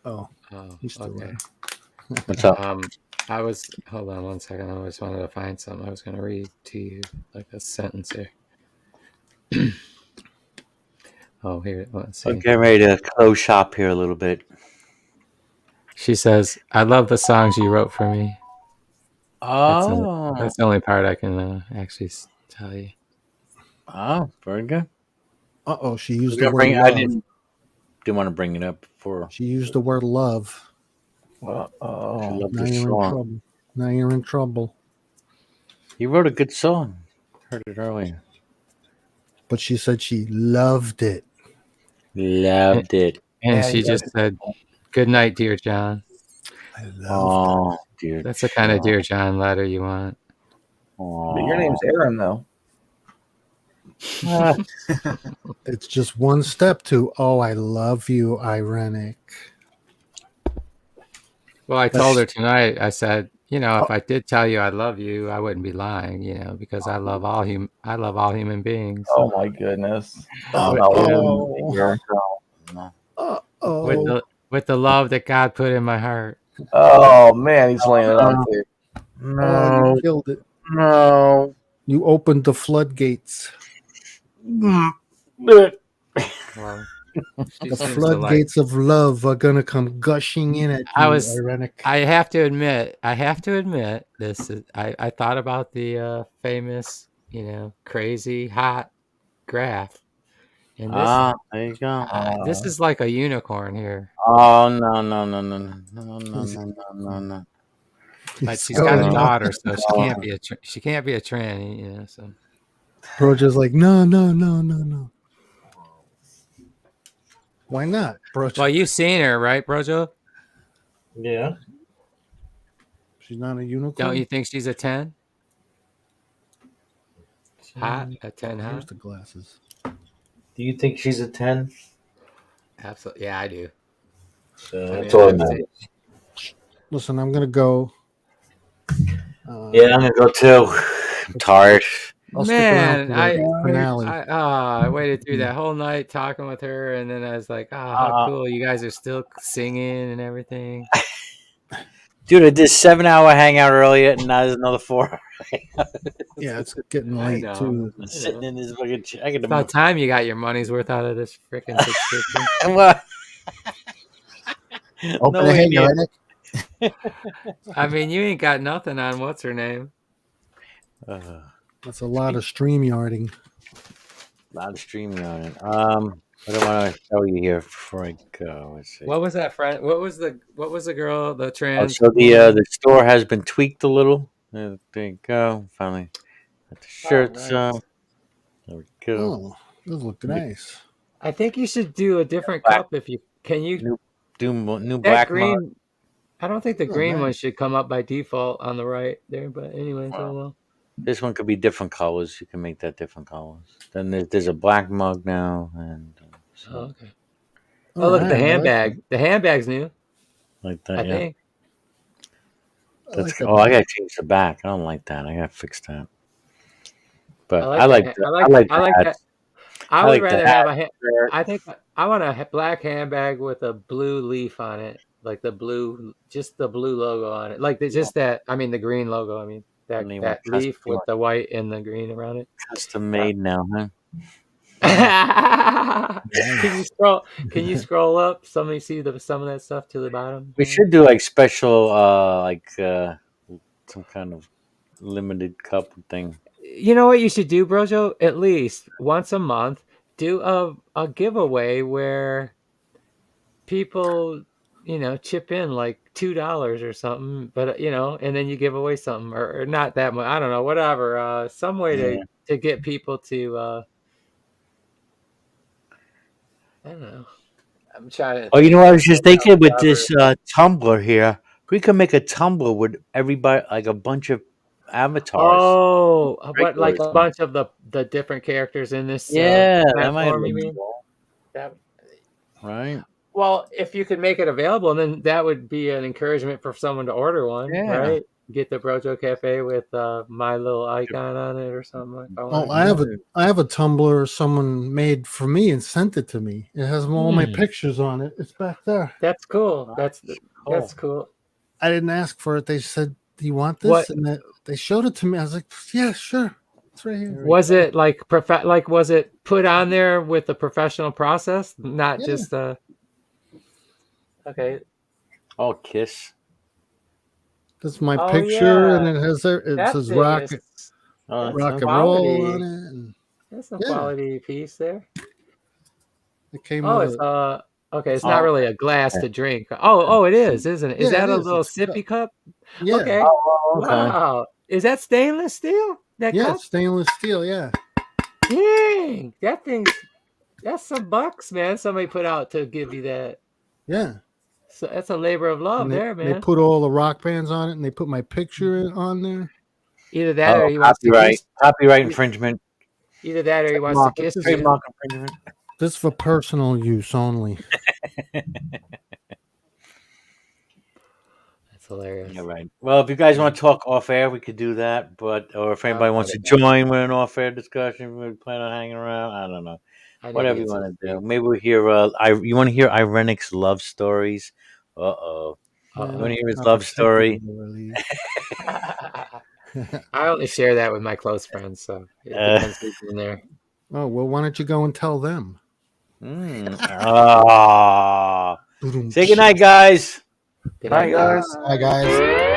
Oh, he's still okay. there. What's up? Hold on one second. I just wanted to find something I was going to read to you, like a sentence here. Oh, here. Let's see. I'm getting ready to close shop here a little bit. She says, "I love the songs you wrote for me." Oh, that's the only part I can actually tell you. Oh, very good. Uh-oh, she used I the word I love. didn't want to bring it up before. She used the word love. She loved Now this you're in song. trouble. Now you're in trouble. He wrote a good song. Heard it earlier. But she said she loved it. Loved it. And Yeah, she you just said, "Good night, dear John." Oh, dear. That's the kind of dear John letter you want. But your name's Aaron, though. It's just one step to, oh, I love you, ironic. Well, I told her tonight. I said, if I did tell you I love you, I wouldn't be lying. Because I love all human beings. Oh my goodness! With the love that God put in my heart. Oh man, he's laying it on thick. Oh, you killed it. No. You opened the floodgates. Well, the floodgates of love are gonna come gushing in at you, ironic. I have to admit, this is, I thought about the famous, crazy hot graph. And this, there you go. This is like a unicorn here. Oh no. But she's got a daughter, so she can't be a tranny, so. Broja's like, no. Why not, Broja? Well, you've seen her, right, Brojo? Yeah. She's not a unicorn. Don't you think she's a 10? Hot? A 10 hot? Here's the glasses. Do you think she's a 10? Absolutely. Yeah, I do. That's all I mean. Listen, I'm gonna go. Yeah, I'm gonna go too. I'm tired. Man, finale. I waited through that whole night talking with her, and then I was like, how cool. You guys are still singing and everything. Dude, I did 7-hour hangout earlier, and now there's another 4. Yeah, it's getting late too. I'm sitting in this fucking chair. It's about time you got your money's worth out of this freaking subscription. Open the hand, ironic. I mean, you ain't got nothing on what's her name. That's a lot of StreamYarding. What do I want to show you here before I go? Let's see. What was that friend? What was the girl? The trans? So the store has been tweaked a little. There you go. Finally, got the shirts. nice. There we go. Oh, those look nice. I think you should do a different cup if you can. You do new that black green. mug. I don't think the green nice. one should come up by default on the right there. But anyway, so well. This one could be different colors. You can make that different colors. Then there's a black mug now, and Oh, okay. Oh, look at the handbag. The handbag's new. like that. I Yeah. think. That's I gotta change the back. I don't like that. I gotta fix that. But I like that. the I like that. hats. I would like the rather hat have I think I want a black handbag with a blue leaf on it, like just the blue logo on it, like the green logo. I mean that leaf with the white and the green around it. Custom made now, huh? Can you scroll up? Somebody see some of that stuff to the bottom. We should do like special, some kind of limited cup thing. You know what you should do, Brojo? At least once a month, do a giveaway where people, chip in like $2 or something, but and then you give away something or not that much. I don't know, whatever. Some way to get people to. I don't know. I'm trying to. Oh, you know what I was just thinking with this tumbler here? We could make a tumbler with everybody, like a bunch of avatars. Oh, what, like Regulars. a bunch of the different characters in this Yeah, that might have platform, you been mean? That, right. well, if you could make it available, then that would be an encouragement for someone to order one, Yeah. right? Get the Brojo Cafe with my little icon on it or something. If I Oh, wanted I have a Tumblr someone made for me and sent it to me. It has all my pictures on it. It's back there. That's cool. That's cool. I didn't ask for it. They said, "Do you want this?" What- And they showed it to me. I was like, "Yeah, sure. It's right here." Was it like was it put on there with a professional process, not Yeah. just okay. Oh, Kiss. That's my Oh, picture, yeah. and it has it That says thing rock, is- Oh, rock that's and roll quality. on it. And That's some Yeah. quality piece there. it came Oh, with it's a, okay. It's Oh. not really a glass to drink. Oh, it is, isn't it? Is Yeah, that it a is. little It's a sippy cup? yeah, Okay. Oh, okay. Wow. Is that stainless steel? That yeah, cup? it's stainless steel. Yeah, Dang, that's some bucks, man. Somebody put out to give you that. yeah. So that's a labor of love And there, they man. put all the rock bands on it, and they put my picture on there. Either that or Oh, he wants to copyright. kiss. Copyright infringement. Either that or he wants to Trademark, kiss you. trademark infringement. This is for personal use only. That's hilarious. Yeah, right. Well, if you guys want to talk off air, we could do that. But or if anybody wants to join with an off air discussion, we plan on hanging around. I don't know. Whatever you want to do. Maybe we'll hear. You want to hear Irenic's love stories? You want to hear his love story? I only share that with my close friends, so it depends who's in there. Oh well, why don't you go and tell them? Say goodnight, guys. Good night, guys. Hi guys.